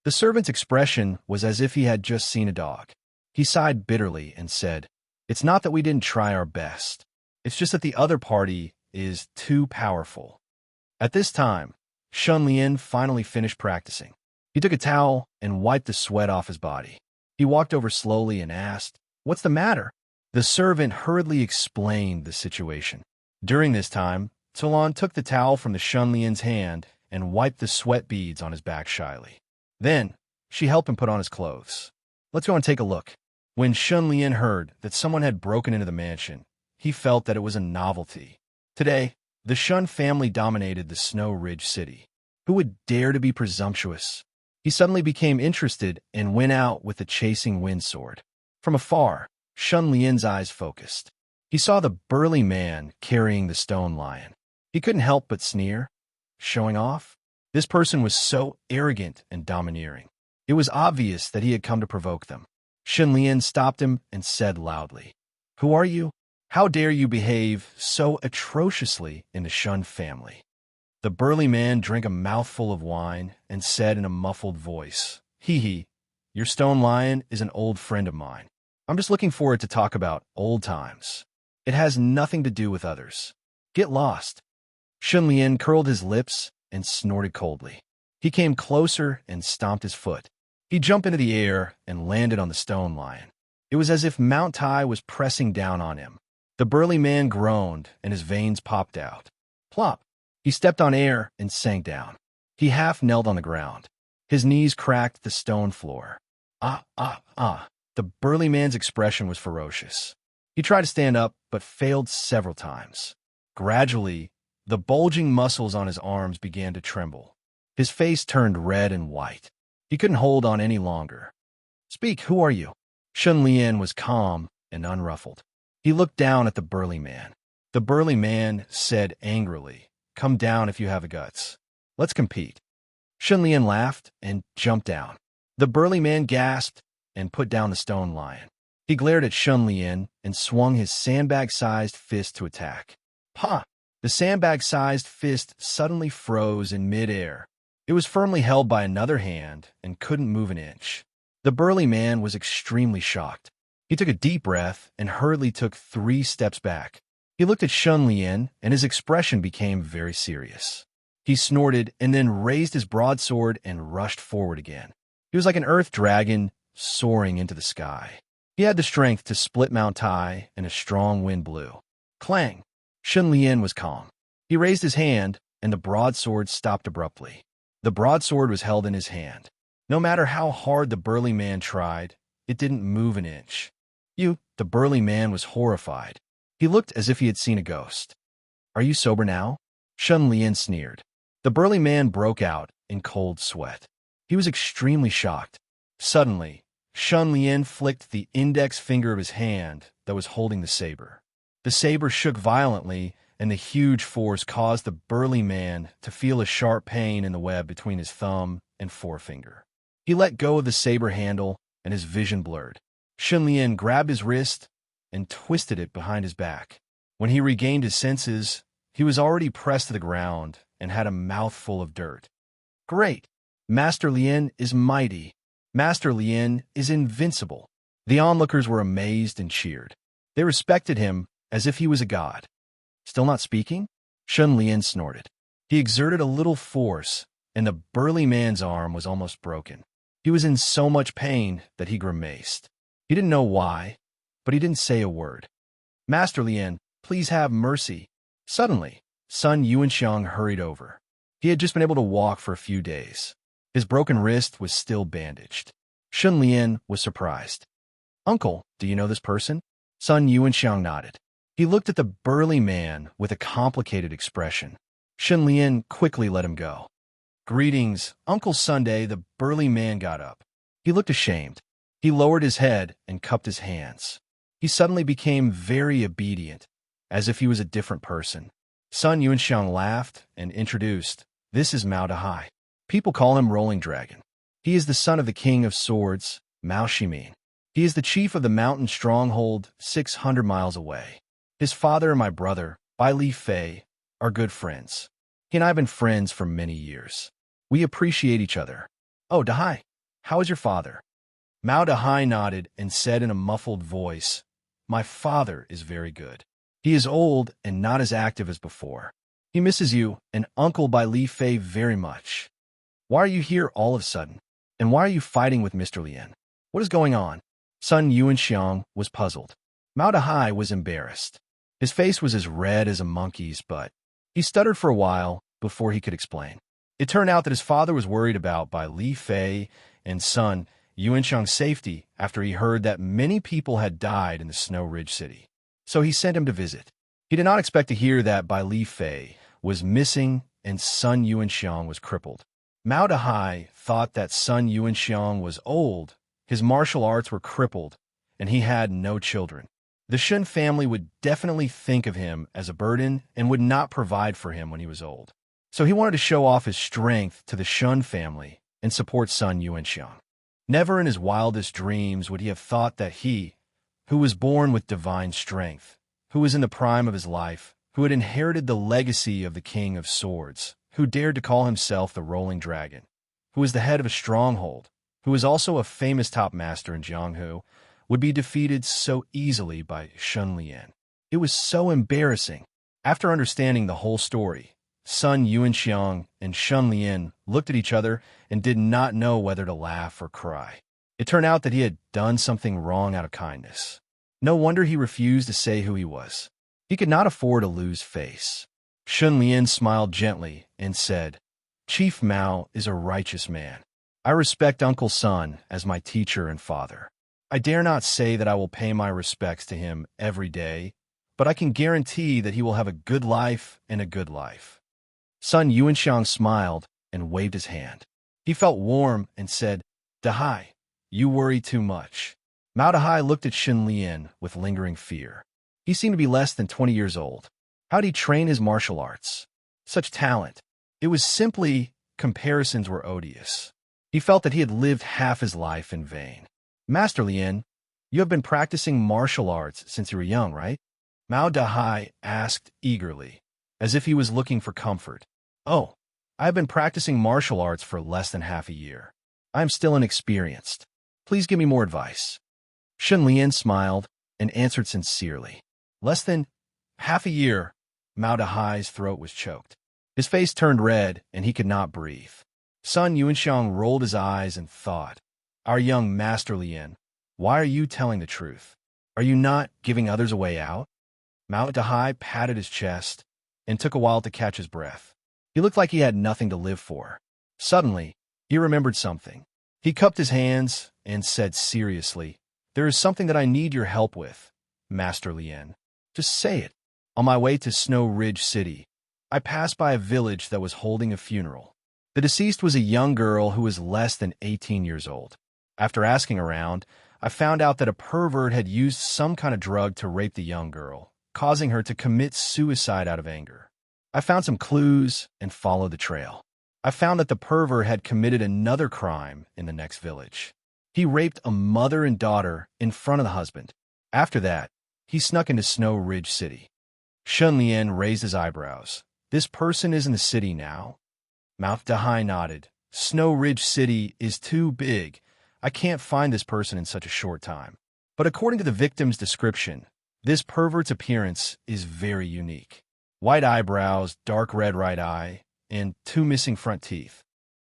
The servant's expression was as if he had just seen a dog. He sighed bitterly and said, "It's not that we didn't try our best. It's just that the other party is too powerful." At this time, Shun Lian finally finished practicing. He took a towel and wiped the sweat off his body. He walked over slowly and asked, "What's the matter?" The servant hurriedly explained the situation. During this time, Tolan took the towel from the Shun Lian's hand and wiped the sweat beads on his back shyly. Then, she helped him put on his clothes. "Let's go and take a look." When Shun Lian heard that someone had broken into the mansion, he felt that it was a novelty. Today, the Shun family dominated the Snow Ridge city. Who would dare to be presumptuous? He suddenly became interested and went out with the chasing wind sword. From afar, Shun Lian's eyes focused. He saw the burly man carrying the stone lion. He couldn't help but sneer. Showing off? This person was so arrogant and domineering. It was obvious that he had come to provoke them. Shun Lian stopped him and said loudly, "Who are you? How dare you behave so atrociously in the Shun family?" The burly man drank a mouthful of wine and said in a muffled voice, "Hee, your stone lion is an old friend of mine. I'm just looking forward to talk about old times. It has nothing to do with others. Get lost." Shun Lian curled his lips and snorted coldly. He came closer and stomped his foot. He jumped into the air and landed on the stone lion. It was as if Mount Tai was pressing down on him. The burly man groaned and his veins popped out. Plop! He stepped on air and sank down. He half knelt on the ground. His knees cracked the stone floor. Ah, ah, ah. The burly man's expression was ferocious. He tried to stand up, but failed several times. Gradually, the bulging muscles on his arms began to tremble. His face turned red and white. He couldn't hold on any longer. "Speak, who are you?" Shun Lian was calm and unruffled. He looked down at the burly man. The burly man said angrily, "Come down if you have the guts. Let's compete." Shun Lian laughed and jumped down. The burly man gasped and put down the stone lion. He glared at Shun Lian and swung his sandbag-sized fist to attack. Pa! The sandbag-sized fist suddenly froze in midair. It was firmly held by another hand and couldn't move an inch. The burly man was extremely shocked. He took a deep breath and hurriedly took 3 steps back. He looked at Shun Lian, and his expression became very serious. He snorted and then raised his broadsword and rushed forward again. He was like an earth dragon soaring into the sky. He had the strength to split Mount Tai, and a strong wind blew. Clang! Shun Lian was calm. He raised his hand, and the broadsword stopped abruptly. The broadsword was held in his hand. No matter how hard the burly man tried, it didn't move an inch. The burly man was horrified. He looked as if he had seen a ghost. "Are you sober now?" Shun Lian sneered. The burly man broke out in cold sweat. He was extremely shocked. Suddenly, Shun Lian flicked the index finger of his hand that was holding the saber. The saber shook violently, and the huge force caused the burly man to feel a sharp pain in the web between his thumb and forefinger. He let go of the saber handle, and his vision blurred. Shun Lian grabbed his wrist and twisted it behind his back. When he regained his senses, he was already pressed to the ground and had a mouthful of dirt. Great! Master Lian is mighty. Master Lian is invincible. The onlookers were amazed and cheered. They respected him as if he was a god. Still not speaking? Shun Lian snorted. He exerted a little force, and the burly man's arm was almost broken. He was in so much pain that he grimaced. He didn't know why, but he didn't say a word. Master Lian, please have mercy. Suddenly, Sun Yuanxiang hurried over. He had just been able to walk for a few days. His broken wrist was still bandaged. Shun Lian was surprised. Uncle, do you know this person? Sun Yuanxiang nodded. He looked at the burly man with a complicated expression. Shun Lian quickly let him go. Greetings, Uncle Sunday. The burly man got up. He looked ashamed. He lowered his head and cupped his hands. He suddenly became very obedient, as if he was a different person. Sun Yuanxiang laughed and introduced, This is Mao Dahai. People call him Rolling Dragon. He is the son of the King of Swords, Mao Shimin. He is the chief of the mountain stronghold 600 miles away. His father and my brother, Bai Li Fei, are good friends. He and I have been friends for many years. We appreciate each other. Oh, Dahai, how is your father? Mao Dahai nodded and said in a muffled voice, My father is very good. He is old and not as active as before. He misses you and Uncle Bai Li Fei very much. Why are you here all of a sudden? And why are you fighting with Mr. Lian? What is going on? Sun Yuanxiang was puzzled. Mao Dahai was embarrassed. His face was as red as a monkey's, but he stuttered for a while before he could explain. It turned out that his father was worried about Bai Li Fei and Sun Yuanxiang's safety after he heard that many people had died in the Snow Ridge city. So he sent him to visit. He did not expect to hear that Bai Li Fei was missing and Sun Yuanxiang was crippled. Mao Dahai thought that Sun Yuanxiang was old, his martial arts were crippled, and he had no children. The Shun family would definitely think of him as a burden and would not provide for him when he was old. So he wanted to show off his strength to the Shun family and support Sun Yuanxiang. Never in his wildest dreams would he have thought that he, who was born with divine strength, who was in the prime of his life, who had inherited the legacy of the King of Swords, who dared to call himself the Rolling Dragon, who was the head of a stronghold, who was also a famous top master in Jianghu, would be defeated so easily by Shun Lian. It was so embarrassing. After understanding the whole story, Sun Yuanxiang and Shun Lian looked at each other and did not know whether to laugh or cry. It turned out that he had done something wrong out of kindness. No wonder he refused to say who he was. He could not afford to lose face. Shun Lian smiled gently and said, Chief Mao is a righteous man. I respect Uncle Sun as my teacher and father. I dare not say that I will pay my respects to him every day, but I can guarantee that he will have a good life and a good life. Sun Yuanxiang smiled and waved his hand. He felt warm and said, Dahai, you worry too much. Mao Dahai looked at Shun Lian with lingering fear. He seemed to be less than 20 years old. How did he train his martial arts? Such talent. It was simply, comparisons were odious. He felt that he had lived half his life in vain. Master Lian, you have been practicing martial arts since you were young, right? Mao Dahai asked eagerly, as if he was looking for comfort. Oh, I have been practicing martial arts for less than half a year. I am still inexperienced. Please give me more advice. Shun Lian smiled and answered sincerely. Less than half a year. Mao Dahai's throat was choked. His face turned red and he could not breathe. Sun Yuanxiang rolled his eyes and thought, Our young Master Lian, why are you telling the truth? Are you not giving others a way out? Mao Dahai patted his chest and took a while to catch his breath. He looked like he had nothing to live for. Suddenly, he remembered something. He cupped his hands and said seriously, There is something that I need your help with, Master Lian. Just say it. On my way to Snow Ridge City, I passed by a village that was holding a funeral. The deceased was a young girl who was less than 18 years old. After asking around, I found out that a pervert had used some kind of drug to rape the young girl, causing her to commit suicide out of anger. I found some clues and followed the trail. I found that the pervert had committed another crime in the next village. He raped a mother and daughter in front of the husband. After that, he snuck into Snow Ridge City. Shun Lian raised his eyebrows. This person is in the city now? Mouth Dahai nodded. Snow Ridge City is too big. I can't find this person in such a short time. But according to the victim's description, this pervert's appearance is very unique. White eyebrows, dark red right eye, and 2 missing front teeth.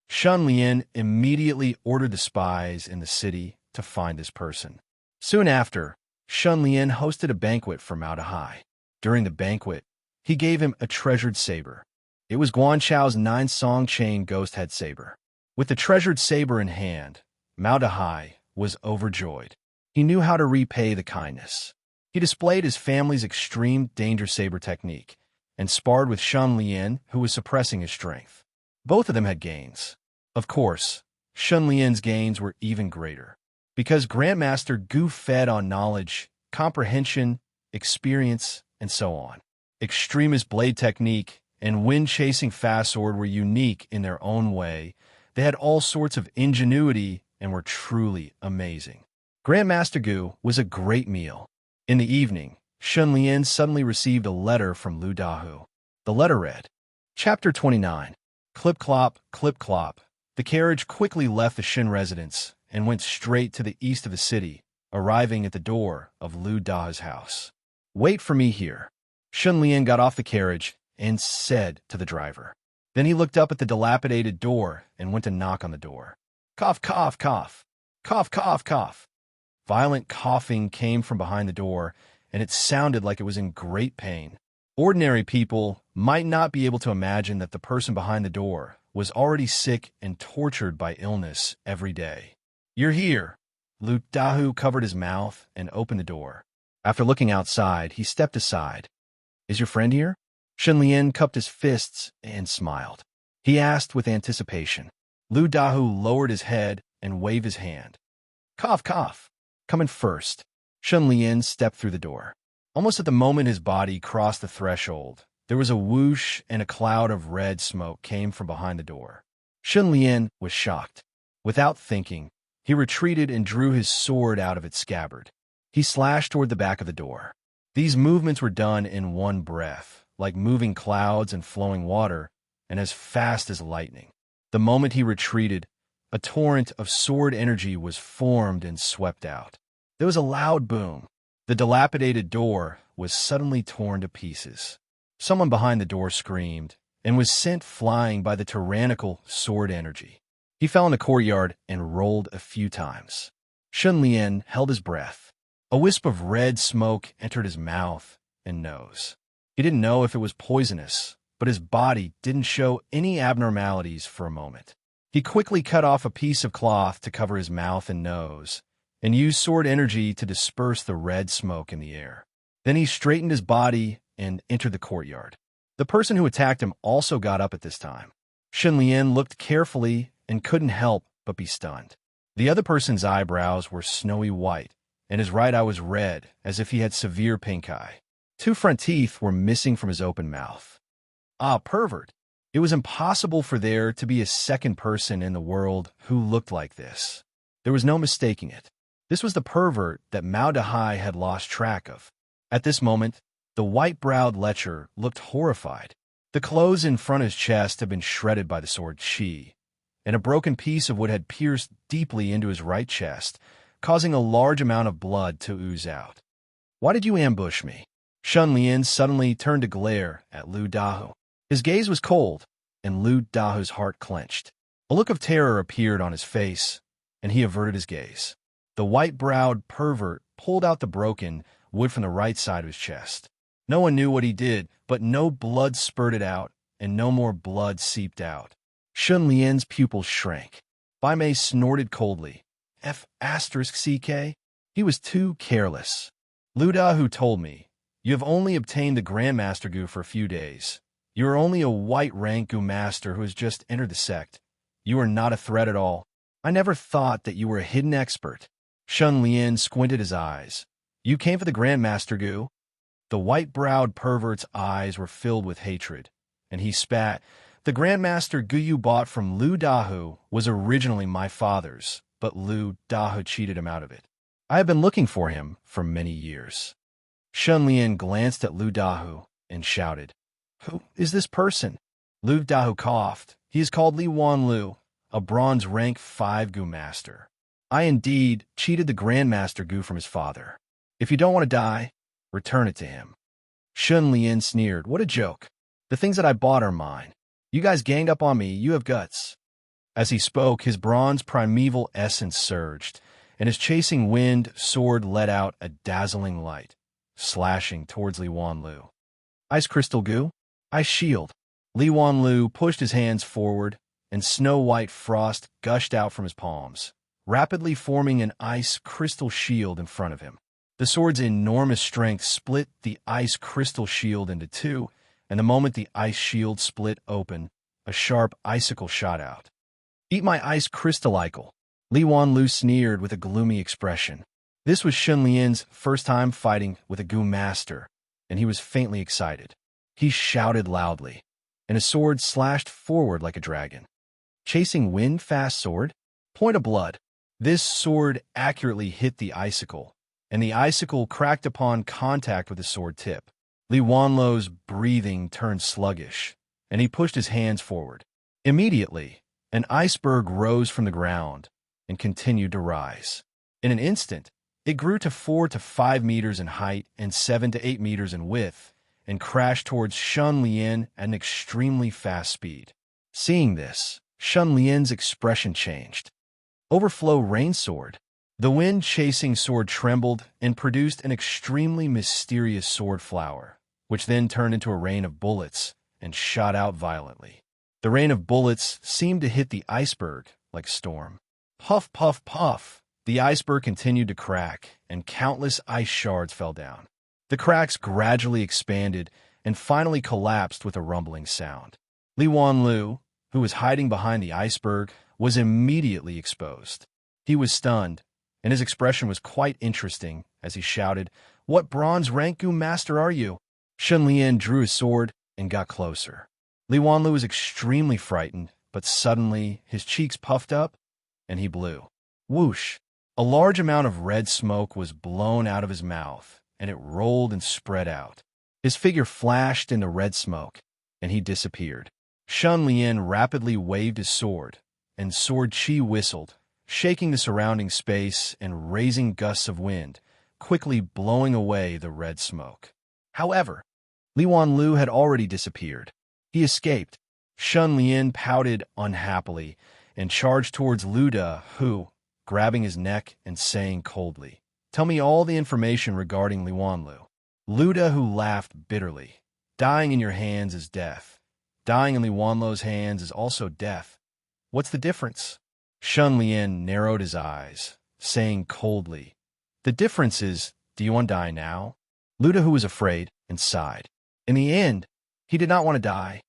Shun Lian immediately ordered the spies in the city to find this person. Soon after, Shun Lian hosted a banquet for Mao Dahai. During the banquet, he gave him a treasured saber. It was Guan Chao's 9-song chain ghost head saber. With the treasured saber in hand, Mao Dahai was overjoyed. He knew how to repay the kindness. He displayed his family's extreme danger saber technique and sparred with Shun Lian, who was suppressing his strength. Both of them had gains. Of course, Shun Lian's gains were even greater, because Grandmaster Gu fed on knowledge, comprehension, experience, and so on. Extremist blade technique and wind-chasing fast sword were unique in their own way. They had all sorts of ingenuity and were truly amazing. Grandmaster Gu was a great meal. In the evening, Shun Lian suddenly received a letter from Lu Dahu. The letter read, Chapter 29. Clip-clop, clip-clop. The carriage quickly left the Shin residence and went straight to the east of the city, arriving at the door of Lu Dahu's house. Wait for me here. Shun Lian got off the carriage and said to the driver. Then he looked up at the dilapidated door and went to knock on the door. Cough, cough, cough. Cough, cough, cough. Violent coughing came from behind the door, and it sounded like it was in great pain. Ordinary people might not be able to imagine that the person behind the door was already sick and tortured by illness every day. You're here. Lu Dahu covered his mouth and opened the door. After looking outside, he stepped aside. Is your friend here? Shun Lian cupped his fists and smiled. He asked with anticipation. Lu Dahu lowered his head and waved his hand. Cough, cough. Come in first. Shun Lian stepped through the door. Almost at the moment his body crossed the threshold, there was a whoosh and a cloud of red smoke came from behind the door. Shun Lian was shocked. Without thinking, he retreated and drew his sword out of its scabbard. He slashed toward the back of the door. These movements were done in one breath, like moving clouds and flowing water, and as fast as lightning. The moment he retreated, a torrent of sword energy was formed and swept out. There was a loud boom. The dilapidated door was suddenly torn to pieces. Someone behind the door screamed and was sent flying by the tyrannical sword energy. He fell in the courtyard and rolled a few times. Shun Lian held his breath. A wisp of red smoke entered his mouth and nose. He didn't know if it was poisonous, but his body didn't show any abnormalities for a moment. He quickly cut off a piece of cloth to cover his mouth and nose, and used sword energy to disperse the red smoke in the air. Then he straightened his body and entered the courtyard. The person who attacked him also got up at this time. Shun Lian looked carefully and couldn't help but be stunned. The other person's eyebrows were snowy white, and his right eye was red, as if he had severe pink eye. 2 front teeth were missing from his open mouth. Ah, pervert! It was impossible for there to be a second person in the world who looked like this. There was no mistaking it. This was the pervert that Mao Dahai had lost track of. At this moment, the white-browed lecher looked horrified. The clothes in front of his chest had been shredded by the sword Qi, and a broken piece of wood had pierced deeply into his right chest, causing a large amount of blood to ooze out. Why did you ambush me? Shun Lian suddenly turned to glare at Lu Dahu. His gaze was cold, and Lu Dahu's heart clenched. A look of terror appeared on his face, and he averted his gaze. The white-browed pervert pulled out the broken wood from the right side of his chest. No one knew what he did, but no blood spurted out, and no more blood seeped out. Shun Lian's pupils shrank. Bai Mei snorted coldly. F***CK? He was too careless. Lu Dahu told me, you have only obtained the Grandmaster Gu for a few days. You are only a white rank goo master who has just entered the sect. You are not a threat at all. I never thought that you were a hidden expert. Shun Lian squinted his eyes. You came for the Grandmaster Goo? The white-browed pervert's eyes were filled with hatred, and he spat. The Grandmaster Goo you bought from Lu Dahu was originally my father's, but Lu Dahu cheated him out of it. I have been looking for him for many years. Shun Lian glanced at Lu Dahu and shouted, Who is this person? Lu Dahu coughed. He is called Li Wan Lu, a bronze rank 5 Goo master. I indeed cheated the Grandmaster Goo from his father. If you don't want to die, return it to him. Shun Lian sneered. What a joke. The things that I bought are mine. You guys ganged up on me. You have guts. As he spoke, his bronze primeval essence surged, and his chasing wind sword let out a dazzling light, slashing towards Li Wan Lu. Ice crystal goo? Ice shield. Li Wan Lu pushed his hands forward, and snow-white frost gushed out from his palms, rapidly forming an ice crystal shield in front of him. The sword's enormous strength split the ice crystal shield into two, and the moment the ice shield split open, a sharp icicle shot out. Eat my ice crystallicle, Li Wan Lu sneered with a gloomy expression. This was Shun Lian's first time fighting with a Goo master, and he was faintly excited. He shouted loudly, and his sword slashed forward like a dragon. Chasing wind fast sword? Point of blood. This sword accurately hit the icicle, and the icicle cracked upon contact with the sword tip. Li Wanlo's breathing turned sluggish, and he pushed his hands forward. Immediately, an iceberg rose from the ground and continued to rise. In an instant, it grew to 4 to 5 meters in height and 7 to 8 meters in width, and crashed towards Shun Lian at an extremely fast speed. Seeing this, Shun Lian's expression changed. Overflow rain sword. The wind-chasing sword trembled and produced an extremely mysterious sword flower, which then turned into a rain of bullets and shot out violently. The rain of bullets seemed to hit the iceberg like a storm. Puff, puff, puff. The iceberg continued to crack, and countless ice shards fell down. The cracks gradually expanded and finally collapsed with a rumbling sound. Li Wan Lu, who was hiding behind the iceberg, was immediately exposed. He was stunned, and his expression was quite interesting as he shouted, What bronze rank Goo master are you? Shun Lian drew his sword and got closer. Li Wan Lu was extremely frightened, but suddenly his cheeks puffed up, and he blew. Whoosh! A large amount of red smoke was blown out of his mouth, and it rolled and spread out. His figure flashed in the red smoke, and he disappeared. Shun Lian rapidly waved his sword, and sword chi whistled, shaking the surrounding space and raising gusts of wind, quickly blowing away the red smoke. However, Li Wan Lu had already disappeared. He escaped. Shun Lian pouted unhappily and charged towards Luda, who, grabbing his neck and saying coldly, Tell me all the information regarding Li Wan Lu. Luda, who laughed bitterly, Dying in your hands is death. Dying in Li Wan Lu's hands is also death. What's the difference? Shun Lian narrowed his eyes, saying coldly, The difference is, do you want to die now? Luda, who was afraid, and sighed. In the end, he did not want to die.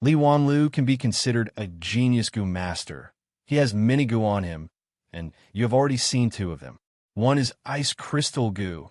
Li Wan Lu can be considered a genius Goo master. He has many Goo on him, and you have already seen 2 of them. One is Ice Crystal Goo.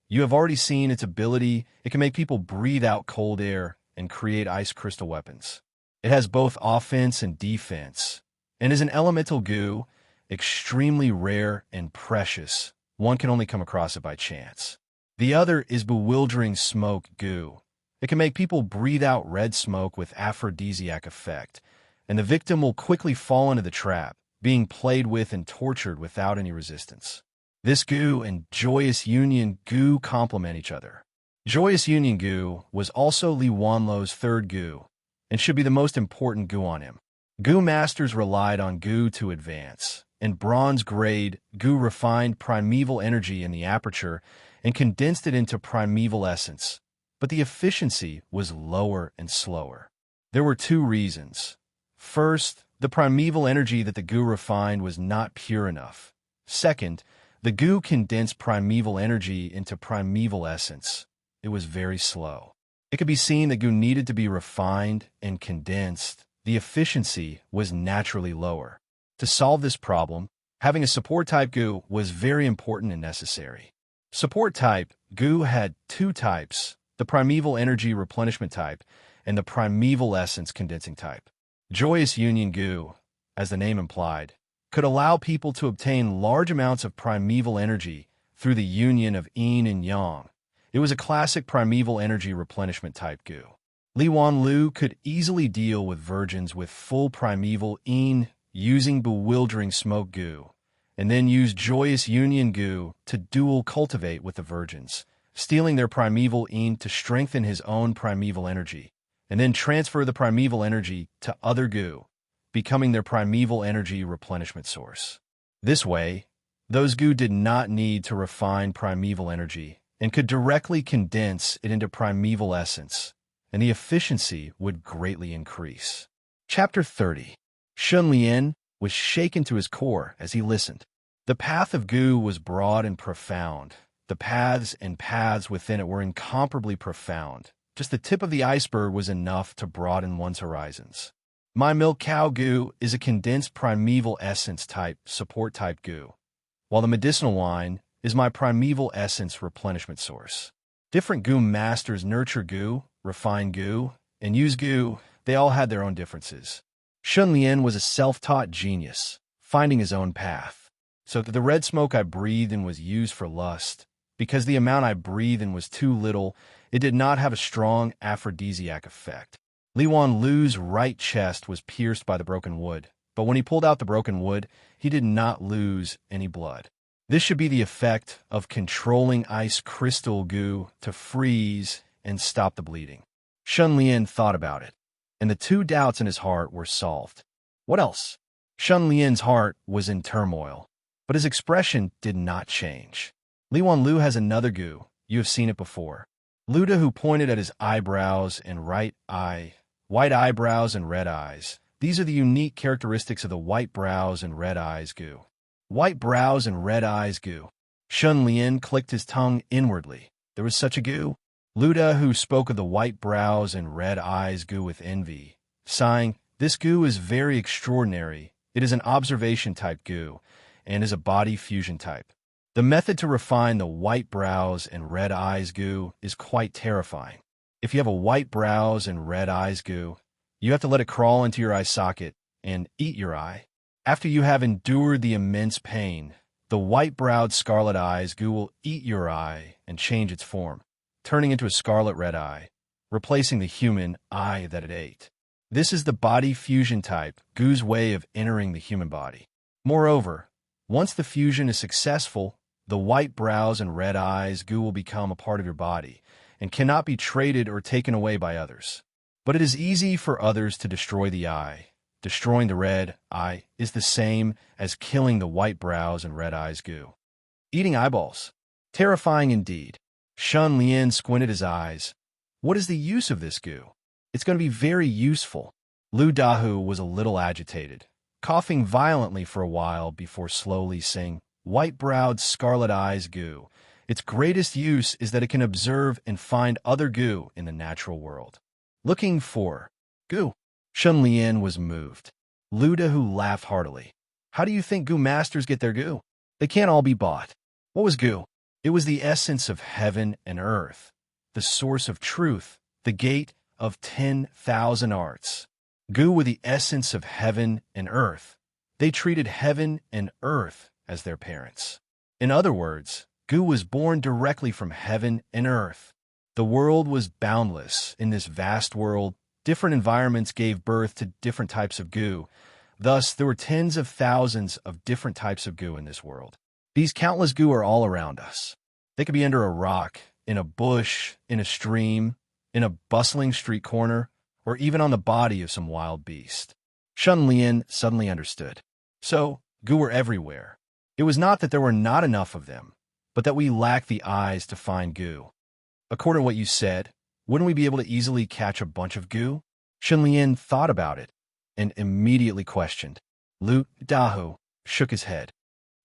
You have already seen its ability. It can make people breathe out cold air and create ice crystal weapons. It has both offense and defense, and is an elemental Goo, extremely rare and precious. One can only come across it by chance. The other is Bewildering Smoke Goo. It can make people breathe out red smoke with aphrodisiac effect, and the victim will quickly fall into the trap, being played with and tortured without any resistance. This Goo and Joyous Union Goo complement each other. Joyous Union Goo was also Li Wanlo's 3rd Goo, and should be the most important Goo on him. Goo masters relied on Goo to advance, and bronze-grade Goo refined primeval energy in the aperture and condensed it into primeval essence, but the efficiency was lower and slower. There were 2 reasons. First, the primeval energy that the Goo refined was not pure enough. Second, the Goo condensed primeval energy into primeval essence. It was very slow. It could be seen that goo needed to be refined and condensed. The efficiency was naturally lower. To solve this problem, having a support type goo was very important and necessary. Support type goo had two types, the primeval energy replenishment type and the primeval essence condensing type. Joyous union goo, as the name implied, could allow people to obtain large amounts of primeval energy through the union of yin and yang. It was a classic primeval energy replenishment type goo. Li Wan Lu could easily deal with virgins with full primeval yin using bewildering smoke goo, and then use joyous union goo to dual cultivate with the virgins, stealing their primeval yin to strengthen his own primeval energy, and then transfer the primeval energy to other goo, becoming their primeval energy replenishment source. This way, those goo did not need to refine primeval energy and could directly condense it into primeval essence, and the efficiency would greatly increase. Chapter 30. Shun Lian was shaken to his core as he listened. The path of goo was broad and profound. The paths and paths within it were incomparably profound. Just the tip of the iceberg was enough to broaden one's horizons. My milk cow goo is a condensed primeval essence type, support type goo, while the medicinal wine is my primeval essence replenishment source. Different goo masters nurture goo, refine goo, and use goo. They all had their own differences. Shun Lian was a self-taught genius, finding his own path. So the red smoke I breathed in was used for lust. Because the amount I breathed in was too little, it did not have a strong aphrodisiac effect. Li Wan Lu's right chest was pierced by the broken wood, but when he pulled out the broken wood, he did not lose any blood. This should be the effect of controlling ice crystal goo to freeze and stop the bleeding. Shun Lian thought about it, and the two doubts in his heart were solved. What else? Shun Lian's heart was in turmoil, but his expression did not change. Li Wan Lu has another goo. You have seen it before. Luda, who pointed at his eyebrows and right eye, white eyebrows and red eyes. These are the unique characteristics of the white brows and red eyes goo. White brows and red eyes goo. Shun Lian clicked his tongue inwardly. There was such a goo. Luda, who spoke of the white brows and red eyes goo with envy, sighing, this goo is very extraordinary. It is an observation type goo and is a body fusion type. The method to refine the white brows and red eyes goo is quite terrifying. If you have a white brows and red eyes goo, you have to let it crawl into your eye socket and eat your eye. After you have endured the immense pain, the white-browed scarlet eyes goo will eat your eye and change its form, turning into a scarlet red eye, replacing the human eye that it ate. This is the body fusion type goo's way of entering the human body. Moreover, once the fusion is successful, the white brows and red eyes goo will become a part of your body and cannot be traded or taken away by others. But it is easy for others to destroy the eye. Destroying the red eye is the same as killing the white brows and red eyes goo. Eating eyeballs. Terrifying indeed. Shun Lian squinted his eyes. What is the use of this goo? It's going to be very useful. Lu Dahu was a little agitated, coughing violently for a while before slowly saying, white-browed scarlet eyes goo. Its greatest use is that it can observe and find other goo in the natural world. Looking for goo. Shun Lian was moved. Lu Dahu laughed heartily. How do you think goo masters get their goo? They can't all be bought. What was goo? It was the essence of heaven and earth, the source of truth, the gate of 10,000 arts. Goo were the essence of heaven and earth. They treated heaven and earth as their parents. In other words, goo was born directly from heaven and earth. The world was boundless. In this vast world, different environments gave birth to different types of goo. Thus, there were tens of thousands of different types of goo in this world. These countless goo are all around us. They could be under a rock, in a bush, in a stream, in a bustling street corner, or even on the body of some wild beast. Shun Lian suddenly understood. So, goo were everywhere. It was not that there were not enough of them, but that we lacked the eyes to find goo. According to what you said, wouldn't we be able to easily catch a bunch of goo? Shun Lian thought about it and immediately questioned. Lu Dahu shook his head.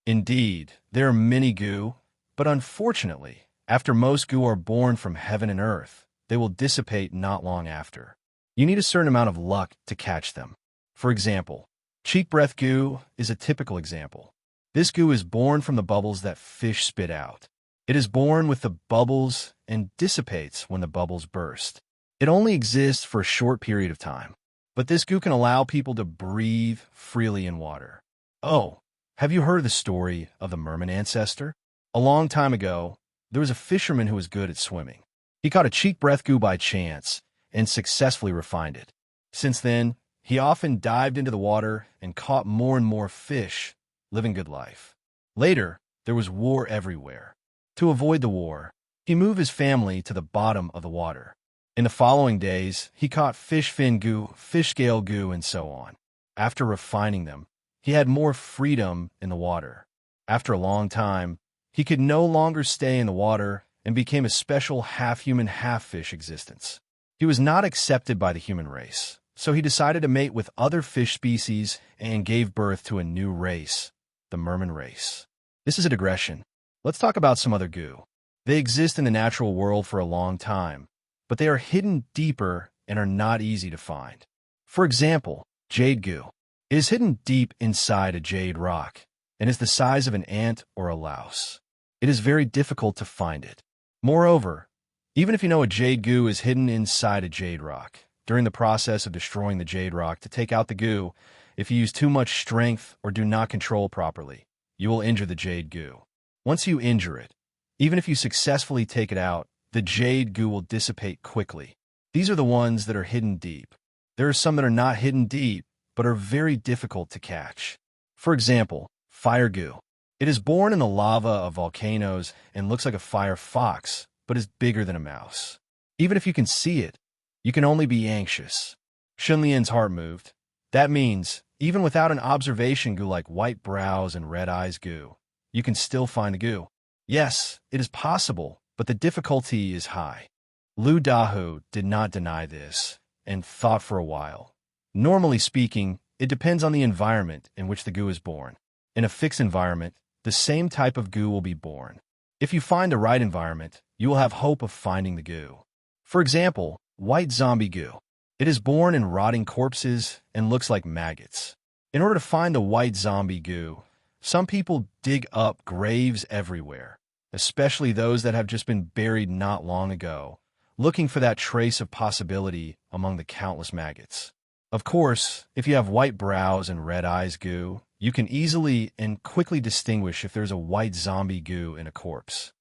Indeed, there are many goo, but unfortunately, after most goo are born from heaven and earth, they will dissipate not long after. You need a certain amount of luck to catch them. For example, cheek breath goo is a typical example. This goo is born from the bubbles that fish spit out. It is born with the bubbles and dissipates when the bubbles burst. It only exists for a short period of time, but this goo can allow people to breathe freely in water. Oh, have you heard the story of the merman ancestor? A long time ago, there was a fisherman who was good at swimming. He caught a cheek breath goo by chance and successfully refined it. Since then, he often dived into the water and caught more and more fish, living good life. Later, there was war everywhere. To avoid the war, he moved his family to the bottom of the water. In the following days, he caught fish fin goo, fish scale goo, and so on. After refining them, he had more freedom in the water. After a long time, he could no longer stay in the water and became a special half-human, half-fish existence. He was not accepted by the human race, so he decided to mate with other fish species and gave birth to a new race, the merman race. This is a digression. Let's talk about some other goo. They exist in the natural world for a long time, but they are hidden deeper and are not easy to find. For example, jade goo. It is hidden deep inside a jade rock and is the size of an ant or a louse. It is very difficult to find it. Moreover, even if you know a jade goo is hidden inside a jade rock, during the process of destroying the jade rock to take out the goo, if you use too much strength or do not control properly, you will injure the jade goo. Once you injure it, even if you successfully take it out, the jade goo will dissipate quickly. These are the ones that are hidden deep. There are some that are not hidden deep, but are very difficult to catch. For example, fire goo. It is born in the lava of volcanoes and looks like a fire fox, but is bigger than a mouse. Even if you can see it, you can only be anxious. Shunlian's heart moved. That means, even without an observation goo like white brows and red eyes goo, you can still find the goo. Yes, it is possible, but the difficulty is high. Lu Dahu did not deny this, and thought for a while. Normally speaking, it depends on the environment in which the goo is born. In a fixed environment, the same type of goo will be born. If you find the right environment, you will have hope of finding the goo. For example, white zombie goo. It is born in rotting corpses and looks like maggots. In order to find the white zombie goo, some people dig up graves everywhere, especially those that have just been buried not long ago, looking for that trace of possibility among the countless maggots. Of course, if you have white brows and red eyes goo, you can easily and quickly distinguish if there's a white zombie goo in a corpse.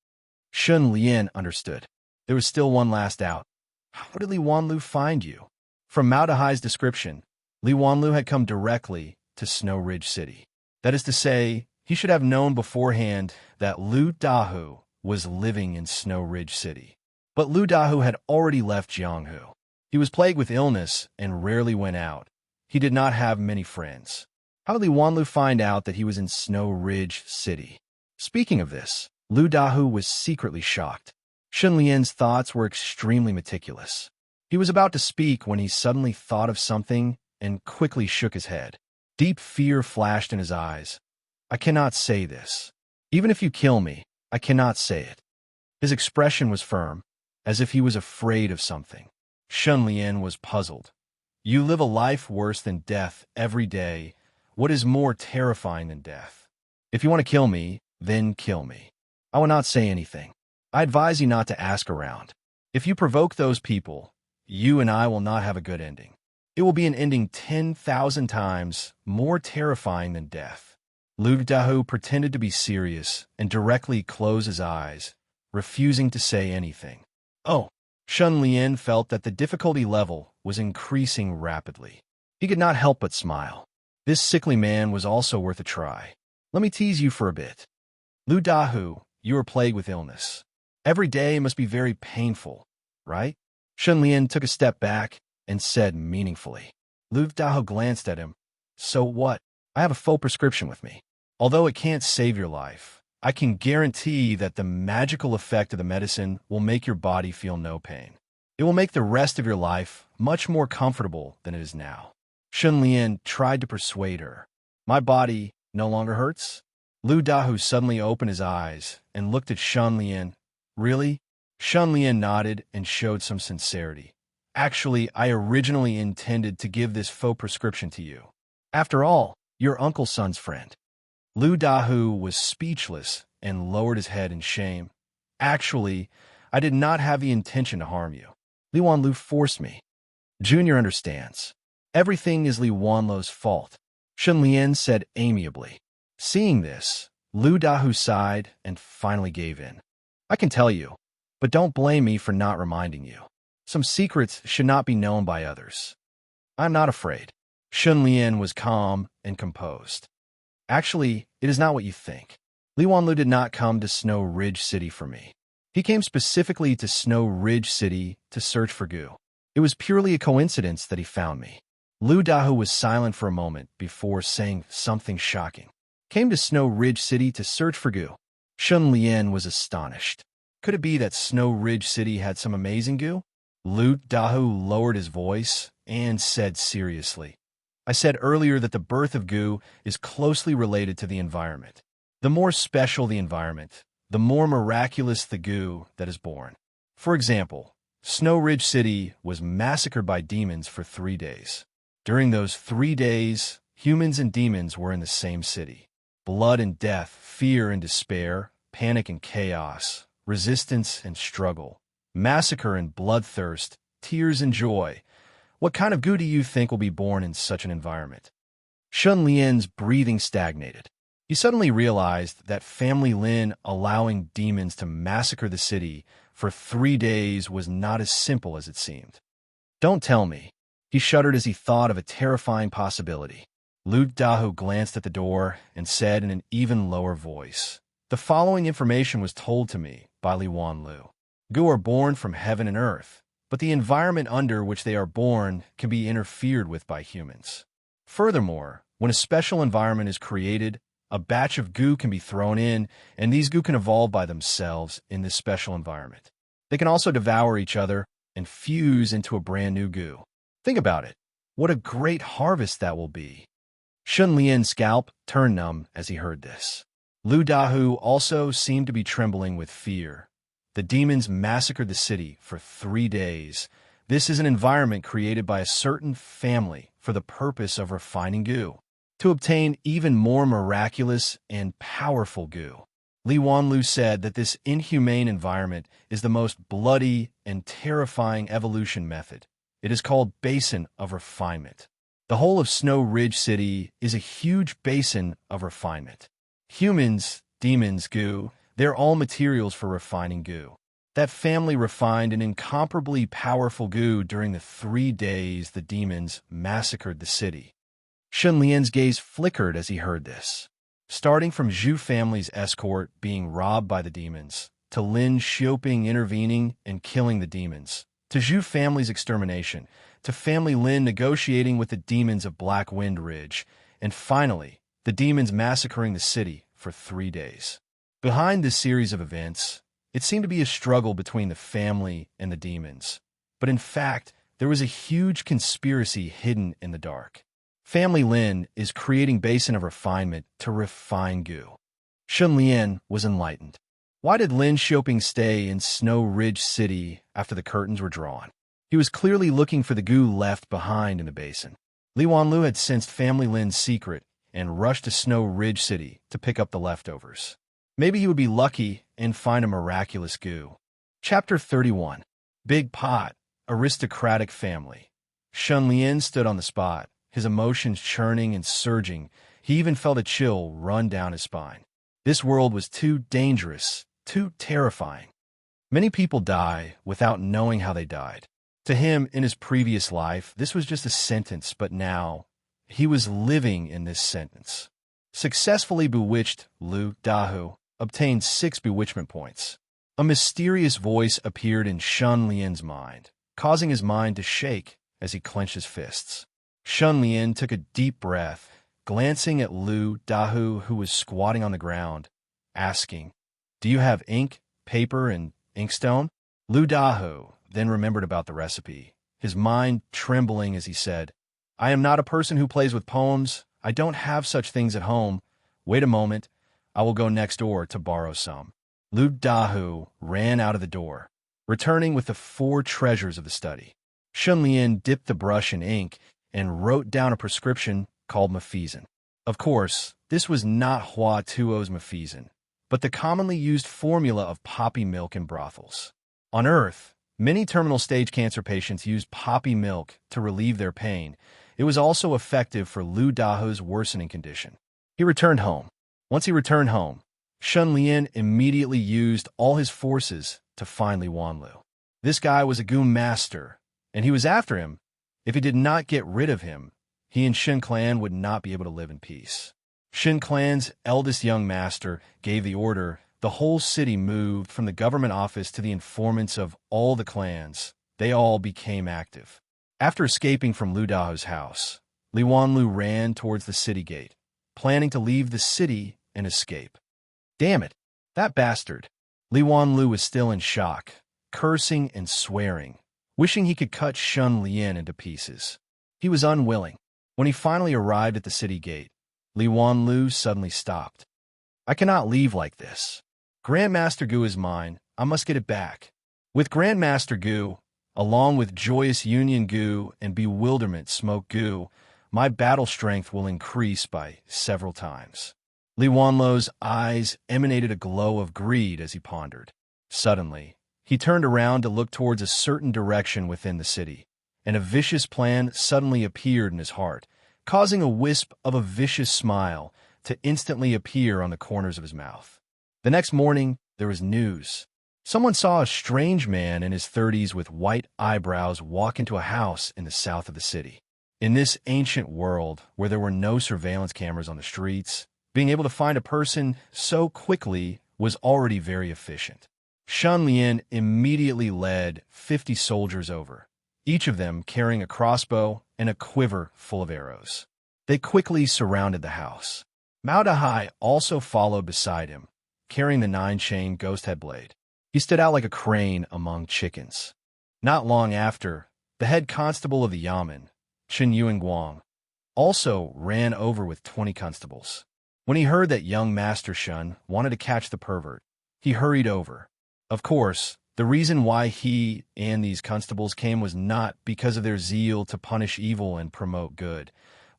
Shun Lian understood. There was still one last doubt. How did Li Wanlu find you? From Mao Dehai's description, Li Wanlu had come directly to Snow Ridge City. That is to say, he should have known beforehand that Lu Dahu was living in Snow Ridge City. But Lu Dahu had already left Jianghu. He was plagued with illness and rarely went out. He did not have many friends. How did Li Wanlu find out that he was in Snow Ridge City? Speaking of this, Lu Dahu was secretly shocked. Shun Lian's thoughts were extremely meticulous. He was about to speak when he suddenly thought of something and quickly shook his head. Deep fear flashed in his eyes. I cannot say this. Even if you kill me, I cannot say it. His expression was firm, as if he was afraid of something. Shun Lian was puzzled. You live a life worse than death every day. What is more terrifying than death? If you want to kill me, then kill me. I will not say anything. I advise you not to ask around. If you provoke those people, you and I will not have a good ending. It will be an ending 10,000 times more terrifying than death. Lu Dahu pretended to be serious and directly closed his eyes, refusing to say anything. Oh, Shun Lian felt that the difficulty level was increasing rapidly. He could not help but smile. This sickly man was also worth a try. Let me tease you for a bit. Lu Dahu, you are plagued with illness. Every day must be very painful, right? Shun Lian took a step back and said meaningfully. Lu Dahu glanced at him. So what? I have a full prescription with me. Although it can't save your life, I can guarantee that the magical effect of the medicine will make your body feel no pain. It will make the rest of your life much more comfortable than it is now. Shun Lian tried to persuade her. My body no longer hurts? Lu Dahu suddenly opened his eyes and looked at Shun Lian. Really? Shun Lian nodded and showed some sincerity. Actually, I originally intended to give this faux prescription to you. After all, your uncle's son's friend. Lu Dahu was speechless and lowered his head in shame. Actually, I did not have the intention to harm you. Li Wanlu forced me. Junior understands. Everything is Li Wanlu's fault, Shun Lian said amiably. Seeing this, Lu Dahu sighed and finally gave in. I can tell you, but don't blame me for not reminding you. Some secrets should not be known by others. I'm not afraid. Shun Lian was calm and composed. Actually, it is not what you think. Li Wanlu did not come to Snow Ridge City for me. He came specifically to Snow Ridge City to search for Gu. It was purely a coincidence that he found me. Lu Dahu was silent for a moment before saying something shocking. Came to Snow Ridge City to search for Gu. Shun Lian was astonished. Could it be that Snow Ridge City had some amazing Gu? Lu Dahu lowered his voice and said seriously, I said earlier that the birth of Gu is closely related to the environment. The more special the environment, the more miraculous the Gu that is born. For example, Snow Ridge City was massacred by demons for 3 days. During those 3 days, humans and demons were in the same city. Blood and death, fear and despair, panic and chaos, resistance and struggle, massacre and bloodthirst, tears and joy. What kind of Gu do you think will be born in such an environment? Shun Lian's breathing stagnated. He suddenly realized that Family Lin allowing demons to massacre the city for 3 days was not as simple as it seemed. Don't tell me. He shuddered as he thought of a terrifying possibility. Lu Dahu glanced at the door and said in an even lower voice, The following information was told to me by Li Wanlu. Gu are born from heaven and earth, but the environment under which they are born can be interfered with by humans. Furthermore, when a special environment is created, a batch of Gu can be thrown in, and these Gu can evolve by themselves in this special environment. They can also devour each other and fuse into a brand new Gu. Think about it. What a great harvest that will be. Shun Lian's scalp turned numb as he heard this. Lu Dahu also seemed to be trembling with fear. The demons massacred the city for 3 days. This is an environment created by a certain family for the purpose of refining Gu, to obtain even more miraculous and powerful Gu. Li Wanlu said that this inhumane environment is the most bloody and terrifying evolution method. It is called Basin of Refinement. The whole of Snow Ridge City is a huge basin of refinement. Humans, demons, Gu, they're all materials for refining Gu. That family refined an incomparably powerful Gu during the 3 days the demons massacred the city. Shun Lian's gaze flickered as he heard this. Starting from Zhu family's escort being robbed by the demons, to Lin Xiaoping intervening and killing the demons, to Zhu family's extermination, to Family Lin negotiating with the demons of Black Wind Ridge, and finally, the demons massacring the city for 3 days. Behind this series of events, it seemed to be a struggle between the family and the demons. But in fact, there was a huge conspiracy hidden in the dark. Family Lin is creating Basin of Refinement to refine Gu. Shun Lian was enlightened. Why did Lin Xiaoping stay in Snow Ridge City after the curtains were drawn? He was clearly looking for the Gu left behind in the basin. Li Wanlu had sensed Family Lin's secret and rushed to Snow Ridge City to pick up the leftovers. Maybe he would be lucky and find a miraculous Gu. Chapter 31. Big Pot, Aristocratic Family. Shun Lian stood on the spot, his emotions churning and surging. He even felt a chill run down his spine. This world was too dangerous, too terrifying. Many people die without knowing how they died. To him, in his previous life, this was just a sentence, but now, he was living in this sentence. Successfully bewitched Lu Dahu obtained 6 bewitchment points. A mysterious voice appeared in Shun Lian's mind, causing his mind to shake as he clenched his fists. Shun Lian took a deep breath, glancing at Lu Dahu, who was squatting on the ground, asking, "Do you have ink, paper, and inkstone?" Lu Dahu then remembered about the recipe, his mind trembling as he said, "I am not a person who plays with poems. I don't have such things at home. Wait a moment. I will go next door to borrow some." Lu Dahu ran out of the door. returning with the 4 treasures of the study. Shun Lian dipped the brush in ink and wrote down a prescription called mafesin. Of course, this was not Hua Tuo's mafesin, but the commonly used formula of poppy milk in brothels. On Earth, many terminal stage cancer patients use poppy milk to relieve their pain. It was also effective for Lu Daho's worsening condition. He returned home. Once he returned home, Shun Lian immediately used all his forces to find Li Wanlu. This guy was a goon master, and he was after him. If he did not get rid of him, he and Shin Clan would not be able to live in peace. Shin Clan's eldest young master gave the order. The whole city moved from the government office to the informants of all the clans. They all became active. After escaping from Lu Daho's house, Li Wanlu ran towards the city gate, planning to leave the city and escape. Damn it, that bastard. Li Wanlu was still in shock, cursing and swearing, wishing he could cut Shun Lian into pieces. He was unwilling. When he finally arrived at the city gate, Li Wanlu suddenly stopped. I cannot leave like this. Grandmaster Gu is mine. I must get it back. With Grandmaster Gu, along with Joyous Union Gu and Bewilderment Smoke Gu, my battle strength will increase by several times. Li Wanlu's eyes emanated a glow of greed as he pondered. Suddenly, he turned around to look towards a certain direction within the city, and a vicious plan suddenly appeared in his heart, causing a wisp of a vicious smile to instantly appear on the corners of his mouth. The next morning, there was news. Someone saw a strange man in his 30s with white eyebrows walk into a house in the south of the city. In this ancient world where there were no surveillance cameras on the streets, being able to find a person so quickly was already very efficient. Shun Lian immediately led 50 soldiers over, each of them carrying a crossbow and a quiver full of arrows. They quickly surrounded the house. Mao Dahai also followed beside him, carrying the 9-chain ghost head blade. He stood out like a crane among chickens. Not long after, the head constable of the Yamen, Chen Yuanguang, also ran over with 20 constables. When he heard that young Master Shun wanted to catch the pervert, he hurried over. Of course, the reason why he and these constables came was not because of their zeal to punish evil and promote good,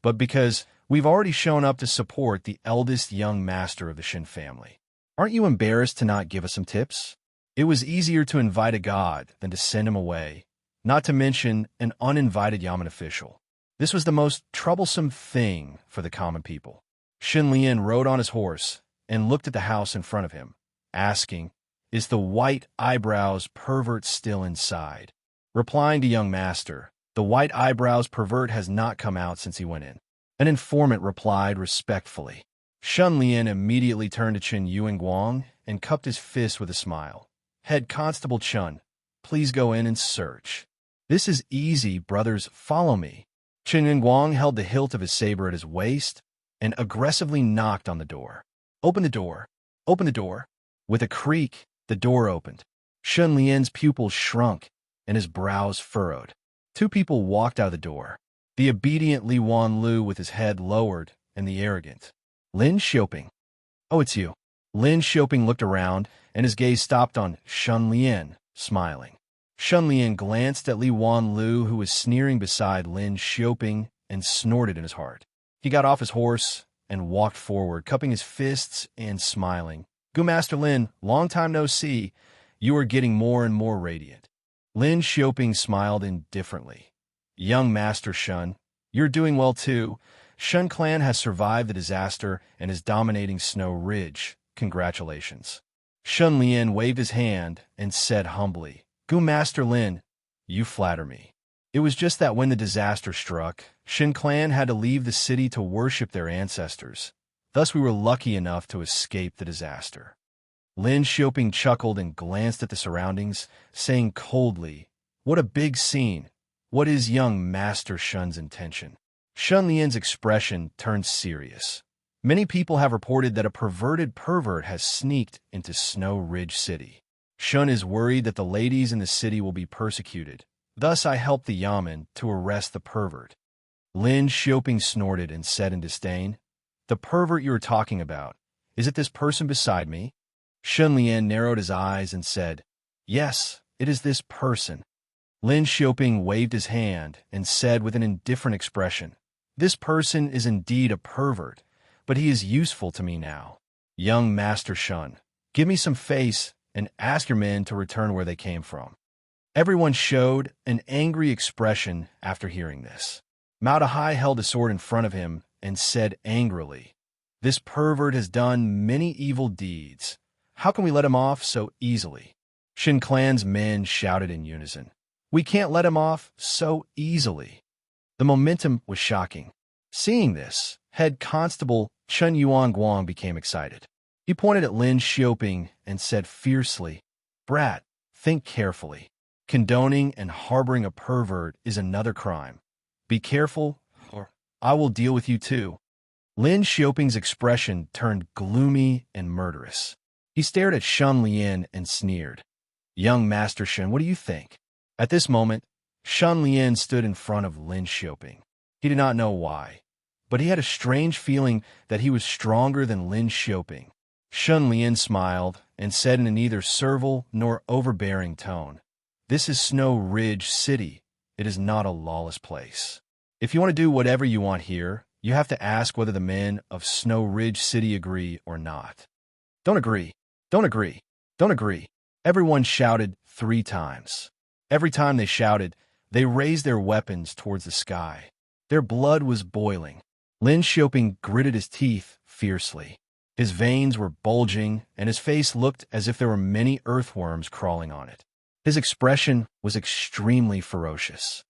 but because we've already shown up to support the eldest young master of the Shin family. Aren't you embarrassed to not give us some tips? It was easier to invite a god than to send him away, not to mention an uninvited Yamen official. This was the most troublesome thing for the common people. Shin Lian rode on his horse and looked at the house in front of him, asking, "Is the white eyebrows pervert still inside?" Replying to young master, "The white eyebrows pervert has not come out since he went in." An informant replied respectfully. Shun Lian immediately turned to Chen Yuanguang and cupped his fist with a smile. "Head Constable Chun, please go in and search." "This is easy, brothers, follow me." Chen Yuanguang held the hilt of his saber at his waist and aggressively knocked on the door. "Open the door! Open the door!" With a creak, the door opened. Shun Lian's pupils shrunk and his brows furrowed. 2 people walked out of the door. The obedient Li Wanlu with his head lowered and the arrogant Lin Xiaoping. "Oh, it's you." Lin Xiaoping looked around and his gaze stopped on Shun Lian, smiling. Shun Lian glanced at Li Wanlu, who was sneering beside Lin Xiaoping, and snorted in his heart. He got off his horse and walked forward, cupping his fists and smiling. "Gu Master Lin, long time no see. You are getting more and more radiant." Lin Xiaoping smiled indifferently. "Young Master Shun, you're doing well too. Shun Clan has survived the disaster and is dominating Snow Ridge. Congratulations." Shun Lian waved his hand and said humbly, "Gu Master Lin, you flatter me." It was just that when the disaster struck, Shin Clan had to leave the city to worship their ancestors. Thus we were lucky enough to escape the disaster. Lin Xiaoping chuckled and glanced at the surroundings, saying coldly, "What a big scene. What is young Master Shun's intention?" Shun Lian's expression turned serious. Many people have reported that a perverted pervert has sneaked into Snow Ridge City. Shun is worried that the ladies in the city will be persecuted. Thus I helped the Yamen to arrest the pervert. Lin Xiaoping snorted and said in disdain, "The pervert you are talking about, is it this person beside me?" Shun Lian narrowed his eyes and said, "Yes, It is this person. Lin Xiaoping waved his hand and said with an indifferent expression, "This person is indeed a pervert, but he is useful to me now. Young Master Shun, give me some face and ask your men to return where they came from." Everyone showed an angry expression after hearing this. Mao Dehai held a sword in front of him and said angrily, "This pervert has done many evil deeds. How can we let him off so easily?" Shin Clan's men shouted in unison, "We can't let him off so easily." The momentum was shocking. Seeing this, head constable Chen Yuanguang became excited. He pointed at Lin Xiaoping and said fiercely, "Brat, think carefully. Condoning and harboring a pervert is another crime. Be careful, or I will deal with you too." Lin Xiaoping's expression turned gloomy and murderous. He stared at Shun Lian and sneered. "Young Master Shen, what do you think?" At this moment, Shun Lian stood in front of Lin Xiaoping. He did not know why, but he had a strange feeling that he was stronger than Lin Xiaoping. Shun Lian smiled and said in a neither servile nor overbearing tone, "This is Snow Ridge City. It is not a lawless place. If you want to do whatever you want here, you have to ask whether the men of Snow Ridge City agree or not." "Don't agree. Don't agree. Don't agree." Everyone shouted 3 times. Every time they shouted, they raised their weapons towards the sky. Their blood was boiling. Lin Xiaoping gritted his teeth fiercely. His veins were bulging, and his face looked as if there were many earthworms crawling on it. His expression was extremely ferocious.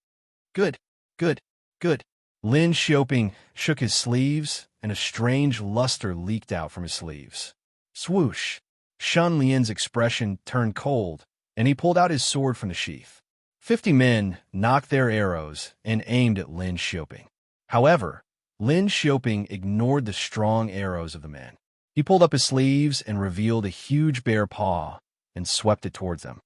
"Good, good, good." Lin Xiaoping shook his sleeves, and a strange luster leaked out from his sleeves. Swoosh! Shun Lian's expression turned cold, and he pulled out his sword from the sheath. 50 men knocked their arrows and aimed at Lin Xiaoping. However, Lin Xiaoping ignored the strong arrows of the men. He pulled up his sleeves and revealed a huge bear paw and swept it towards them.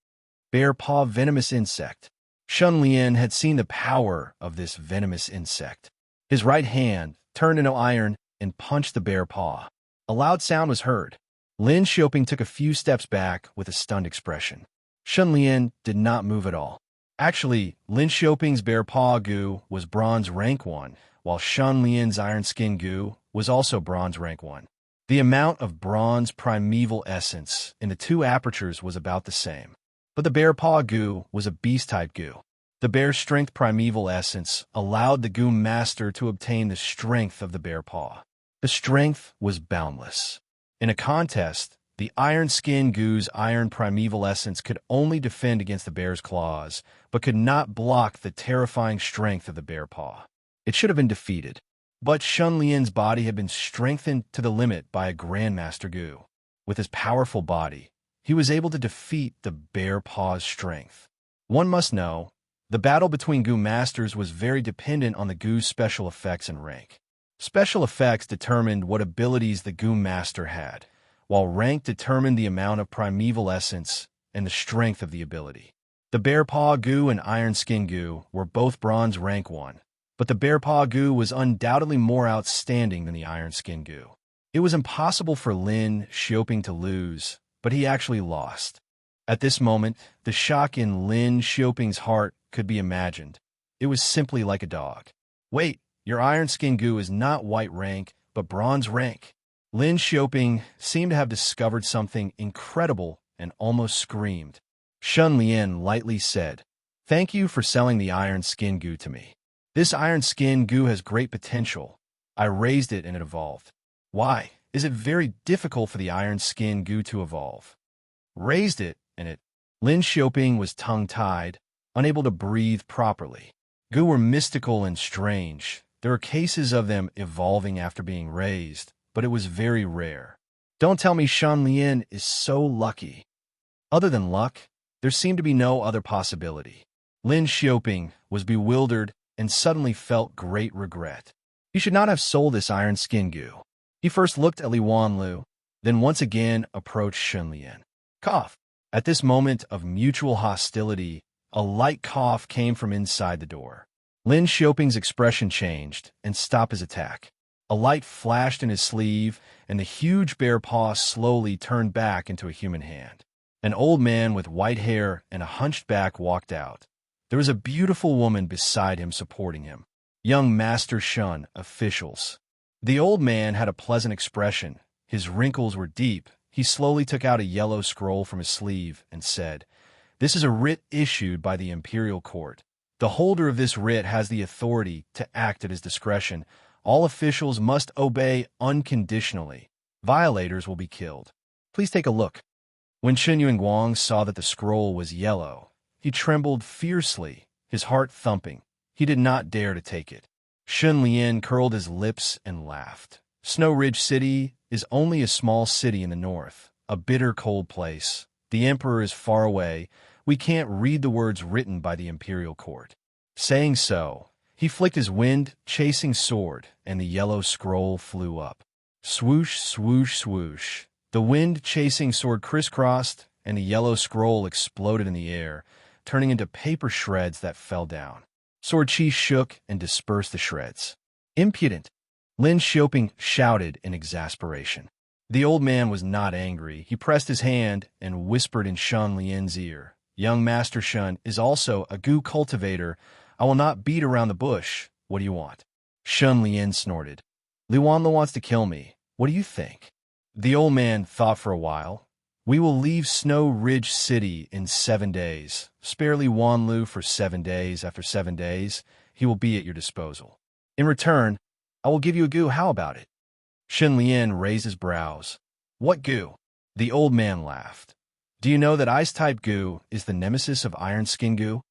Bear paw venomous insect. Shun Lian had seen the power of this venomous insect. His right hand turned into iron and punched the bear paw. A loud sound was heard. Lin Xiaoping took a few steps back with a stunned expression. Shun Lian did not move at all. Actually, Lin Xiaoping's bear paw goo was bronze rank 1, while Shun Lian's iron skin goo was also bronze rank 1. The amount of bronze primeval essence in the 2 apertures was about the same. But the bear paw goo was a beast-type goo. The bear strength primeval essence allowed the goo master to obtain the strength of the bear paw. The strength was boundless. In a contest, the iron skin goo's iron primeval essence could only defend against the bear's claws, but could not block the terrifying strength of the bear paw. It should have been defeated. But Shun Lian's body had been strengthened to the limit by a Grandmaster Gu. With his powerful body, he was able to defeat the bear paw's strength. One must know, the battle between Gu Masters was very dependent on the Gu's special effects and rank. Special effects determined what abilities the Gu Master had, while rank determined the amount of primeval essence and the strength of the ability. The Bear Paw Gu and Iron Skin Gu were both bronze rank 1, but the Bear Paw Gu was undoubtedly more outstanding than the Iron Skin Gu. It was impossible for Lin Xiaoping to lose, but he actually lost. At this moment, the shock in Lin Xiaoping's heart could be imagined. It was simply like a dog. "Wait, your Iron Skin Gu is not white rank, but bronze rank." Lin Xiaoping seemed to have discovered something incredible and almost screamed. Shun Lian lightly said, "Thank you for selling the Iron Skin Gu to me. This Iron Skin Gu has great potential. I raised it and it evolved." "Why? Is it very difficult for the Iron Skin Gu to evolve?" "Raised it and it..." Lin Xiaoping was tongue-tied, unable to breathe properly. Gu were mystical and strange. There are cases of them evolving after being raised, but it was very rare. Don't tell me Shun Lian is so lucky. Other than luck, there seemed to be no other possibility. Lin Xiaoping was bewildered and suddenly felt great regret. He should not have sold this Iron Skin Gu. He first looked at Li Wanlu, then once again approached Shun Lian. Cough. At this moment of mutual hostility, a light cough came from inside the door. Lin Xiaoping's expression changed and stopped his attack. A light flashed in his sleeve, and the huge bear paw slowly turned back into a human hand. An old man with white hair and a hunched back walked out. There was a beautiful woman beside him supporting him. Young Master Shun, officials. The old man had a pleasant expression. His wrinkles were deep. He slowly took out a yellow scroll from his sleeve and said, "This is a writ issued by the imperial court. The holder of this writ has the authority to act at his discretion. All officials must obey unconditionally. Violators will be killed. Please take a look." When Shen Yuanguang saw that the scroll was yellow, he trembled fiercely, his heart thumping. He did not dare to take it. Shun Lian curled his lips and laughed. Snow Ridge City is only a small city in the north, a bitter cold place. The emperor is far away. We can't read the words written by the imperial court. Saying so, he flicked his wind-chasing sword, and the yellow scroll flew up. Swoosh, swoosh, swoosh. The wind-chasing sword crisscrossed, and the yellow scroll exploded in the air, turning into paper shreds that fell down. Sword Chi shook and dispersed the shreds. "Impudent!" Lin Xiaoping shouted in exasperation. The old man was not angry. He pressed his hand and whispered in Shun Lian's ear, "Young Master Shun is also a goo cultivator. I will not beat around the bush. What do you want?" Shun Lian snorted. "Li Wanlu wants to kill me. What do you think?" The old man thought for a while. "We will leave Snow Ridge City in 7 days. Spare Li Wanlu for 7 days. After 7 days, he will be at your disposal. In return, I will give you a goo. How about it?" Shen Lian raised his brows. "What goo?" The old man laughed. "Do you know that ice-type goo is the nemesis of iron skin goo?"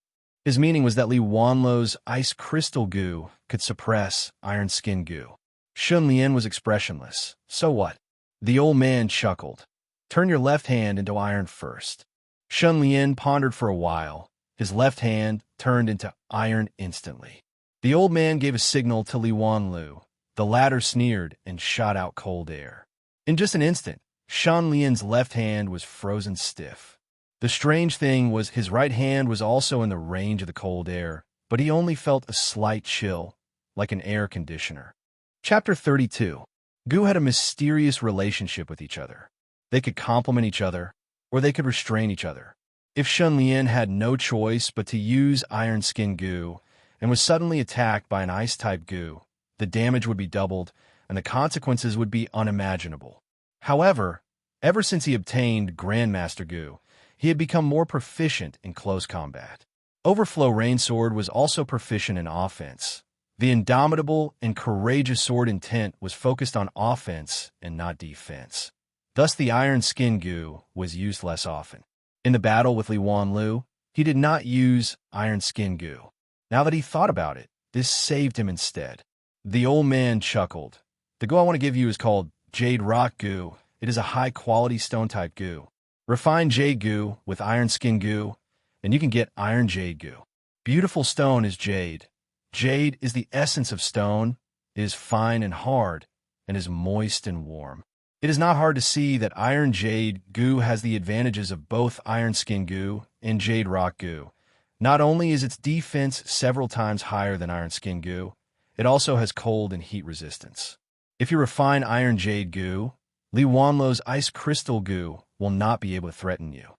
His meaning was that Li Wanlu's ice crystal goo could suppress iron skin goo. Shun Lian was expressionless. "So what?" The old man chuckled. "Turn your left hand into iron first." Shun Lian pondered for a while. His left hand turned into iron instantly. The old man gave a signal to Li Wanlu. The latter sneered and shot out cold air. In just an instant, Shun Lian's left hand was frozen stiff. The strange thing was his right hand was also in the range of the cold air, but he only felt a slight chill, like an air conditioner. Chapter 32. Goo had a mysterious relationship with each other. They could complement each other, or they could restrain each other. If Shun Lian had no choice but to use iron skin goo and was suddenly attacked by an ice-type goo, the damage would be doubled, and the consequences would be unimaginable. However, ever since he obtained Grandmaster Goo, he had become more proficient in close combat. Overflow Rainsword was also proficient in offense. The indomitable and courageous sword intent was focused on offense and not defense. Thus the iron skin goo was used less often. In the battle with Li Wanlu, he did not use iron skin goo. Now that he thought about it, this saved him instead. The old man chuckled. "The goo I want to give you is called Jade Rock Goo. It is a high-quality stone-type goo. Refine Jade Goo with iron skin goo, and you can get iron Jade Goo. Beautiful stone is jade. Jade is the essence of stone, it is fine and hard, and is moist and warm. It is not hard to see that iron Jade Goo has the advantages of both iron skin goo and Jade Rock Goo. Not only is its defense several times higher than iron skin goo, it also has cold and heat resistance. If you refine iron Jade Goo, Li Wanlu's ice crystal goo will not be able to threaten you."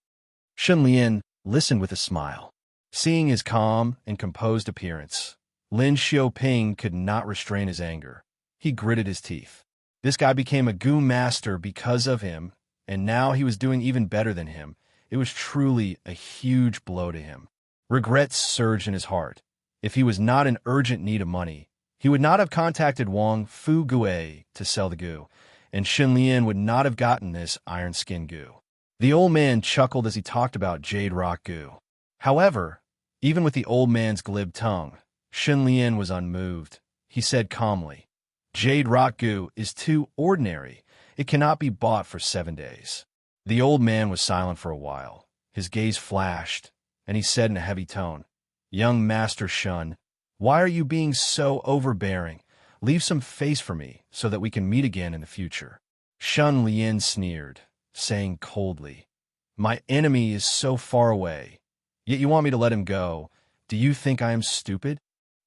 Shun Lian listened with a smile. Seeing his calm and composed appearance, Lin Xiaoping could not restrain his anger. He gritted his teeth. This guy became a goo master because of him, and now he was doing even better than him. It was truly a huge blow to him. Regrets surged in his heart. If he was not in urgent need of money, he would not have contacted Wang Fu Gue to sell the goo, and Shen Lian would not have gotten this iron skin goo. The old man chuckled as he talked about Jade Rock Goo. However, even with the old man's glib tongue, Shen Lian was unmoved. He said calmly, "Jade Rock Goo is too ordinary. It cannot be bought for 7 days." The old man was silent for a while. His gaze flashed, and he said in a heavy tone, "Young Master Shun, why are you being so overbearing? Leave some face for me so that we can meet again in the future." Shun Lian sneered, saying coldly, "My enemy is so far away, yet you want me to let him go. Do you think I am stupid?"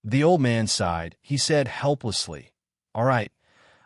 The old man sighed. He said helplessly, "All right,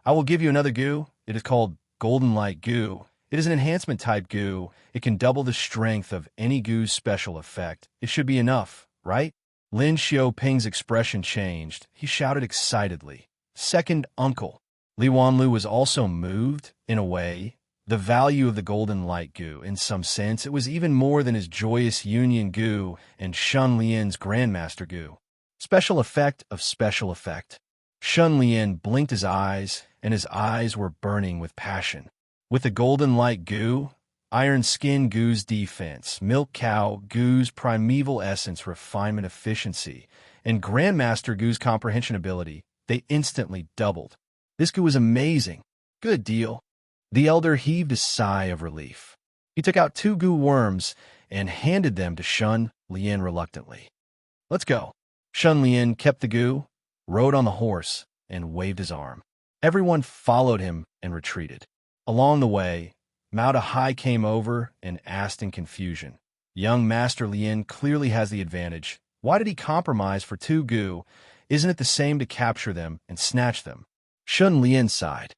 I will give you another goo. It is called Golden Light Goo. It is an enhancement type goo. It can double the strength of any goo's special effect. It should be enough, right? Lin Xiaoping's expression changed. He shouted excitedly, "Second uncle." Li Wanlu was also moved, in a way. The value of the golden light goo, in some sense, it was even more than his joyous union goo and Shun Lian's grandmaster goo. Special effect of special effect. Shun Lian blinked his eyes, and his eyes were burning with passion. With the golden light goo, iron skin goo's defense, milk cow goo's primeval essence, refinement, efficiency, and grandmaster goo's comprehension ability, they instantly doubled. This goo was amazing. Good deal. The elder heaved a sigh of relief. He took out 2 goo worms and handed them to Shun Lian reluctantly. "Let's go." Shun Lian kept the goo, rode on the horse, and waved his arm. Everyone followed him and retreated. Along the way, Mao Dehai came over and asked in confusion, "Young Master Lian clearly has the advantage. Why did he compromise for 2 goo? Isn't it the same to capture them and snatch them?" Shun Lian sighed.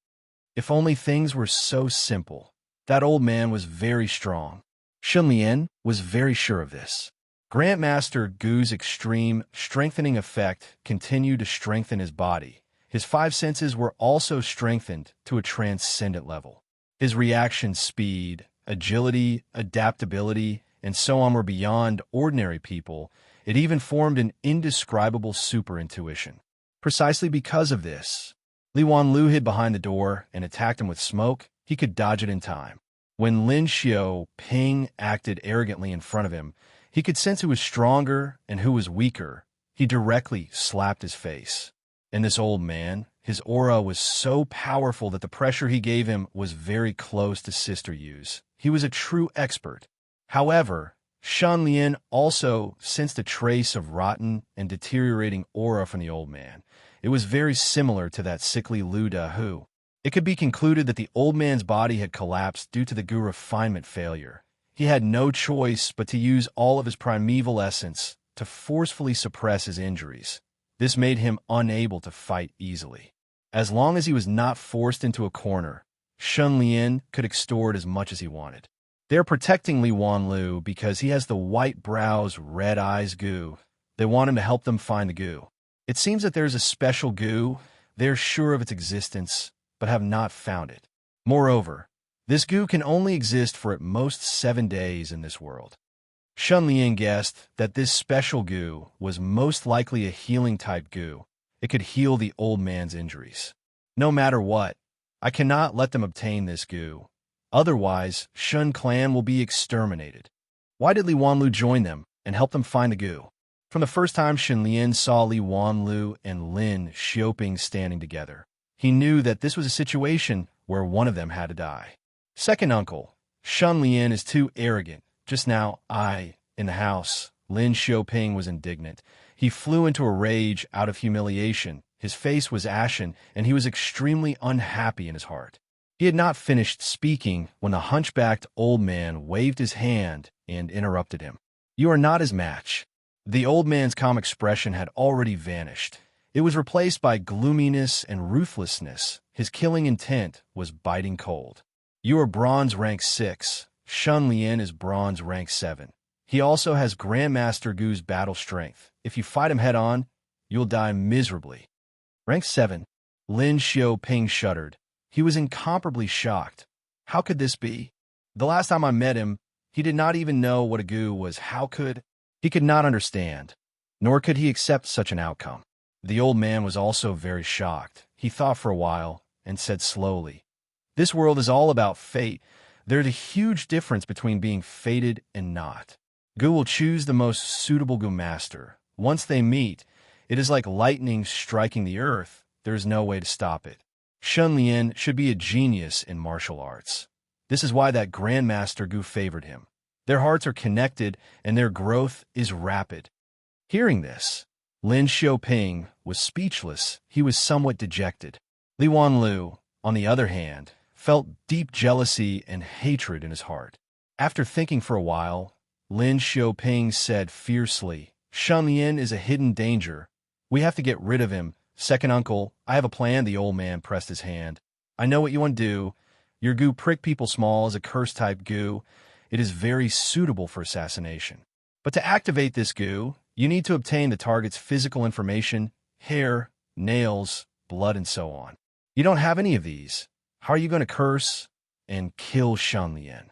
If only things were so simple. That old man was very strong. Shun Lian was very sure of this. Grandmaster Gu's extreme strengthening effect continued to strengthen his body. His 5 senses were also strengthened to a transcendent level. His reaction speed, agility, adaptability, and so on were beyond ordinary people. It even formed an indescribable super-intuition. Precisely because of this, Li Wanlu hid behind the door and attacked him with smoke. He could dodge it in time. When Lin Xiaoping acted arrogantly in front of him, he could sense who was stronger and who was weaker. He directly slapped his face. And this old man, his aura was so powerful that the pressure he gave him was very close to Sister Yu's. He was a true expert. However, Shun Lian also sensed a trace of rotten and deteriorating aura from the old man. It was very similar to that sickly Lu Dahu. It could be concluded that the old man's body had collapsed due to the Gu refinement failure. He had no choice but to use all of his primeval essence to forcefully suppress his injuries. This made him unable to fight easily. As long as he was not forced into a corner, Shun Lian could extort as much as he wanted. They're protecting Li Wanlu because he has the white brows, red eyes goo. They want him to help them find the goo. It seems that there's a special goo. They're sure of its existence, but have not found it. Moreover, this goo can only exist for at most 7 days in this world. Shun Lian guessed that this special goo was most likely a healing-type goo. It could heal the old man's injuries. No matter what, I cannot let them obtain this goo. Otherwise, Shun clan will be exterminated. Why did Li Wanlu join them and help them find the goo? From the first time Shun Lian saw Li Wanlu and Lin Xiaoping standing together, he knew that this was a situation where one of them had to die. Second uncle, Shun Lian is too arrogant. Just now, in the house. Lin Xiaoping was indignant. He flew into a rage out of humiliation. His face was ashen, and he was extremely unhappy in his heart. He had not finished speaking when the hunchbacked old man waved his hand and interrupted him. "You are not his match." The old man's calm expression had already vanished. It was replaced by gloominess and ruthlessness. His killing intent was biting cold. "You are bronze rank 6. Shun Lian is bronze rank 7. He also has Grandmaster Gu's battle strength. If you fight him head-on, you'll die miserably." Rank 7. Lin Xiaoping shuddered. He was incomparably shocked. How could this be? The last time I met him, he did not even know what a Gu was. He could not understand, nor could he accept such an outcome. The old man was also very shocked. He thought for a while and said slowly, "This world is all about fate. There's a huge difference between being fated and not. Gu will choose the most suitable Gu master. Once they meet, it is like lightning striking the earth. There is no way to stop it. Shun Lian should be a genius in martial arts. This is why that Grandmaster Gu favored him. Their hearts are connected, and their growth is rapid." Hearing this, Lin Xiaoping was speechless. He was somewhat dejected. Li Wanlu, on the other hand, felt deep jealousy and hatred in his heart. After thinking for a while, Lin Xiaoping said fiercely, "Shun Lian is a hidden danger. We have to get rid of him. Second uncle, I have a plan." The old man pressed his hand. "I know what you want to do. Your goo prick people small is a curse-type goo. It is very suitable for assassination. But to activate this goo, you need to obtain the target's physical information, hair, nails, blood, and so on. You don't have any of these. How are you going to curse and kill Shen Lian?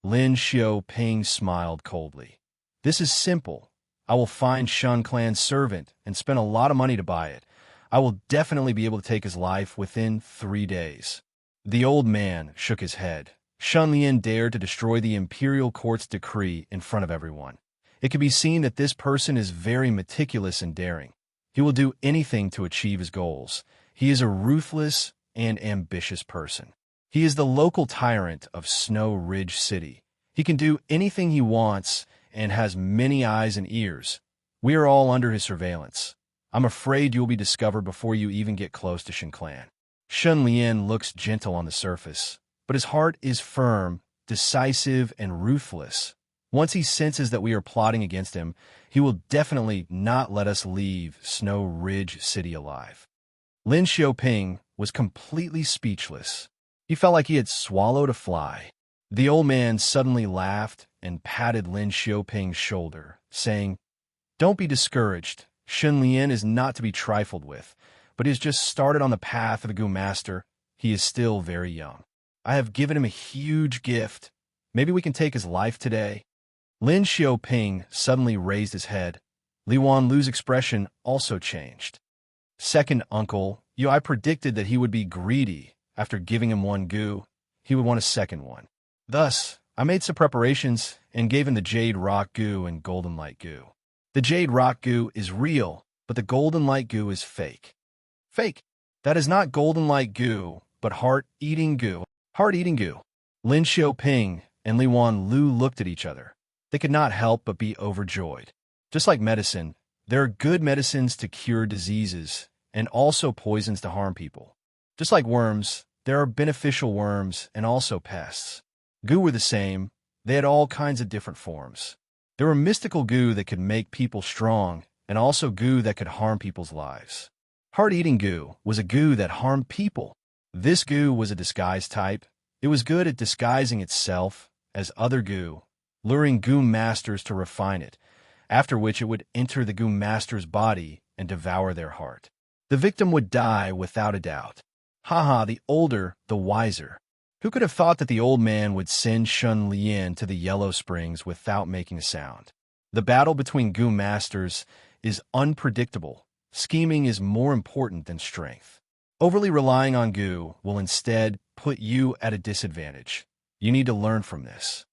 Lin Xiaoping smiled coldly. This is simple. I will find Shen Clan's servant and spend a lot of money to buy it. I will definitely be able to take his life within 3 days. The old man shook his head. Shen Lian dared to destroy the imperial court's decree in front of everyone. It could be seen that this person is very meticulous and daring. He will do anything to achieve his goals. He is a ruthless and ambitious person. He is the local tyrant of Snow Ridge City. He can do anything he wants and has many eyes and ears. We are all under his surveillance. I'm afraid you will be discovered before you even get close to Shen Clan. Shen Lian looks gentle on the surface, but his heart is firm, decisive, and ruthless. Once he senses that we are plotting against him, he will definitely not let us leave Snow Ridge City alive. Lin Xiaoping was completely speechless. He felt like he had swallowed a fly. The old man suddenly laughed and patted Lin Xiaoping's shoulder, saying, "Don't be discouraged. Shen Lian is not to be trifled with, but he has just started on the path of the Goo Master. He is still very young. I have given him a huge gift. Maybe we can take his life today." Lin Xiaoping suddenly raised his head. Li Wanlu's expression also changed. "Second uncle, I predicted that he would be greedy. After giving him one goo, he would want a second one. Thus, I made some preparations and gave him the Jade Rock Goo and Golden Light Goo. The Jade Rock Goo is real, but the Golden Light Goo is fake." "Fake? That is not Golden Light Goo, but heart-eating goo." "Heart-eating goo." Lin Xiaoping and Li Wanlu looked at each other. They could not help but be overjoyed. Just like medicine, there are good medicines to cure diseases and also poisons to harm people. Just like worms, there are beneficial worms and also pests. Goo were the same. They had all kinds of different forms. There were mystical goo that could make people strong and also goo that could harm people's lives. Heart-eating goo was a goo that harmed people. This goo was a disguise type. It was good at disguising itself as other goo, luring Goo Masters to refine it, after which it would enter the Goo Master's body and devour their heart. The victim would die without a doubt. Haha, the older, the wiser. Who could have thought that the old man would send Shen Lian to the Yellow Springs without making a sound? The battle between Goo Masters is unpredictable. Scheming is more important than strength. Overly relying on goo will instead put you at a disadvantage. You need to learn from this.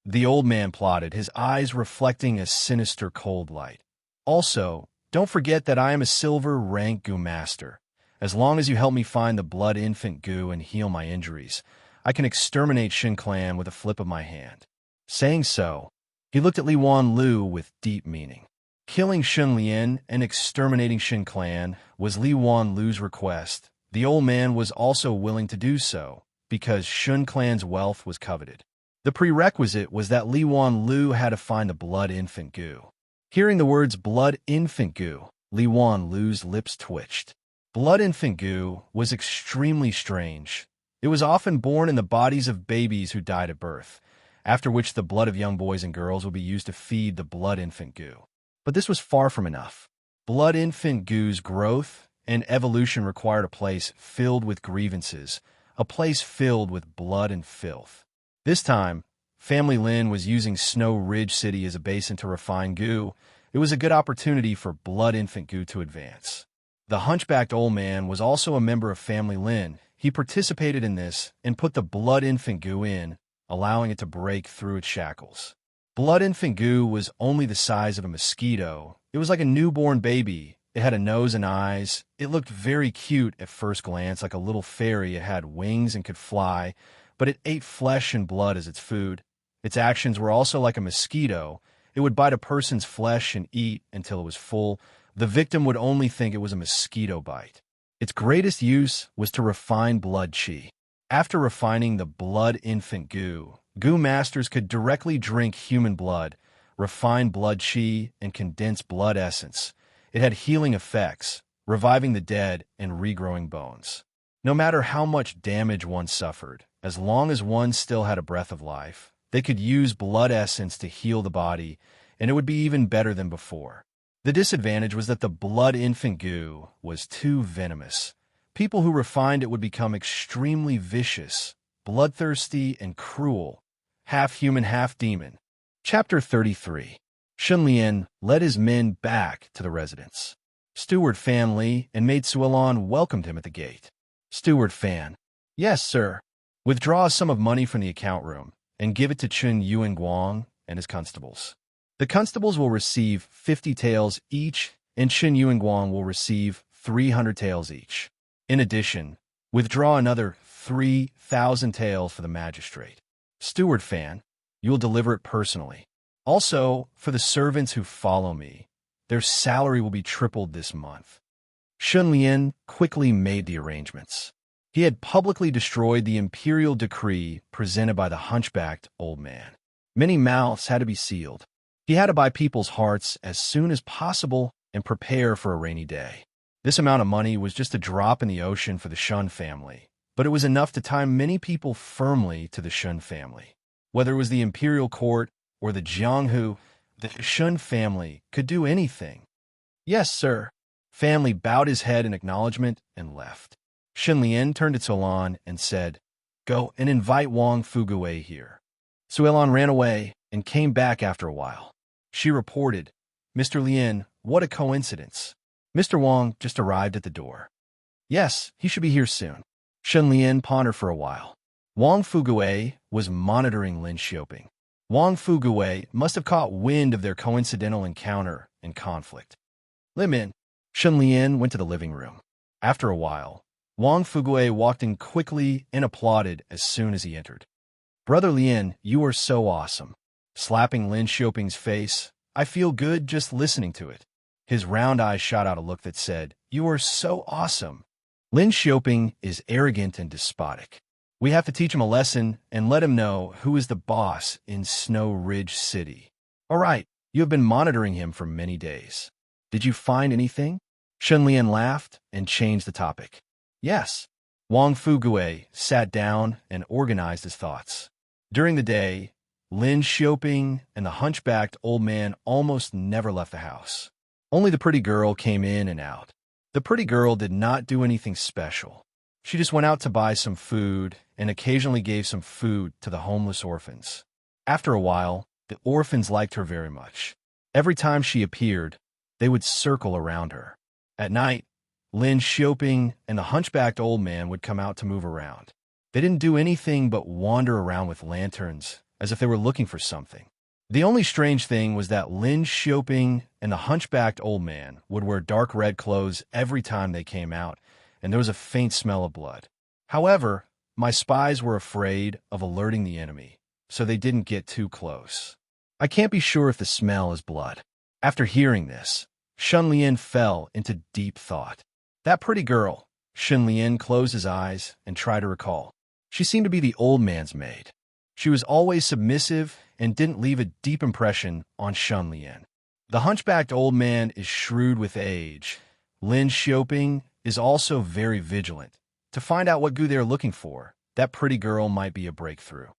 The old man plotted, his eyes reflecting a sinister cold light. Also, don't forget that I am a silver rank Goo Master. As long as you help me find the blood infant goo and heal my injuries, I can exterminate Shen Clan with a flip of my hand. Saying so, he looked at Li Wanlu with deep meaning. Killing Shen Lian and exterminating Shen Clan was Li Wanlu's request. The old man was also willing to do so, because Shen Clan's wealth was coveted. The prerequisite was that Li Wanlu had to find the blood infant goo. Hearing the words blood infant goo, Li Wanlu's lips twitched. Blood infant goo was extremely strange. It was often born in the bodies of babies who died at birth, after which the blood of young boys and girls would be used to feed the blood infant goo. But this was far from enough. Blood infant goo's growth and evolution required a place filled with grievances, a place filled with blood and filth. This time, Family Lin was using Snow Ridge City as a basin to refine goo. It was a good opportunity for blood infant goo to advance. The hunchbacked old man was also a member of Family Lin. He participated in this and put the blood infant goo in, allowing it to break through its shackles. Blood infant goo was only the size of a mosquito. It was like a newborn baby. It had a nose and eyes. It looked very cute at first glance, like a little fairy. It had wings and could fly, but it ate flesh and blood as its food. Its actions were also like a mosquito. It would bite a person's flesh and eat until it was full. The victim would only think it was a mosquito bite. Its greatest use was to refine blood chi. After refining the blood infant goo, Goo Masters could directly drink human blood, refine blood chi, and condense blood essence. It had healing effects, reviving the dead and regrowing bones. No matter how much damage one suffered, As long as one still had a breath of life, they could use blood essence to heal the body, and it would be even better than before. The disadvantage was that the blood infant goo was too venomous. People who refined it would become extremely vicious, bloodthirsty, and cruel, half human, half demon. Chapter 33. Shun Lian led his men back to the residence. Steward Fan Li and maid Suelon welcomed him at the gate. Steward Fan. Yes, sir. Withdraw a sum of money from the account room and give it to Chun Yuan Guang and his constables. The constables will receive 50 taels each, and Chun Yuan Guang will receive 300 taels each. In addition, withdraw another 3,000 taels for the magistrate. Steward Fan, you will deliver it personally. Also, for the servants who follow me, their salary will be tripled this month. Shun Lian quickly made the arrangements. He had publicly destroyed the imperial decree presented by the hunchbacked old man. Many mouths had to be sealed. He had to buy people's hearts as soon as possible and prepare for a rainy day. This amount of money was just a drop in the ocean for the Shun family, but it was enough to tie many people firmly to the Shun family. Whether it was the imperial court or the Jianghu, the Shun family could do anything. Yes, sir. Family bowed his head in acknowledgement and left. Shun Lian turned to Suelon and said, "Go and invite Wang Fuguwei here." Suelon ran away and came back after a while. She reported, "Mr. Lian, what a coincidence. Mr. Wang just arrived at the door." "Yes, he should be here soon." Shun Lian pondered for a while. Wang Fuguwei was monitoring Lin Xiaoping. Wang Fuguwei must have caught wind of their coincidental encounter and conflict. "Let him in." Shun Lian went to the living room. After a while, Wang Fuguwei walked in quickly and applauded as soon as he entered. "Brother Lian, you are so awesome." Slapping Lin Xiaoping's face, "I feel good just listening to it." His round eyes shot out a look that said, "You are so awesome." Lin Xiaoping is arrogant and despotic. We have to teach him a lesson and let him know who is the boss in Snow Ridge City. All right, you have been monitoring him for many days. Did you find anything? Shun Lian laughed and changed the topic. Yes. Wang Fuguwei sat down and organized his thoughts. During the day, Lin Xiaoping and the hunchbacked old man almost never left the house. Only the pretty girl came in and out. The pretty girl did not do anything special. She just went out to buy some food and occasionally gave some food to the homeless orphans. After a while, the orphans liked her very much. Every time she appeared, they would circle around her. At night, Lin Xiaoping and the hunchbacked old man would come out to move around. They didn't do anything but wander around with lanterns, as if they were looking for something. The only strange thing was that Lin Xiaoping and the hunchbacked old man would wear dark red clothes every time they came out, and there was a faint smell of blood. However, my spies were afraid of alerting the enemy, so they didn't get too close. I can't be sure if the smell is blood. After hearing this, Shun Lian fell into deep thought. That pretty girl. Shun Lian closed his eyes and tried to recall. She seemed to be the old man's maid. She was always submissive and didn't leave a deep impression on Shun Lian. The hunchbacked old man is shrewd with age. Lin Xiaoping is also very vigilant. To find out what goo they are looking for, that pretty girl might be a breakthrough.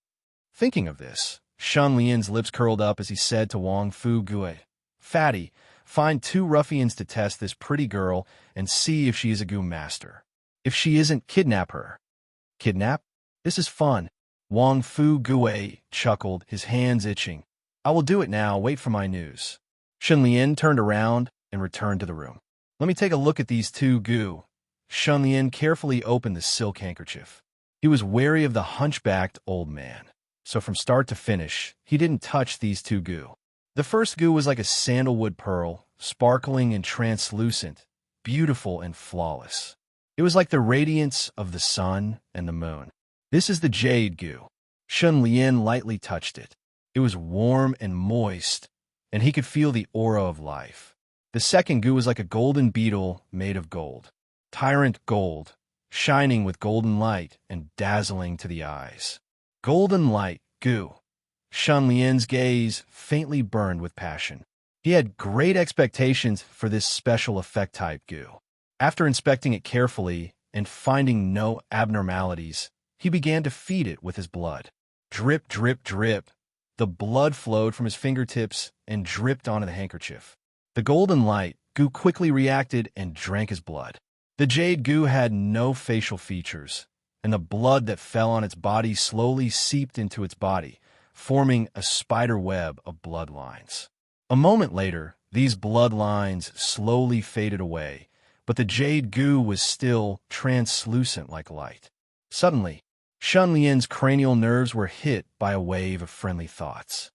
Thinking of this, Shun Lian's lips curled up as he said to Wang Fuguwei, "Fatty, find 2 ruffians to test this pretty girl and see if she is a goo master. If she isn't, kidnap her." "Kidnap? This is fun." Wang Fuguwei chuckled, his hands itching. "I will do it now. Wait for my news." Shun Lian turned around and returned to the room. "Let me take a look at these 2 goo." Shun Lian carefully opened the silk handkerchief. He was wary of the hunchbacked old man, so from start to finish, he didn't touch these 2 goo. The first goo was like a sandalwood pearl, sparkling and translucent, beautiful and flawless. It was like the radiance of the sun and the moon. "This is the jade goo." Shun Lian lightly touched it. It was warm and moist, and he could feel the aura of life. The second goo was like a golden beetle made of gold. Tyrant gold, shining with golden light and dazzling to the eyes. Golden light goo. Shun Lian's gaze faintly burned with passion. He had great expectations for this special effect type goo. After inspecting it carefully and finding no abnormalities, he began to feed it with his blood. Drip, drip, drip. The blood flowed from his fingertips and dripped onto the handkerchief. The golden light goo quickly reacted and drank his blood. The jade goo had no facial features, and the blood that fell on its body slowly seeped into its body, forming a spider web of bloodlines. A moment later, these bloodlines slowly faded away, but the jade goo was still translucent like light. Suddenly, Shun Lian's cranial nerves were hit by a wave of friendly thoughts.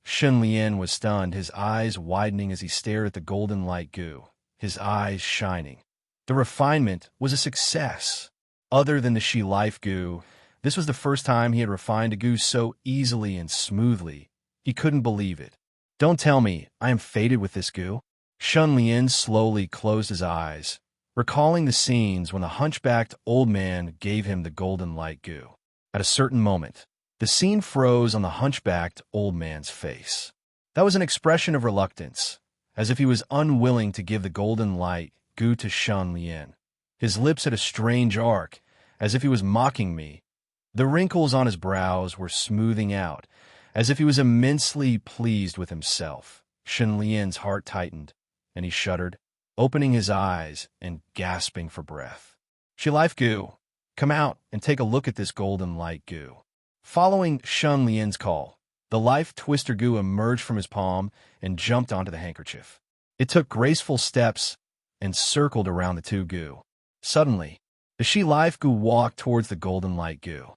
Shun Lian was stunned, his eyes widening as he stared at the golden light goo, his eyes shining. The refinement was a success. Other than the She Life goo, this was the first time he had refined a goo so easily and smoothly. He couldn't believe it. Don't tell me I am fated with this goo. Shun Lian slowly closed his eyes, recalling the scenes when the hunchbacked old man gave him the golden light goo. At a certain moment, the scene froze on the hunchbacked old man's face. That was an expression of reluctance, as if he was unwilling to give the golden light goo to Shun Lian. His lips had a strange arc, as if he was mocking me. The wrinkles on his brows were smoothing out, as if he was immensely pleased with himself. Shun Lian's heart tightened, and he shuddered, opening his eyes and gasping for breath. She Life goo, come out and take a look at this golden light goo. Following Shun Lian's call, the life twister goo emerged from his palm and jumped onto the handkerchief. It took graceful steps and circled around the two goo. Suddenly, the She Life goo walked towards the golden light goo.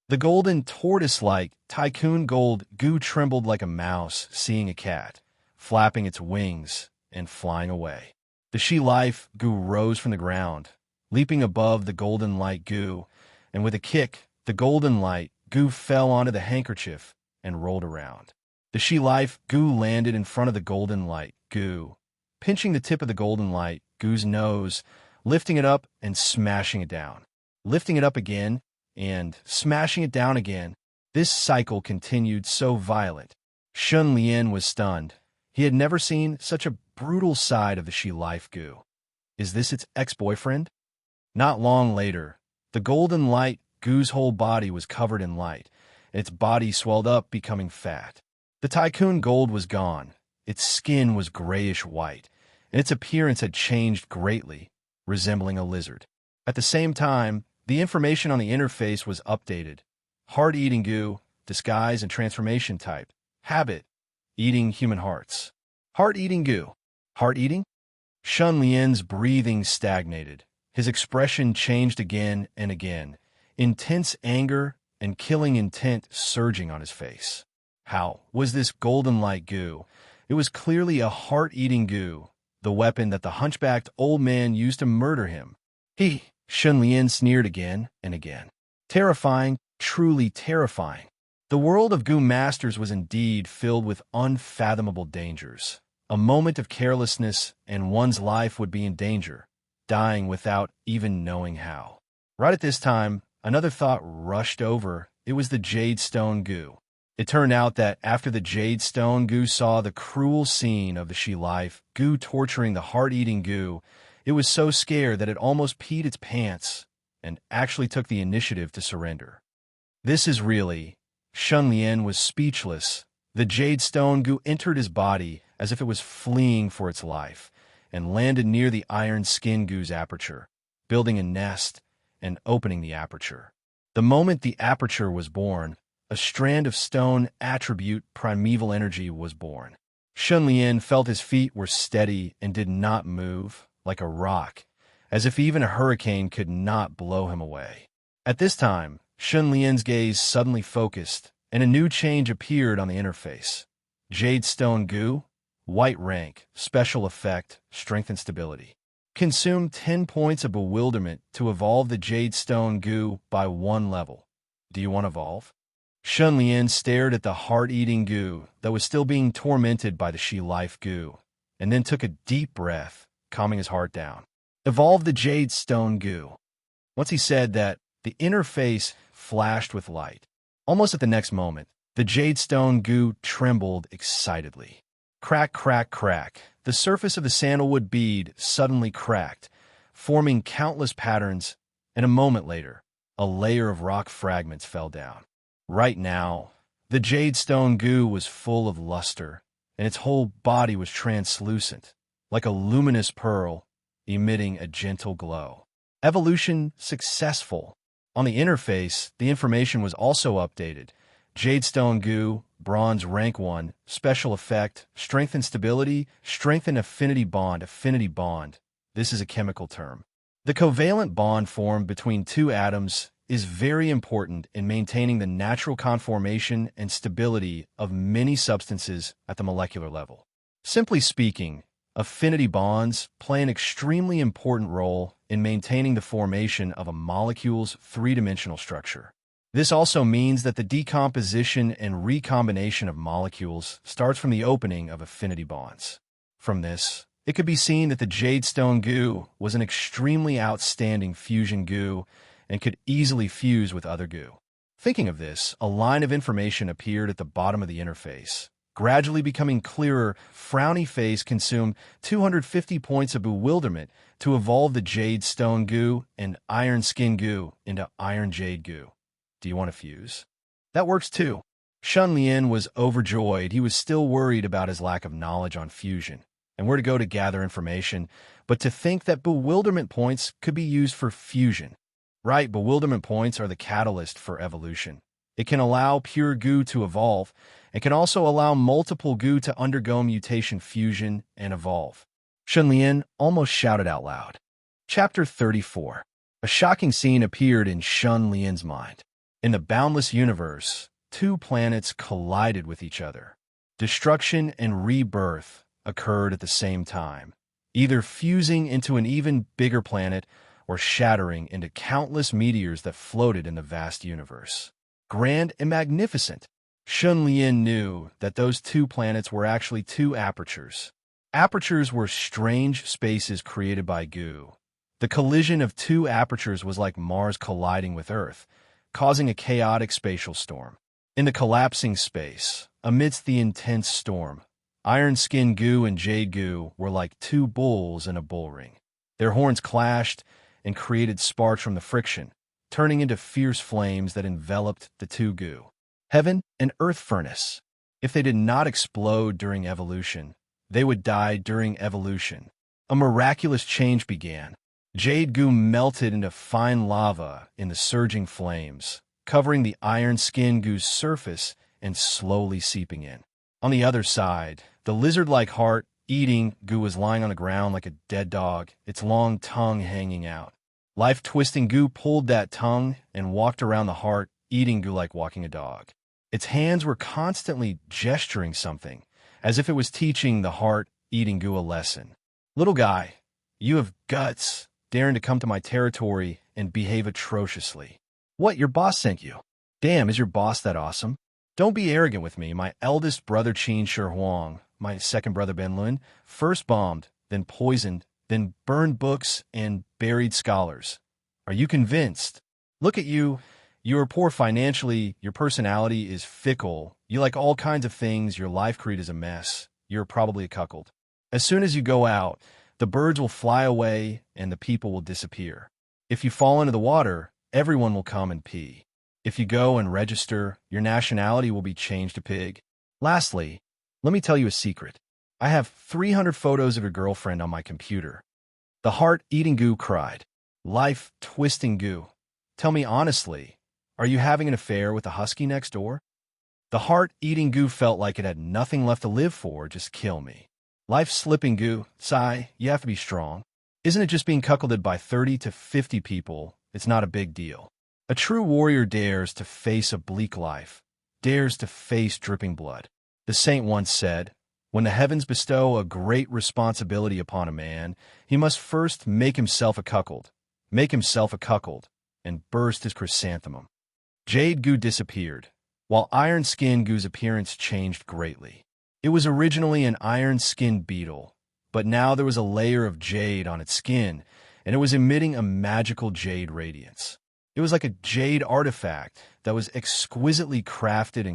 The golden tortoise-like tycoon gold goo trembled like a mouse seeing a cat, flapping its wings and flying away. The She Life goo rose from the ground, leaping above the golden light goo, and with a kick, the golden light goo fell onto the handkerchief and rolled around. The She Life goo landed in front of the golden light goo, pinching the tip of the golden light goo's nose, lifting it up and smashing it down. Lifting it up again and smashing it down again. This cycle continued so violent. Shun Lian was stunned. He had never seen such a brutal side of the She Life goo. Is this its ex-boyfriend? Not long later, the golden light goo's whole body was covered in light, and its body swelled up, becoming fat. The tycoon gold was gone. Its skin was grayish-white, and its appearance had changed greatly, resembling a lizard. At the same time, the information on the interface was updated. Heart-eating goo, disguise and transformation type. Habit, eating human hearts. Heart-eating goo. Heart-eating? Shun Lian's breathing stagnated. His expression changed again and again, intense anger and killing intent surging on his face. How was this golden light goo? It was clearly a heart-eating goo, the weapon that the hunchbacked old man used to murder him. Shun Lian sneered again and again. Terrifying, truly terrifying. The world of goo masters was indeed filled with unfathomable dangers. A moment of carelessness and one's life would be in danger, dying without even knowing how. Right at this time, another thought rushed over. It was the Jade Stone goo. It turned out that after the Jade Stone goo saw the cruel scene of the She Life goo torturing the heart-eating goo, it was so scared that it almost peed its pants and actually took the initiative to surrender. This is really... Shun Lian was speechless. The Jade Stone goo entered his body as if it was fleeing for its life and landed near the iron skin goo's aperture, building a nest and opening the aperture. The moment the aperture was born, a strand of stone attribute primeval energy was born. Shun Lian felt his feet were steady and did not move, like a rock, as if even a hurricane could not blow him away. At this time, Shun Lian's gaze suddenly focused, and a new change appeared on the interface. Jade Stone goo, white rank, special effect, strength and stability. Consume 10 points of bewilderment to evolve the Jade Stone goo by 1 level. Do you want to evolve? Shun Lian stared at the heart-eating goo that was still being tormented by the She Life goo, and then took a deep breath, calming his heart down. Evolve the Jade Stone goo. Once he said that, the interface flashed with light. Almost at the next moment, the Jade Stone goo trembled excitedly. Crack, crack, crack. The surface of the sandalwood bead suddenly cracked, forming countless patterns, and a moment later, a layer of rock fragments fell down. Right now, the jade stone goo was full of luster, and its whole body was translucent, like a luminous pearl, emitting a gentle glow. Evolution successful. On the interface, the information was also updated. Jadestone goo, bronze rank 1, special effect, strength and stability, strength and affinity bond. Affinity bond. This is a chemical term. The covalent bond formed between two atoms is very important in maintaining the natural conformation and stability of many substances at the molecular level. Simply speaking, affinity bonds play an extremely important role in maintaining the formation of a molecule's three-dimensional structure. This also means that the decomposition and recombination of molecules starts from the opening of affinity bonds. From this, it could be seen that the jadestone goo was an extremely outstanding fusion goo and could easily fuse with other goo. Thinking of this, a line of information appeared at the bottom of the interface. Gradually becoming clearer, Frowny Face consumed 250 points of bewilderment to evolve the jade stone goo and iron skin goo into iron jade goo. Do you want to fuse? That works too. Shun Lian was overjoyed. He was still worried about his lack of knowledge on fusion and where to go to gather information, but to think that bewilderment points could be used for fusion. Right, bewilderment points are the catalyst for evolution. It can allow pure goo to evolve, and can also allow multiple goo to undergo mutation, fusion, and evolve. Shun Lian almost shouted out loud. Chapter 34. A shocking scene appeared in Shun Lian's mind. In the boundless universe, two planets collided with each other. Destruction and rebirth occurred at the same time, either fusing into an even bigger planet or shattering into countless meteors that floated in the vast universe. Grand and magnificent. Shun Lian knew that those two planets were actually two apertures. Apertures were strange spaces created by goo. The collision of two apertures was like Mars colliding with Earth, causing a chaotic spatial storm. In the collapsing space, amidst the intense storm, iron skin goo and jade goo were like two bulls in a bull ring. Their horns clashed and created sparks from the friction, turning into fierce flames that enveloped the two goo. Heaven and earth furnace. If they did not explode during evolution, they would die during evolution. A miraculous change began. Jade goo melted into fine lava in the surging flames, covering the iron skin goo's surface and slowly seeping in. On the other side, the lizard-like heart-eating goo was lying on the ground like a dead dog, its long tongue hanging out. Life-twisting goo pulled that tongue and walked around the heart-eating goo like walking a dog. Its hands were constantly gesturing something, as if it was teaching the heart-eating goo a lesson. Little guy, you have guts, daring to come to my territory and behave atrociously. What, your boss sent you? Damn, is your boss that awesome? Don't be arrogant with me. My eldest brother Qin Shi Huang, my second brother Ben Lun, first bombed, then poisoned, then burned books and buried scholars. Are you convinced? Look at you. You are poor financially, your personality is fickle, you like all kinds of things, your life creed is a mess, you're probably a cuckold. As soon as you go out, the birds will fly away and the people will disappear. If you fall into the water, everyone will come and pee. If you go and register, your nationality will be changed to pig. Lastly, let me tell you a secret. I have 300 photos of your girlfriend on my computer. The heart-eating goo cried. Life-twisting goo. Tell me honestly, are you having an affair with the husky next door? The heart-eating goo felt like it had nothing left to live for, just kill me. Life-slipping goo, sigh, you have to be strong. Isn't it just being cuckolded by 30 to 50 people? It's not a big deal. A true warrior dares to face a bleak life, dares to face dripping blood. The saint once said, when the heavens bestow a great responsibility upon a man, he must first make himself a cuckold, and burst his chrysanthemum. Jade goo disappeared, while iron skin goo's appearance changed greatly. It was originally an iron skin beetle, but now there was a layer of jade on its skin, and it was emitting a magical jade radiance. It was like a jade artifact that was exquisitely crafted,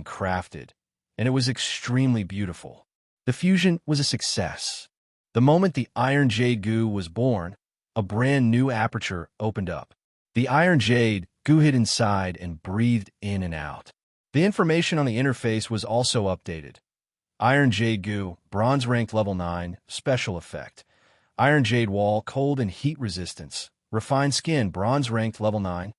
and it was extremely beautiful. The fusion was a success. The moment the iron jade goo was born, a brand new aperture opened up. The iron jade Goo hid inside and breathed in and out. The information on the interface was also updated. Iron Jade Goo, Bronze Ranked Level 9, Special Effect. Iron Jade Wall, Cold and Heat Resistance. Refined Skin, Bronze Ranked Level 9.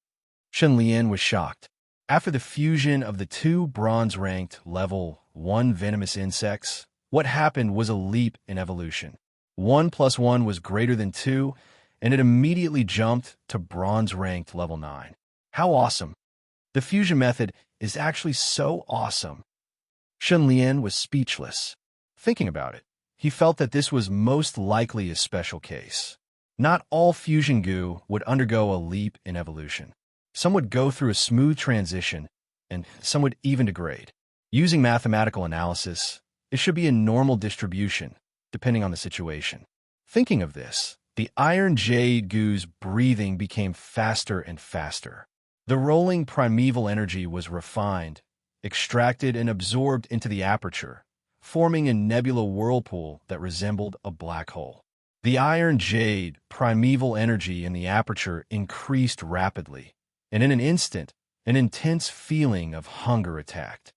Shen Lian was shocked. After the fusion of the two Bronze-ranked Level 1 venomous insects, what happened was a leap in evolution. 1 plus 1 was greater than 2, and it immediately jumped to Bronze-ranked Level 9. How awesome! The fusion method is actually so awesome. Shen Lian was speechless. Thinking about it, he felt that this was most likely a special case. Not all fusion goo would undergo a leap in evolution. Some would go through a smooth transition, and some would even degrade. Using mathematical analysis, it should be a normal distribution, depending on the situation. Thinking of this, the Iron Jade Goo's breathing became faster and faster. The rolling primeval energy was refined, extracted and absorbed into the aperture, forming a nebula whirlpool that resembled a black hole. The Iron Jade primeval energy in the aperture increased rapidly, and in an instant, an intense feeling of hunger attacked.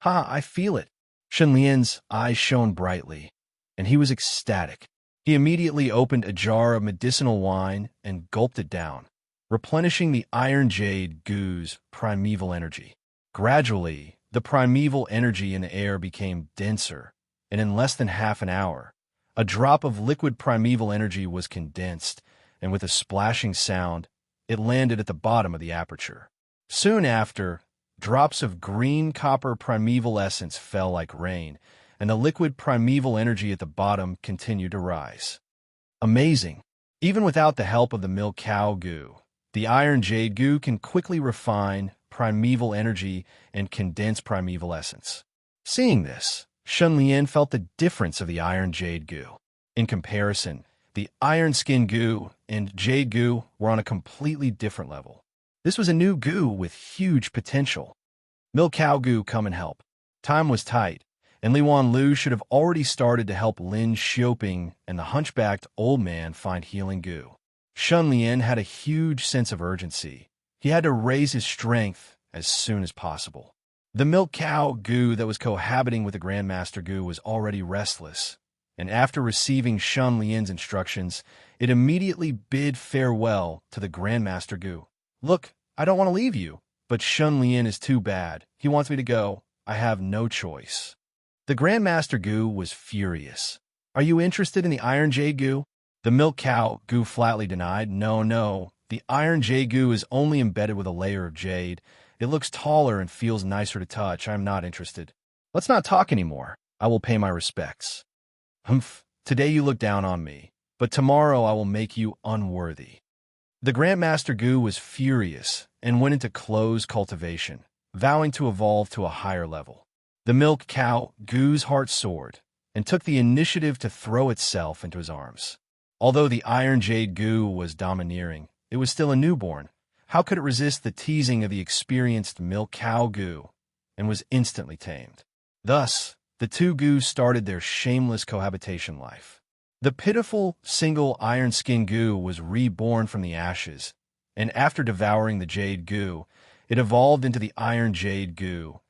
"Ha, I feel it." Shen Lian's eyes shone brightly, and he was ecstatic. He immediately opened a jar of medicinal wine and gulped it down, replenishing the Iron Jade Goo's primeval energy. Gradually, the primeval energy in the air became denser, and in less than half an hour, a drop of liquid primeval energy was condensed, and with a splashing sound, it landed at the bottom of the aperture. Soon after, drops of green copper primeval essence fell like rain, and the liquid primeval energy at the bottom continued to rise. Amazing! Even without the help of the milk cow goo, the Iron Jade Goo can quickly refine primeval energy and condense primeval essence. Seeing this, Shen Lian felt the difference of the Iron Jade Goo. In comparison, the Iron Skin Goo and Jade Goo were on a completely different level. This was a new goo with huge potential. Milk Cow Goo, come and help. Time was tight, and Li Wanlu should have already started to help Lin Xioping and the hunchbacked old man find healing goo. Shen Lian had a huge sense of urgency. He had to raise his strength as soon as possible. The Milk Cow Goo that was cohabiting with the Grandmaster Goo was already restless, and after receiving Shen Lian's instructions, it immediately bid farewell to the Grandmaster Goo. "Look, I don't want to leave you, but Shen Lian is too bad. He wants me to go. I have no choice." The Grandmaster Goo was furious. "Are you interested in the Iron Jade Goo?" The Milk Cow Goo flatly denied. No. The Iron Jade Goo is only embedded with a layer of jade. It looks taller and feels nicer to touch. I'm not interested. Let's not talk anymore. I will pay my respects. Humph, today you look down on me, but tomorrow I will make you unworthy. The Grandmaster Goo was furious and went into close cultivation, vowing to evolve to a higher level. The Milk Cow Goo's heart soared and took the initiative to throw itself into his arms. Although the Iron Jade Goo was domineering, it was still a newborn. How could it resist the teasing of the experienced Milk Cow Goo, and was instantly tamed? Thus, the two Goos started their shameless cohabitation life. The pitiful single Iron Skin Goo was reborn from the ashes, and after devouring the Jade Goo, it evolved into the Iron Jade Goo,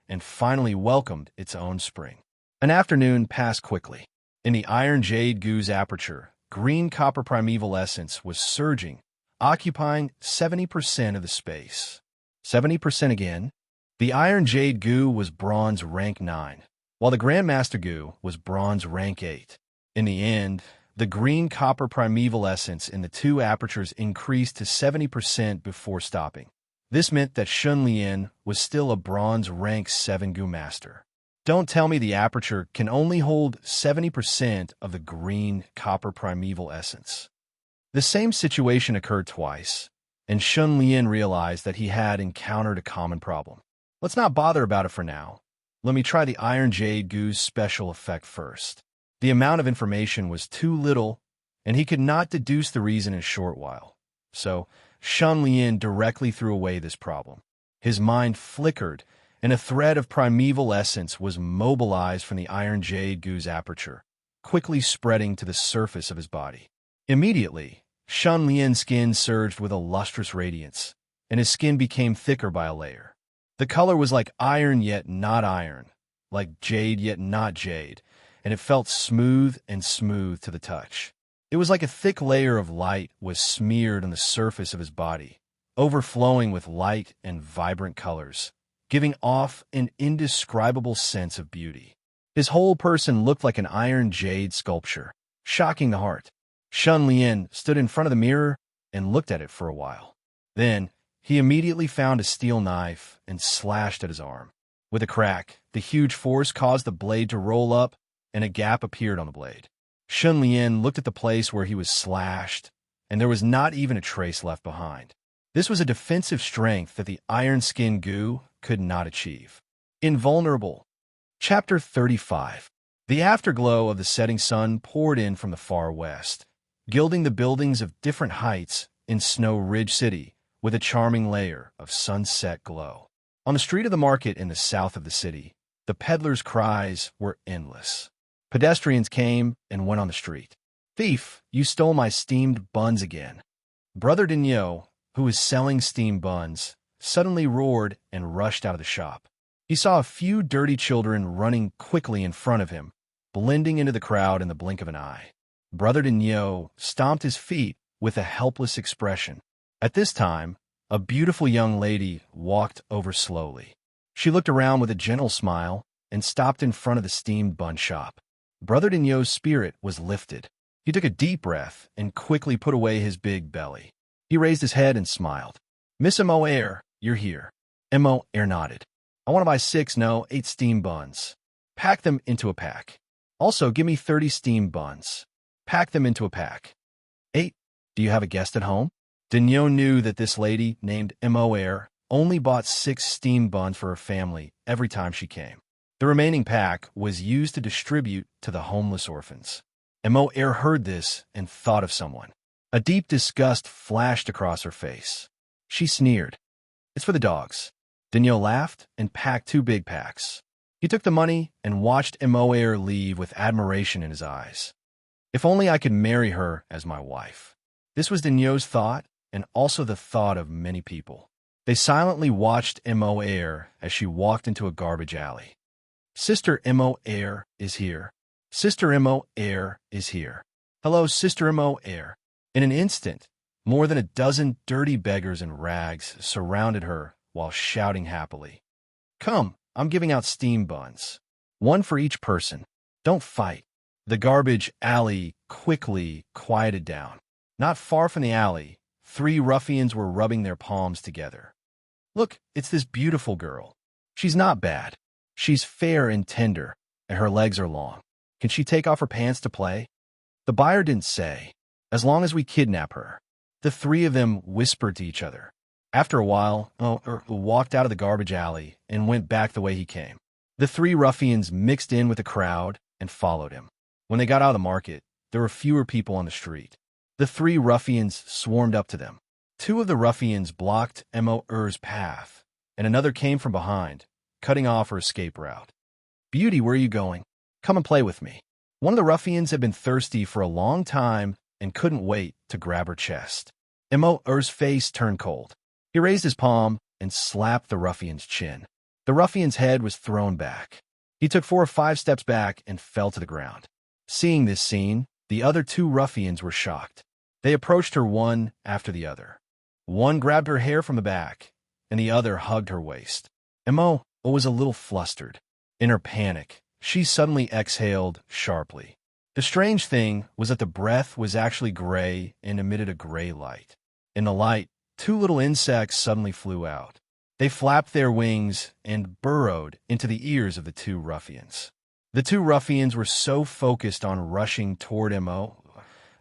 and finally welcomed its own spring. An afternoon passed quickly. In the Iron Jade Goo's aperture, green copper primeval essence was surging, occupying 70% of the space. 70% again? The Iron Jade Goo was Bronze Rank 9, while the Grandmaster Goo was Bronze Rank 8. In the end, the green copper primeval essence in the two apertures increased to 70% before stopping. This meant that Shen Lian was still a Bronze Rank 7 Goo Master. Don't tell me the aperture can only hold 70% of the green copper primeval essence. The same situation occurred twice, and Shen Lian realized that he had encountered a common problem. Let's not bother about it for now. Let me try the Iron Jade Goo's special effect first. The amount of information was too little, and he could not deduce the reason in a short while. So, Shen Lian directly threw away this problem. His mind flickered, and a thread of primeval essence was mobilized from the Iron Jade Goo's aperture, quickly spreading to the surface of his body. Immediately, Shen Lian's skin surged with a lustrous radiance, and his skin became thicker by a layer. The color was like iron yet not iron, like jade yet not jade, and it felt smooth and smooth to the touch. It was like a thick layer of light was smeared on the surface of his body, overflowing with light and vibrant colors, giving off an indescribable sense of beauty. His whole person looked like an iron jade sculpture, shocking the heart. Shun Lian stood in front of the mirror and looked at it for a while. Then, he immediately found a steel knife and slashed at his arm. With a crack, the huge force caused the blade to roll up, and a gap appeared on the blade. Shun Lian looked at the place where he was slashed, and there was not even a trace left behind. This was a defensive strength that the iron skin goo could not achieve. Invulnerable. Chapter 35. The afterglow of the setting sun poured in from the far west, gilding the buildings of different heights in Snow Ridge City with a charming layer of sunset glow. On the street of the market in the south of the city, the peddlers' cries were endless. Pedestrians came and went on the street. "Thief, you stole my steamed buns again." Brother Dinyo, who was selling steamed buns, suddenly roared and rushed out of the shop. He saw a few dirty children running quickly in front of him, blending into the crowd in the blink of an eye. Brother Dinyo stomped his feet with a helpless expression. At this time, a beautiful young lady walked over slowly. She looked around with a gentle smile and stopped in front of the steamed bun shop. Brother Dinyo's spirit was lifted. He took a deep breath and quickly put away his big belly. He raised his head and smiled. "Miss M.O. Air, you're here." M.O. Air nodded. "I want to buy 6, no, 8 steamed buns. Pack them into a pack. Also, give me 30 steamed buns. Pack them into a pack." 8. Do you have a guest at home? Dinyo knew that this lady, named M.O. Air, only bought 6 steamed buns for her family every time she came. The remaining pack was used to distribute to the homeless orphans. M.O. Air heard this and thought of someone. A deep disgust flashed across her face. She sneered. "It's for the dogs." Dinyo laughed and packed 2 big packs. He took the money and watched M.O. Air leave with admiration in his eyes. "If only I could marry her as my wife." This was Dinyo's thought, and also the thought of many people. They silently watched M.O. Air as she walked into a garbage alley. "Sister M.O. Air is here. Sister M.O. Air is here. Hello, Sister M.O. Air." In an instant, more than a dozen dirty beggars in rags surrounded her while shouting happily. "Come, I'm giving out steam buns. 1 for each person. Don't fight." The garbage alley quickly quieted down. Not far from the alley, 3 ruffians were rubbing their palms together. "Look, it's this beautiful girl. She's not bad. She's fair and tender, and her legs are long. Can she take off her pants to play?" The buyer didn't say. "As long as we kidnap her." The 3 of them whispered to each other. After a while, walked out of the garbage alley and went back the way he came. The 3 ruffians mixed in with the crowd and followed him. When they got out of the market, there were fewer people on the street. The 3 ruffians swarmed up to them. 2 of the ruffians blocked M.O. Er's path, and another came from behind, cutting off her escape route. "Beauty, where are you going? Come and play with me." One of the ruffians had been thirsty for a long time and couldn't wait to grab her chest. M.O. Er's face turned cold. He raised his palm and slapped the ruffian's chin. The ruffian's head was thrown back. He took 4 or 5 steps back and fell to the ground. Seeing this scene, the other 2 ruffians were shocked. They approached her one after the other. One grabbed her hair from the back, and the other hugged her waist. M.O. was a little flustered. In her panic, she suddenly exhaled sharply. The strange thing was that the breath was actually gray and emitted a gray light. In the light, 2 little insects suddenly flew out. They flapped their wings and burrowed into the ears of the 2 ruffians. The 2 ruffians were so focused on rushing toward M.O.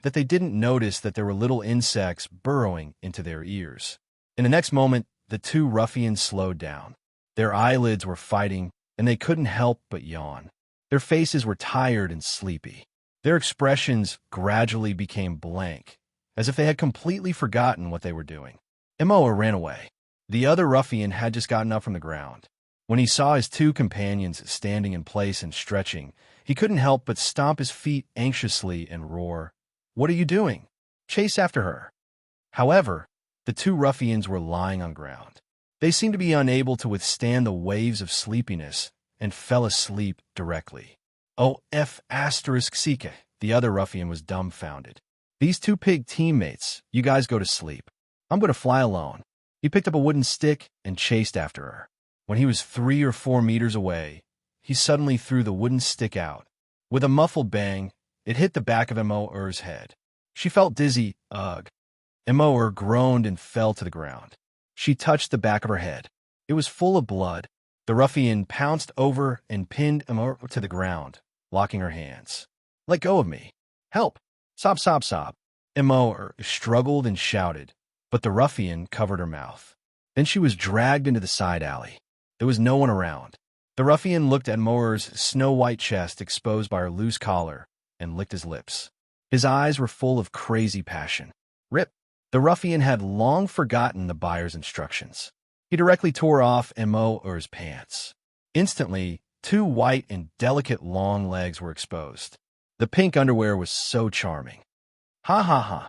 that they didn't notice that there were little insects burrowing into their ears. In the next moment, the 2 ruffians slowed down. Their eyelids were fighting, and they couldn't help but yawn. Their faces were tired and sleepy. Their expressions gradually became blank, as if they had completely forgotten what they were doing. M.O. ran away. The other ruffian had just gotten up from the ground. When he saw his 2 companions standing in place and stretching, he couldn't help but stomp his feet anxiously and roar, "What are you doing? Chase after her." However, The two ruffians were lying on ground. They seemed to be unable to withstand the waves of sleepiness and fell asleep directly. Oh, F***, the other ruffian was dumbfounded. These two pig teammates, you guys go to sleep. I'm going to fly alone. He picked up a wooden stick and chased after her. When he was 3 or 4 meters away, he suddenly threw the wooden stick out. With a muffled bang, it hit the back of Emma's head. She felt dizzy. Ugh. Emma groaned and fell to the ground. She touched the back of her head. It was full of blood. The ruffian pounced over and pinned Emma to the ground, locking her hands. Let go of me. Help. Sob, sob, sob. Emma struggled and shouted, but the ruffian covered her mouth. Then she was dragged into the side alley. There was no one around. The ruffian looked at Emma's snow-white chest exposed by her loose collar and licked his lips. His eyes were full of crazy passion. Rip. The ruffian had long forgotten the buyer's instructions. He directly tore off Emma's pants. Instantly, 2 white and delicate long legs were exposed. The pink underwear was so charming. Ha ha ha.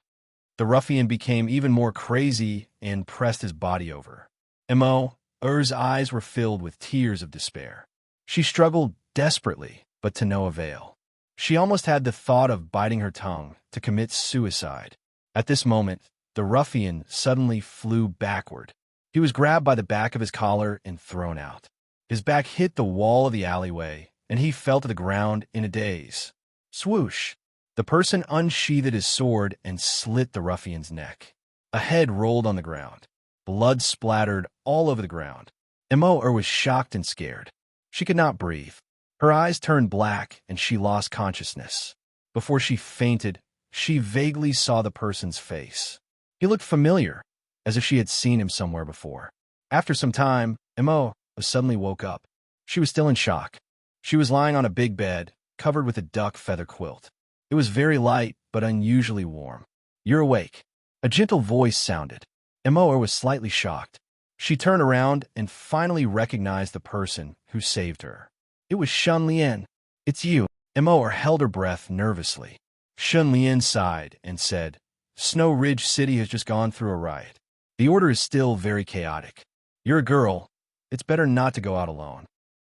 The ruffian became even more crazy and pressed his body over. Emma's eyes were filled with tears of despair. She struggled desperately, but to no avail. She almost had the thought of biting her tongue to commit suicide. At this moment, the ruffian suddenly flew backward. He was grabbed by the back of his collar and thrown out. His back hit the wall of the alleyway, and he fell to the ground in a daze. Swoosh! The person unsheathed his sword and slit the ruffian's neck. A head rolled on the ground. Blood splattered all over the ground. Emma was shocked and scared. She could not breathe. Her eyes turned black, and she lost consciousness. Before she fainted, she vaguely saw the person's face. He looked familiar, as if she had seen him somewhere before. After some time, Emma suddenly woke up. She was still in shock. She was lying on a big bed, covered with a duck feather quilt. It was very light, but unusually warm. You're awake. A gentle voice sounded. Emma was slightly shocked. She turned around and finally recognized the person who saved her. It was Shun Lien. It's you. Emma held her breath nervously. Shun Lien sighed and said, Snow Ridge City has just gone through a riot. The order is still very chaotic. You're a girl. It's better not to go out alone.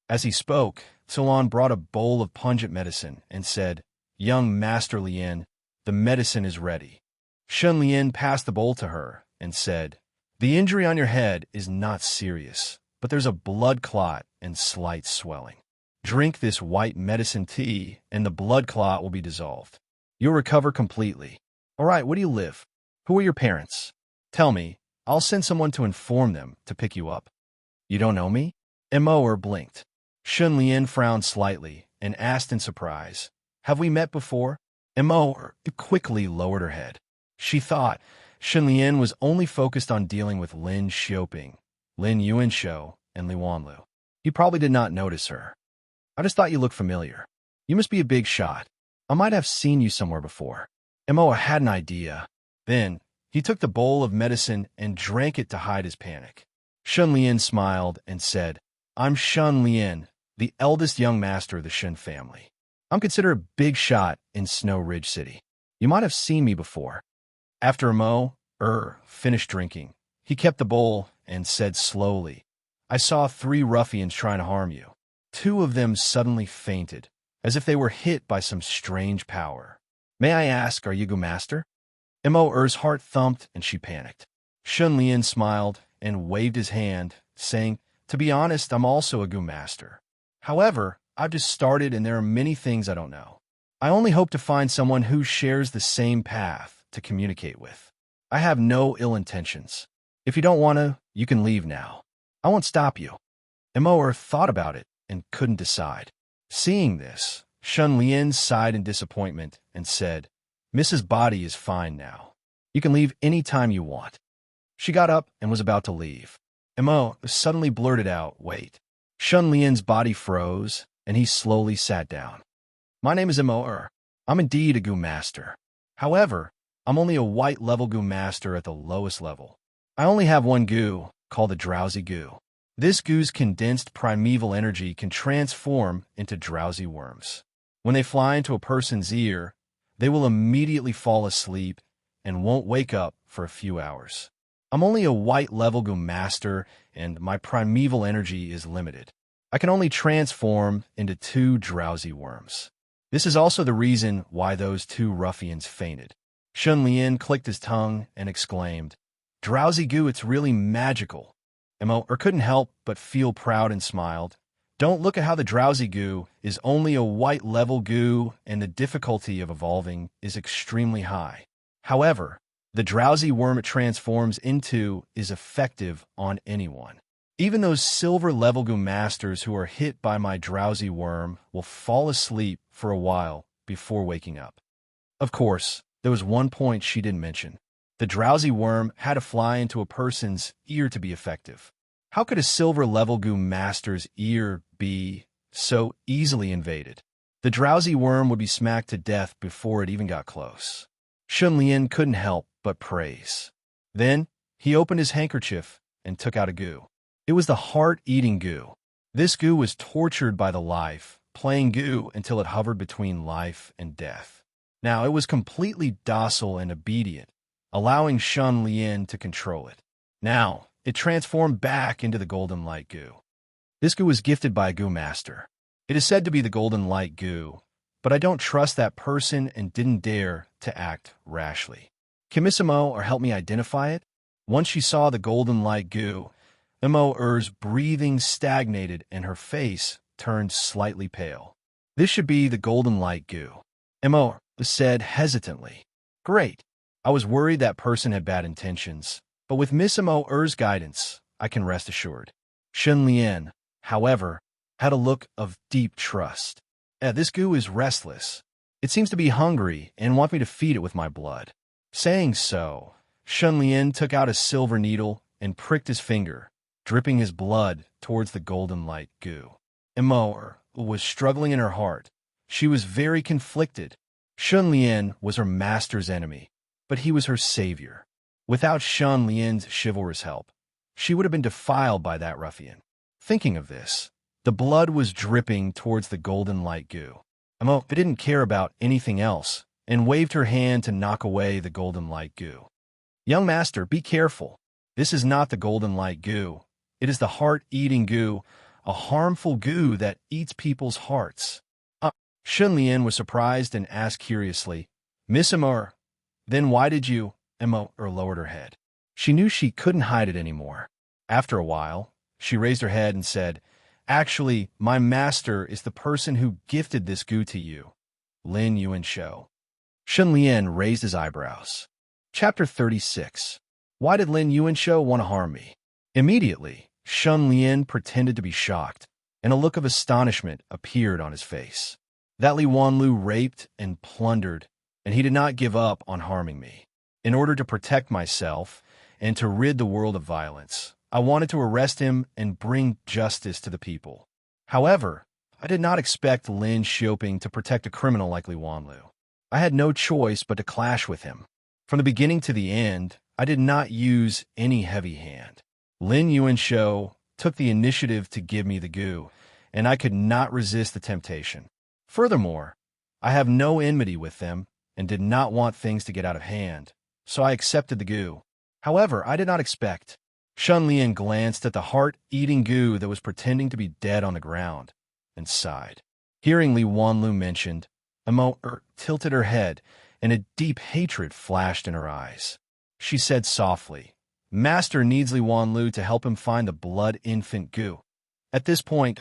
As he spoke, Solon brought a bowl of pungent medicine and said, Young Master Lien, the medicine is ready. Shun Lien passed the bowl to her and said, The injury on your head is not serious, but there's a blood clot and slight swelling. Drink this white medicine tea, and the blood clot will be dissolved. You'll recover completely. All right, where do you live? Who are your parents? Tell me. I'll send someone to inform them to pick you up. You don't know me? Emma blinked. Shun Lien frowned slightly and asked in surprise, Have we met before? Emma quickly lowered her head. She thought Shun Lien was only focused on dealing with Lin Xiaoping, Lin Yuanshou, and Li Wanlu. He probably did not notice her. I just thought you looked familiar. You must be a big shot. I might have seen you somewhere before. Emma had an idea. Then, he took the bowl of medicine and drank it to hide his panic. Shun Lien smiled and said, I'm Shun Lien, the eldest young master of the Shun family. I'm considered a big shot in Snow Ridge City. You might have seen me before. After Emma finished drinking, he kept the bowl and said slowly, I saw 3 ruffians trying to harm you. 2 of them suddenly fainted, as if they were hit by some strange power. May I ask, are you Gu Master? Emma's heart thumped and she panicked. Shun Lien smiled and waved his hand, saying, To be honest, I'm also a Gu Master. However, I've just started and there are many things I don't know. I only hope to find someone who shares the same path to communicate with. I have no ill intentions. If you don't want to, you can leave now. I won't stop you. Emma thought about it and couldn't decide. Seeing this, Shun Lien sighed in disappointment and said, Mrs. Body is fine now. You can leave any time you want. She got up and was about to leave. Emma suddenly blurted out, Wait. Shun Lien's body froze, and he slowly sat down. My name is Emma. I'm indeed a Gu Master. However, I'm only a white-level Gu Master at the lowest level. I only have one Gu, called the Drowsy Gu. This Gu's condensed primeval energy can transform into drowsy worms. When they fly into a person's ear, they will immediately fall asleep and won't wake up for a few hours. I'm only a white level goo master, and my primeval energy is limited. I can only transform into 2 drowsy worms. This is also the reason why those 2 ruffians fainted. Shun Lian clicked his tongue and exclaimed, "Drowsy goo, it's really magical." Emo couldn't help but feel proud and smiled. Don't look at how the drowsy goo is only a white level goo and the difficulty of evolving is extremely high. However, the drowsy worm it transforms into is effective on anyone. Even those silver level goo masters who are hit by my drowsy worm will fall asleep for a while before waking up. Of course, there was one point she didn't mention. The drowsy worm had to fly into a person's ear to be effective. How could a silver level goo master's ear be so easily invaded? The drowsy worm would be smacked to death before it even got close. Shun Lian couldn't help but praise. Then, he opened his handkerchief and took out a goo. It was the heart-eating goo. This goo was tortured by the life, playing goo until it hovered between life and death. Now, it was completely docile and obedient, allowing Shun Lian to control it. Now, it transformed back into the golden light goo. This goo was gifted by a goo master. It is said to be the golden light goo, but I don't trust that person and didn't dare to act rashly. Can Miss Emo help me identify it? Once she saw the golden light goo, Emo's breathing stagnated and her face turned slightly pale. This should be the golden light goo, Emo said hesitantly. Great. I was worried that person had bad intentions, but with Miss Emo's guidance, I can rest assured. Shun Lian, however, had a look of deep trust. This goo is restless. It seems to be hungry and want me to feed it with my blood. Saying so, Shun Lian took out a silver needle and pricked his finger, dripping his blood towards the golden light goo. Emo was struggling in her heart. She was very conflicted. Shun Lian was her master's enemy, but he was her savior. Without Shun Lian's chivalrous help, she would have been defiled by that ruffian. Thinking of this, the blood was dripping towards the golden light goo. Emo didn't care about anything else and waved her hand to knock away the golden light goo. Young master, be careful. This is not the golden light goo. It is the heart-eating goo, a harmful goo that eats people's hearts. Shun Lian was surprised and asked curiously, Miss Emo, then why did you? Emo lowered her head. She knew she couldn't hide it anymore. After a while, she raised her head and said, Actually, my master is the person who gifted this goo to you, Lin Yuanshou. Shun Lian raised his eyebrows. Chapter 36. Why did Lin Yuanshou want to harm me? Immediately, Shun Lian pretended to be shocked, and a look of astonishment appeared on his face. That Li Wanlu raped and plundered, and he did not give up on harming me. In order to protect myself and to rid the world of violence, I wanted to arrest him and bring justice to the people. However, I did not expect Lin Xiaoping to protect a criminal like Li Wanlu. I had no choice but to clash with him. From the beginning to the end, I did not use any heavy hand. Lin Yuanshou took the initiative to give me the goo, and I could not resist the temptation. Furthermore, I have no enmity with them and did not want things to get out of hand, so I accepted the goo. However, I did not expect. Shun Lian glanced at the heart-eating goo that was pretending to be dead on the ground and sighed. Hearing Li Wanlu mentioned, Emo tilted her head, and a deep hatred flashed in her eyes. She said softly, Master needs Li Wanlu to help him find the blood infant goo. At this point,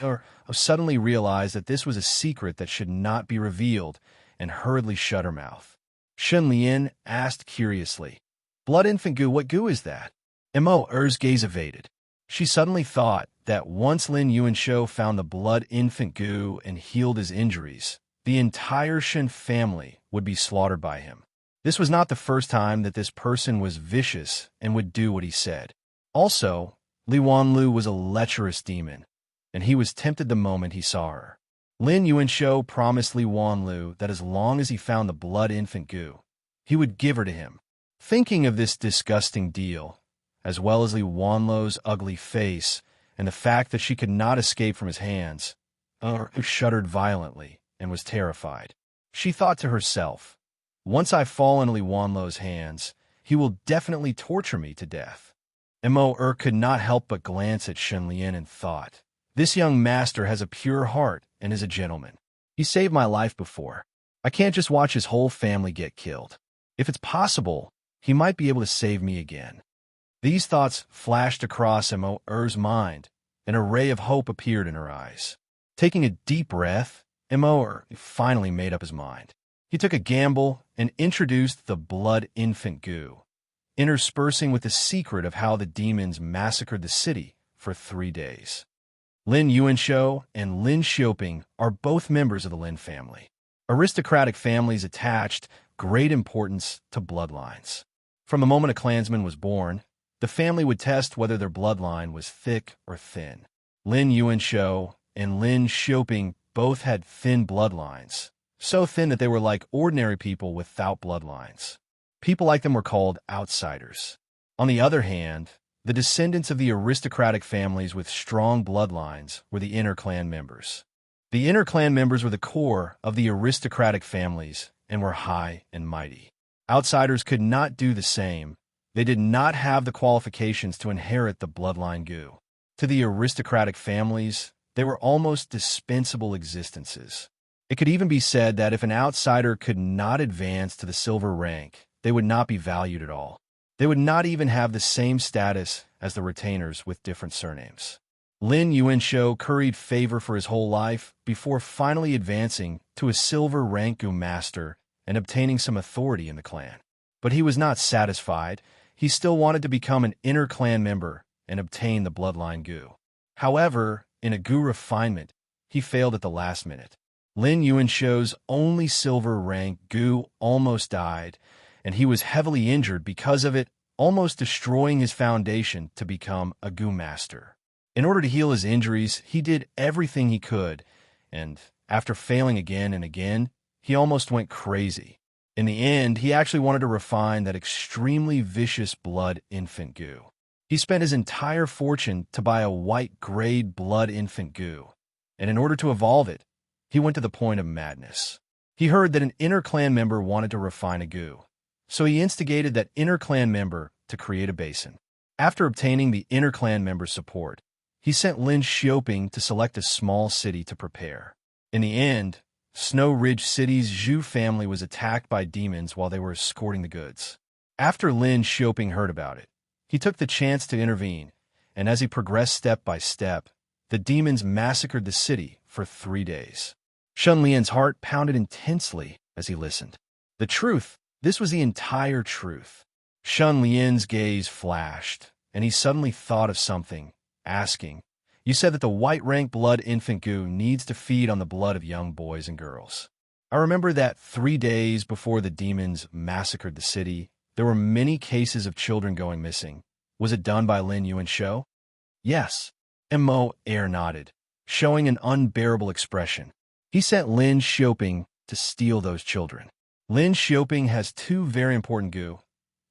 suddenly realized that this was a secret that should not be revealed and hurriedly shut her mouth. Shun Lian asked curiously, Blood infant goo, what goo is that? Emo's gaze evaded. She suddenly thought that once Lin Yuanshou found the blood infant goo and healed his injuries, the entire Shen family would be slaughtered by him. This was not the first time that this person was vicious and would do what he said. Also, Li Wanlu was a lecherous demon, and he was tempted the moment he saw her. Lin Yuanshou promised Li Wanlu that as long as he found the blood infant goo, he would give her to him. Thinking of this disgusting deal, as well as Li Wanlu's ugly face and the fact that she could not escape from his hands, shuddered violently and was terrified. She thought to herself, once I fall into Li Wanlu's hands, he will definitely torture me to death. Mo could not help but glance at Shun Lian and thought, this young master has a pure heart and is a gentleman. He saved my life before. I can't just watch his whole family get killed. If it's possible, he might be able to save me again. These thoughts flashed across Mo's mind. An ray of hope appeared in her eyes. Taking a deep breath, Mo finally made up his mind. He took a gamble and introduced the blood infant goo, interspersing with the secret of how the demons massacred the city for 3 days. Lin Yuanshou and Lin Xiaoping are both members of the Lin family. Aristocratic families attached great importance to bloodlines. From the moment a clansman was born, the family would test whether their bloodline was thick or thin. Lin Yuanshou and Lin Xiaoping both had thin bloodlines, so thin that they were like ordinary people without bloodlines. People like them were called outsiders. On the other hand, the descendants of the aristocratic families with strong bloodlines were the inner clan members. The inner clan members were the core of the aristocratic families and were high and mighty. Outsiders could not do the same. They did not have the qualifications to inherit the bloodline goo. To the aristocratic families, they were almost dispensable existences. It could even be said that if an outsider could not advance to the silver rank, they would not be valued at all. They would not even have the same status as the retainers with different surnames. Lin Yuanshou curried favor for his whole life before finally advancing to a silver rank goo master and obtaining some authority in the clan. But he was not satisfied. He still wanted to become an inner clan member and obtain the bloodline goo. However, in a goo refinement, he failed at the last minute. Lin Yuanshou's only silver rank goo almost died, and he was heavily injured because of it, almost destroying his foundation to become a goo master. In order to heal his injuries, he did everything he could, and after failing again and again, he almost went crazy. In the end, he actually wanted to refine that extremely vicious blood infant goo. He spent his entire fortune to buy a white-grade blood infant goo, and in order to evolve it, he went to the point of madness. He heard that an inner clan member wanted to refine a goo, so he instigated that inner clan member to create a basin. After obtaining the inner clan member's support, he sent Lin Xiaoping to select a small city to prepare. In the end, Snow Ridge City's Zhu family was attacked by demons while they were escorting the goods. After Lin Xiaoping heard about it, he took the chance to intervene, and as he progressed step by step, the demons massacred the city for 3 days. Shun Lian's heart pounded intensely as he listened. The truth, this was the entire truth. Shun Lian's gaze flashed, and he suddenly thought of something, asking, "You said that the white-rank blood infant goo needs to feed on the blood of young boys and girls. I remember that 3 days before the demons massacred the city, there were many cases of children going missing. Was it done by Lin Yuanshou?" "Yes." Mo nodded, showing an unbearable expression. He sent Lin Xiaoping to steal those children. Lin Xiaoping has 2 very important goo.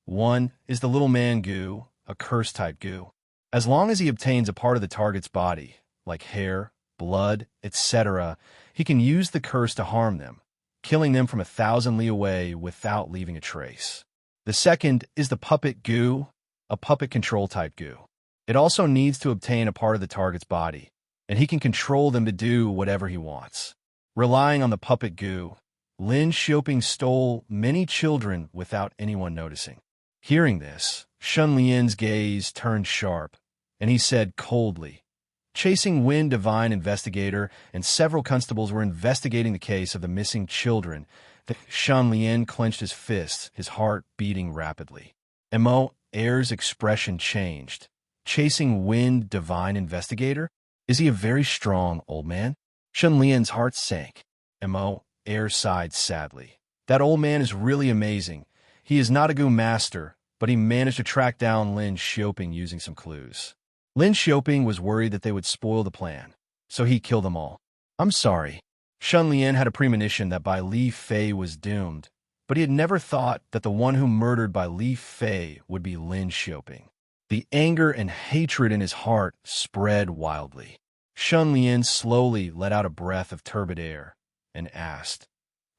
One is the little man goo, a curse-type goo. As long as he obtains a part of the target's body, like hair, blood, etc., he can use the curse to harm them, killing them from 1,000 li away without leaving a trace. The second is the puppet goo, a puppet control-type goo. It also needs to obtain a part of the target's body, and he can control them to do whatever he wants. Relying on the puppet goo, Lin Xiaoping stole many children without anyone noticing. Hearing this, Shun Lian's gaze turned sharp, and he said coldly, "Chasing Wind Divine Investigator and several constables were investigating the case of the missing children." Shun Lian clenched his fists, his heart beating rapidly. Mo's expression changed. "Chasing Wind Divine Investigator? Is he a very strong old man?" Shun Lian's heart sank. Mo sighed sadly. "That old man is really amazing. He is not a goo master, but he managed to track down Lin Xiaoping using some clues." Lin Xiaoping was worried that they would spoil the plan, so he killed them all. "I'm sorry." Shun Lian had a premonition that Bai Li Fei was doomed, but he had never thought that the one who murdered Bai Li Fei would be Lin Xiaoping. The anger and hatred in his heart spread wildly. Shun Lian slowly let out a breath of turbid air and asked,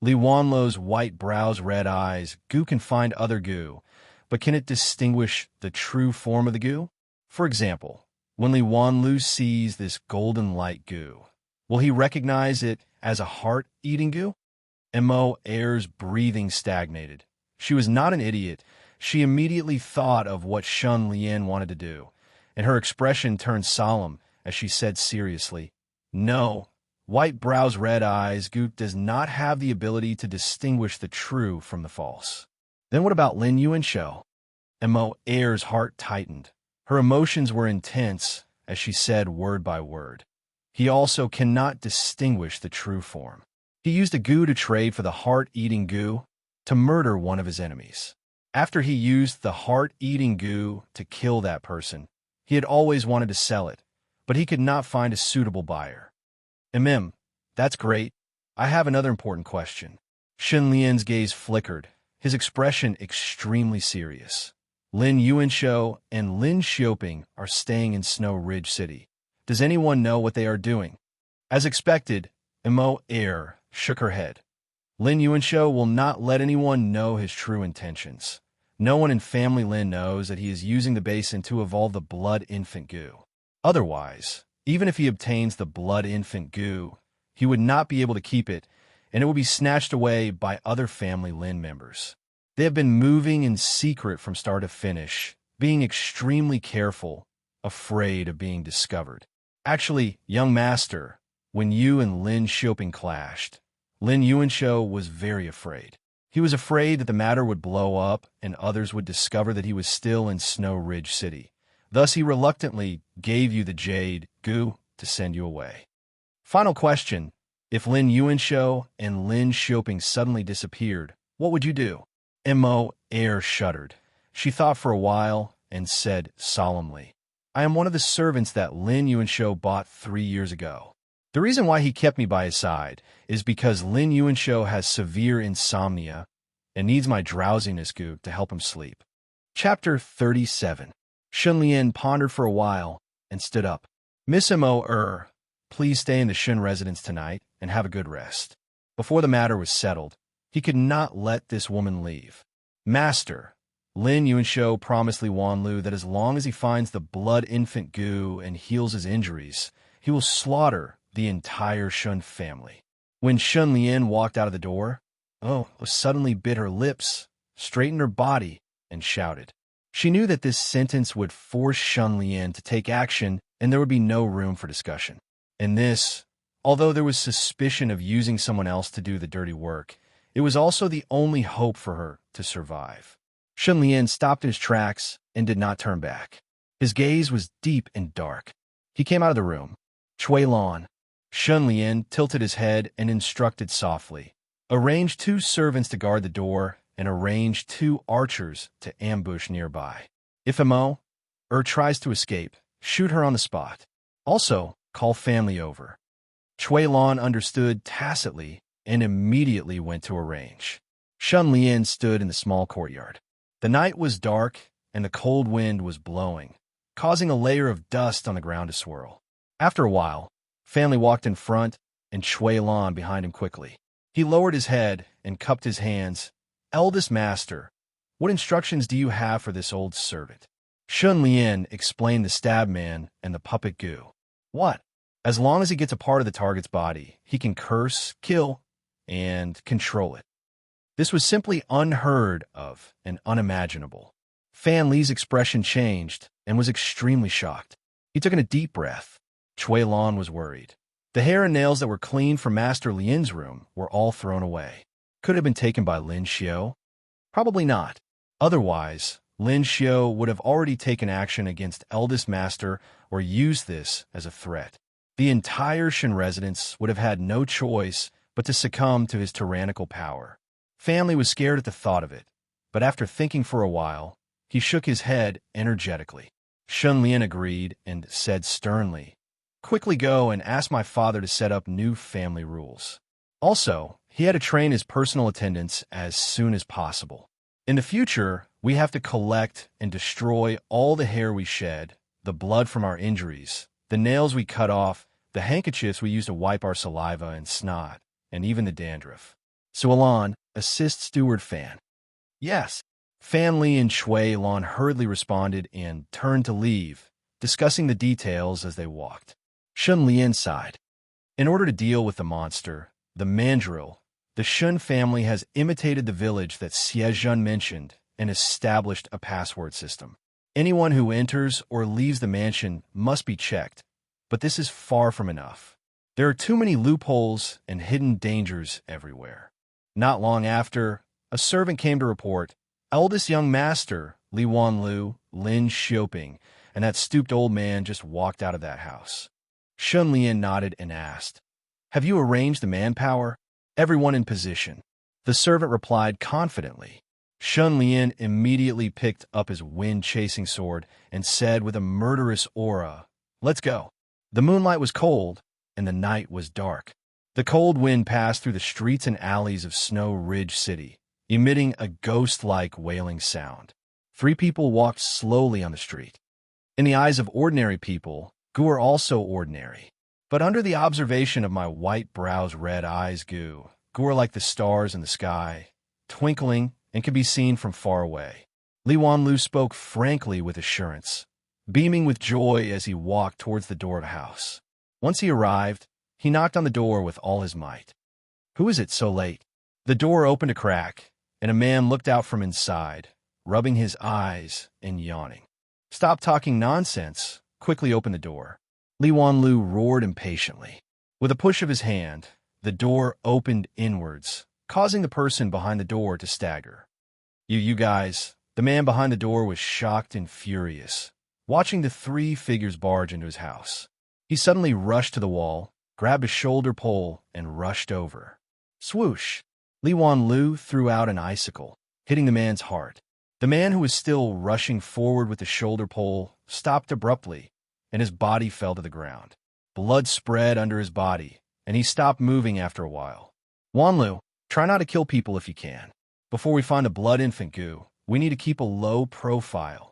"Li Wanlo's white brows, red eyes, goo can find other goo, but can it distinguish the true form of the goo?" For example, when Li Wanlu sees this golden light goo, will he recognize it as a heart-eating goo? Mo Air's breathing stagnated. She was not an idiot. She immediately thought of what Shun Lian wanted to do, and her expression turned solemn as she said seriously, "No, white brows, red eyes, Goop does not have the ability to distinguish the true from the false." Then what about Lin Yuanshou? Mo Air's heart tightened. Her emotions were intense as she said word by word. He also cannot distinguish the true form. He used a goo to trade for the heart-eating goo to murder one of his enemies. After he used the heart-eating goo to kill that person, he had always wanted to sell it, but he could not find a suitable buyer. That's great. I have another important question. Shun Lian's gaze flickered, his expression extremely serious. Lin Yuanshou and Lin Xioping are staying in Snow Ridge City. Does anyone know what they are doing? As expected, Mo Air shook her head. Lin Yuanshou will not let anyone know his true intentions. No one in Family Lin knows that he is using the basin to evolve the Blood Infant Goo. Otherwise, even if he obtains the Blood Infant Goo, he would not be able to keep it, and it will be snatched away by other Family Lin members. They have been moving in secret from start to finish, being extremely careful, afraid of being discovered. Actually, young master, when you and Lin Xioping clashed, Lin Yuanshou was very afraid. He was afraid that the matter would blow up and others would discover that he was still in Snow Ridge City. Thus, he reluctantly gave you the Jade Goo to send you away. Final question. If Lin Yuanshou and Lin Xioping suddenly disappeared, what would you do? Mo Air shuddered. She thought for a while and said solemnly, "I am one of the servants that Lin Yuanshou bought 3 years ago. The reason why he kept me by his side is because Lin Yuanshou has severe insomnia and needs my drowsiness goo to help him sleep." Chapter 37. Shun Lian pondered for a while and stood up. "Miss Mo please stay in the Shun residence tonight and have a good rest." Before the matter was settled, he could not let this woman leave. "Master," Lin Yuanshou promised Li Wanlu that as long as he finds the Blood Infant Goo and heals his injuries, he will slaughter the entire Shun family. When Shun Lian walked out of the door, suddenly bit her lips, straightened her body, and shouted. She knew that this sentence would force Shun Lian to take action and there would be no room for discussion. And this, although there was suspicion of using someone else to do the dirty work, it was also the only hope for her to survive. Shun Lian stopped in his tracks and did not turn back. His gaze was deep and dark. He came out of the room. "Chui Lan." Shun Lian tilted his head and instructed softly, "Arrange 2 servants to guard the door and arrange 2 archers to ambush nearby. If Mo tries to escape, shoot her on the spot. Also, call family over." Chui Lan understood tacitly and immediately went to arrange. Shun Lian stood in the small courtyard. The night was dark and the cold wind was blowing, causing a layer of dust on the ground to swirl. After a while, family walked in front and Chui Lan behind him quickly. He lowered his head and cupped his hands. "Eldest master, what instructions do you have for this old servant?" Shun Lian explained the stab man and the puppet goo. "What? As long as he gets a part of the target's body, he can curse, kill, and control it." This was simply unheard of and unimaginable. Fan Li's expression changed and was extremely shocked. He took in a deep breath. Chui Lan was worried. The hair and nails that were cleaned from Master Lian's room were all thrown away. Could it have been taken by Lin Xiu? Probably not. Otherwise, Lin Xiu would have already taken action against Eldest Master or used this as a threat. The entire Shen residence would have had no choice but to succumb to his tyrannical power. Family was scared at the thought of it, but after thinking for a while, he shook his head energetically. Shun Lian agreed and said sternly, "Quickly go and ask my father to set up new family rules." Also, he had to train his personal attendants as soon as possible. "In the future, we have to collect and destroy all the hair we shed, the blood from our injuries, the nails we cut off, the handkerchiefs we use to wipe our saliva and snot, and even the dandruff. So Alan, assist Steward Fan." "Yes." Fan Li and Chui Lan hurriedly responded and turned to leave, discussing the details as they walked. Shun Lian sighed. In order to deal with the monster, the mandrill, the Shun family has imitated the village that Xiezhun mentioned and established a password system. Anyone who enters or leaves the mansion must be checked, but this is far from enough. There are too many loopholes and hidden dangers everywhere. Not long after, a servant came to report, eldest young master, Li Wanlu, Lin Xiaoping, and that stooped old man just walked out of that house. Shun Lian nodded and asked, "Have you arranged the manpower? Everyone in position." The servant replied confidently. Shun Lian immediately picked up his wind-chasing sword and said with a murderous aura, "Let's go." The moonlight was cold, and the night was dark. The cold wind passed through the streets and alleys of Snow Ridge City, emitting a ghost-like wailing sound. 3 people walked slowly on the street. In the eyes of ordinary people, Gu are also ordinary. But under the observation of my white brows, red eyes, Gu are like the stars in the sky, twinkling and can be seen from far away. Li Wanlu spoke frankly with assurance, beaming with joy as he walked towards the door of a house. Once he arrived, he knocked on the door with all his might. "Who is it so late?" The door opened a crack, and a man looked out from inside, rubbing his eyes and yawning. "Stop talking nonsense. Quickly open the door." Li Wanlu roared impatiently. With a push of his hand, the door opened inwards, causing the person behind the door to stagger. You guys," the man behind the door was shocked and furious, watching the 3 figures barge into his house. He suddenly rushed to the wall, grabbed a shoulder pole, and rushed over. Swoosh! Li Wanlu threw out an icicle, hitting the man's heart. The man, who was still rushing forward with the shoulder pole, stopped abruptly, and his body fell to the ground. Blood spread under his body, and he stopped moving after a while. "Wanlu, try not to kill people if you can. Before we find a blood infant Gu, we need to keep a low profile."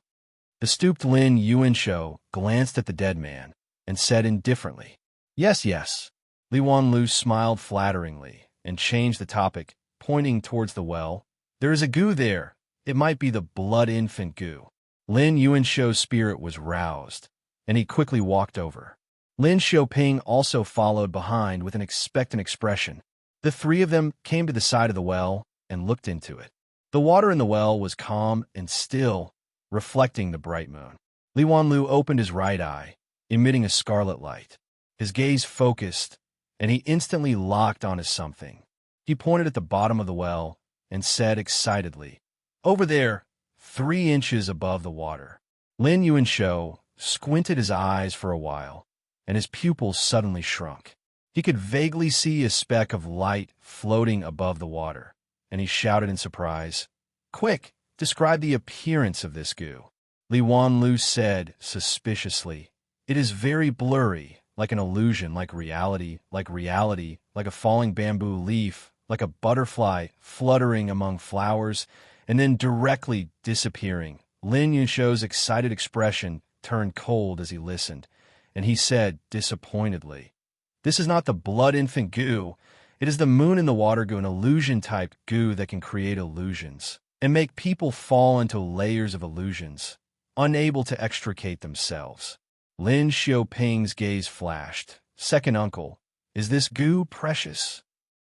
The stooped Lin Yuanshou glanced at the dead man and said indifferently, "Yes, yes." Li Wanlu smiled flatteringly and changed the topic, pointing towards the well. "There is a Gu there. It might be the blood infant Gu." Lin Yuanshou's spirit was roused, and he quickly walked over. Lin Xiaoping also followed behind with an expectant expression. The 3 of them came to the side of the well and looked into it. The water in the well was calm and still, reflecting the bright moon. Li Wanlu opened his right eye, emitting a scarlet light. His gaze focused, and he instantly locked onto something. He pointed at the bottom of the well and said excitedly, "Over there, 3 inches above the water." Lin Yuanshou squinted his eyes for a while, and his pupils suddenly shrunk. He could vaguely see a speck of light floating above the water, and he shouted in surprise, "Quick, describe the appearance of this Gu." Li Wanlu said suspiciously, "It is very blurry, like an illusion, like reality, like a falling bamboo leaf, like a butterfly fluttering among flowers, and then directly disappearing." Lin Yunshou's excited expression turned cold as he listened, and he said disappointedly, "This is not the blood infant Gu. It is the moon in the water Gu, an illusion-type Gu that can create illusions and make people fall into layers of illusions, unable to extricate themselves." Lin Xiaoping's gaze flashed. "Second uncle, is this Gu precious?"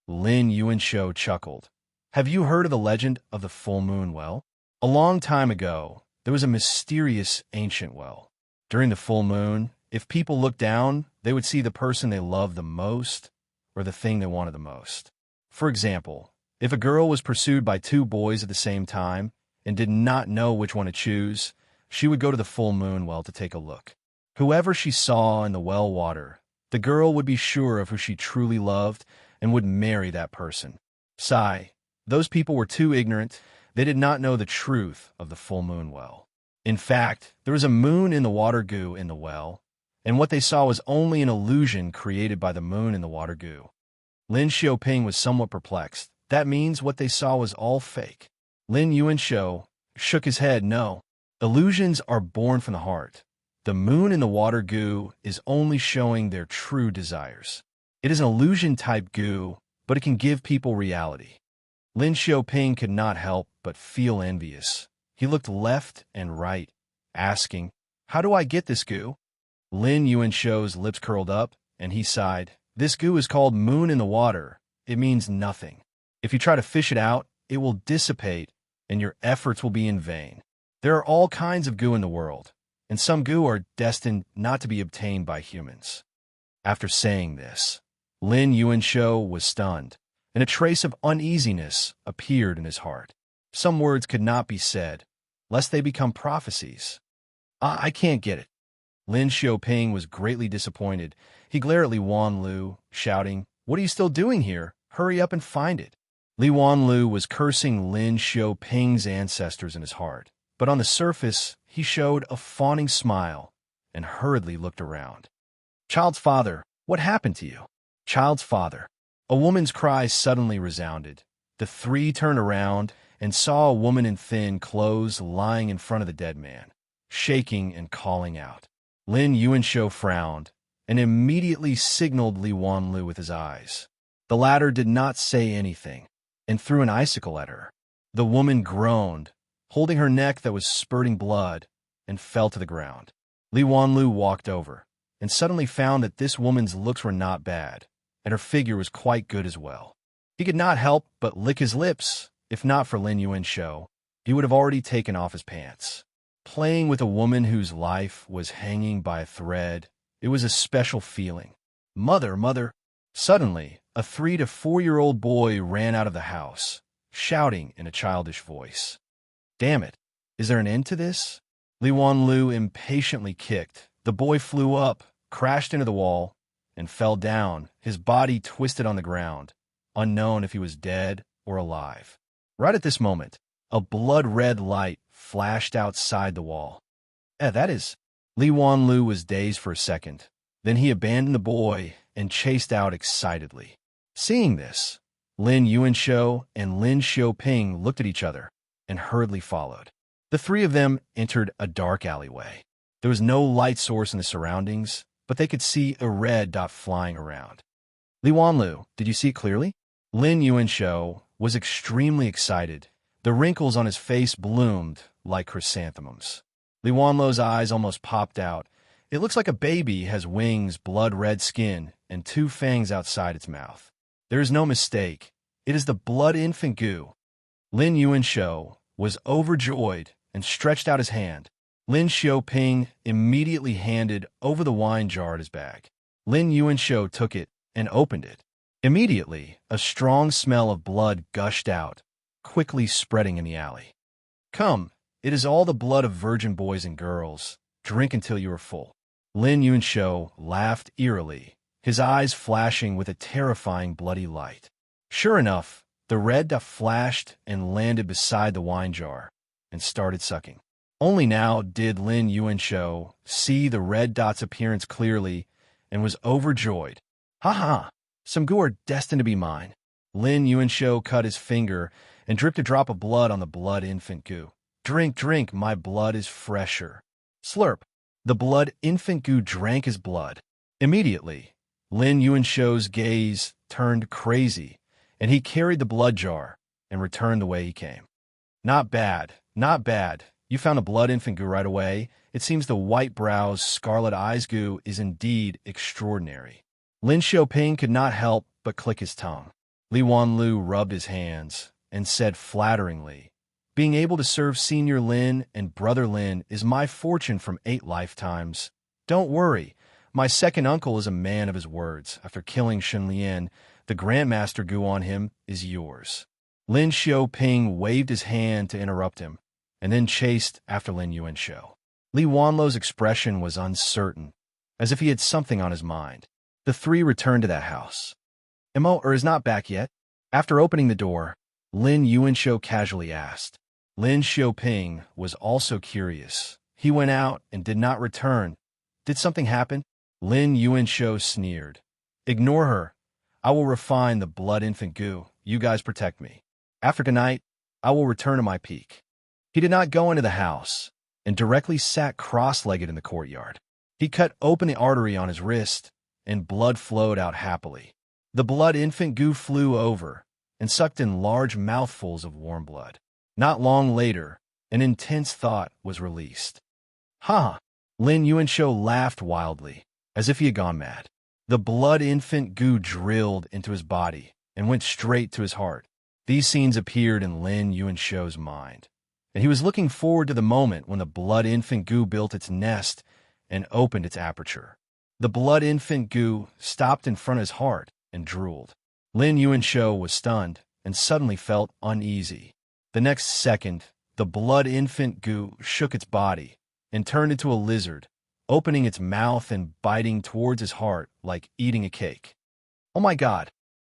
Lin Yuanshou chuckled. "Have you heard of the legend of the full moon well? A long time ago, there was a mysterious ancient well. During the full moon, if people looked down, they would see the person they loved the most or the thing they wanted the most. For example, if a girl was pursued by 2 boys at the same time and did not know which one to choose, she would go to the full moon well to take a look. Whoever she saw in the well water, the girl would be sure of who she truly loved and would marry that person. Sigh, those people were too ignorant. They did not know the truth of the full moon well. In fact, there was a moon in the water Gu in the well, and what they saw was only an illusion created by the moon in the water Gu." Lin Xiaoping was somewhat perplexed. That means what they saw was all fake. Lin Yuanshou shook his head. "No, illusions are born from the heart. The moon in the water Gu is only showing their true desires. It is an illusion-type Gu, but it can give people reality." Lin Xiaoping could not help but feel envious. He looked left and right, asking, How do I get this goo? Lin Yuanshou's lips curled up, and he sighed. This goo is called moon in the water. It means nothing. If you try to fish it out, it will dissipate, and your efforts will be in vain. There are all kinds of goo in the world, and some goo are destined not to be obtained by humans. After saying this, Lin Yuanshou was stunned, and a trace of uneasiness appeared in his heart. Some words could not be said, lest they become prophecies. I can't get it. Lin Xiaoping was greatly disappointed. He glared at Li Wanlu, shouting, "What are you still doing here? Hurry up and find it." Li Wanlu was cursing Lin Xiaoping's ancestors in his heart, but on the surface, he showed a fawning smile and hurriedly looked around. "Child's father, what happened to you?" "Child's father." A woman's cry suddenly resounded. The three turned around and saw a woman in thin clothes lying in front of the dead man, shaking and calling out. Lin Yuanshou frowned and immediately signaled Li Wanlu with his eyes. The latter did not say anything and threw an icicle at her. The woman groaned, holding her neck that was spurting blood, and fell to the ground. Li Wanlu walked over and suddenly found that this woman's looks were not bad, and her figure was quite good as well. He could not help but lick his lips. If not for Lin Yuanshou, he would have already taken off his pants. Playing with a woman whose life was hanging by a thread, it was a special feeling. Mother, mother! Suddenly, a 3 to 4-year-old boy ran out of the house, shouting in a childish voice. Damn it! Is there an end to this? Li Wanlu impatiently kicked. The boy flew up, crashed into the wall, and fell down, his body twisted on the ground, unknown if he was dead or alive. Right at this moment, a blood-red light flashed outside the wall. That is... Li Wanlu was dazed for a second. Then he abandoned the boy and chased out excitedly. Seeing this, Lin Yuanshou and Lin Xiaoping looked at each other and hurriedly followed. The three of them entered a dark alleyway. There was no light source in the surroundings, but they could see a red dot flying around. Li Wanlu, did you see it clearly? Lin Yuanshou was extremely excited. The wrinkles on his face bloomed like chrysanthemums. Li Wanlu's eyes almost popped out. It looks like a baby has wings, blood-red skin, and 2 fangs outside its mouth. There is no mistake. It is the blood infant goo. Lin Yuanshou was overjoyed and stretched out his hand. Lin Xiaoping immediately handed over the wine jar at his bag. Lin Yuanshou took it and opened it. Immediately, a strong smell of blood gushed out, quickly spreading in the alley. Come, it is all the blood of virgin boys and girls. Drink until you are full. Lin Yuanshou laughed eerily, his eyes flashing with a terrifying bloody light. Sure enough, the red dot flashed and landed beside the wine jar and started sucking. Only now did Lin Yuanshou see the red dot's appearance clearly and was overjoyed. Ha ha! Some goo are destined to be mine. Lin Yuanshou cut his finger and dripped a drop of blood on the blood infant goo. Drink, drink, my blood is fresher. Slurp. The blood infant goo drank his blood. Immediately, Lin Yuanshou's gaze turned crazy, and he carried the blood jar and returned the way he came. Not bad, not bad. You found a blood infant goo right away. It seems the white brows, scarlet eyes goo is indeed extraordinary. Lin Xiaoping could not help but click his tongue. Li Wanlu rubbed his hands and said flatteringly, being able to serve Senior Lin and Brother Lin is my fortune from 8 lifetimes. Don't worry, my second uncle is a man of his words. After killing Shen Lian, the Grandmaster goo on him is yours. Lin Xiaoping waved his hand to interrupt him, and then chased after Lin Yuanshou. Li Wanlu's expression was uncertain, as if he had something on his mind. The three returned to that house. Is not back yet? After opening the door, Lin Yuanshou casually asked. Lin Xiaoping was also curious. He went out and did not return. Did something happen? Lin Yuanshou sneered. Ignore her. I will refine the blood infant goo. You guys protect me. After tonight, I will return to my peak. He did not go into the house and directly sat cross-legged in the courtyard. He cut open the artery on his wrist, and blood flowed out happily. The blood infant goo flew over and sucked in large mouthfuls of warm blood. Not long later, an intense thought was released. Ha! Lin Yuanshou laughed wildly, as if he had gone mad. The blood infant goo drilled into his body and went straight to his heart. These scenes appeared in Lin Yuanshou's mind, and he was looking forward to the moment when the blood infant goo built its nest and opened its aperture. The blood infant goo stopped in front of his heart and drooled. Lin Yuanshou was stunned and suddenly felt uneasy. The next second, the blood infant goo shook its body and turned into a lizard, opening its mouth and biting towards his heart like eating a cake. "Oh my God,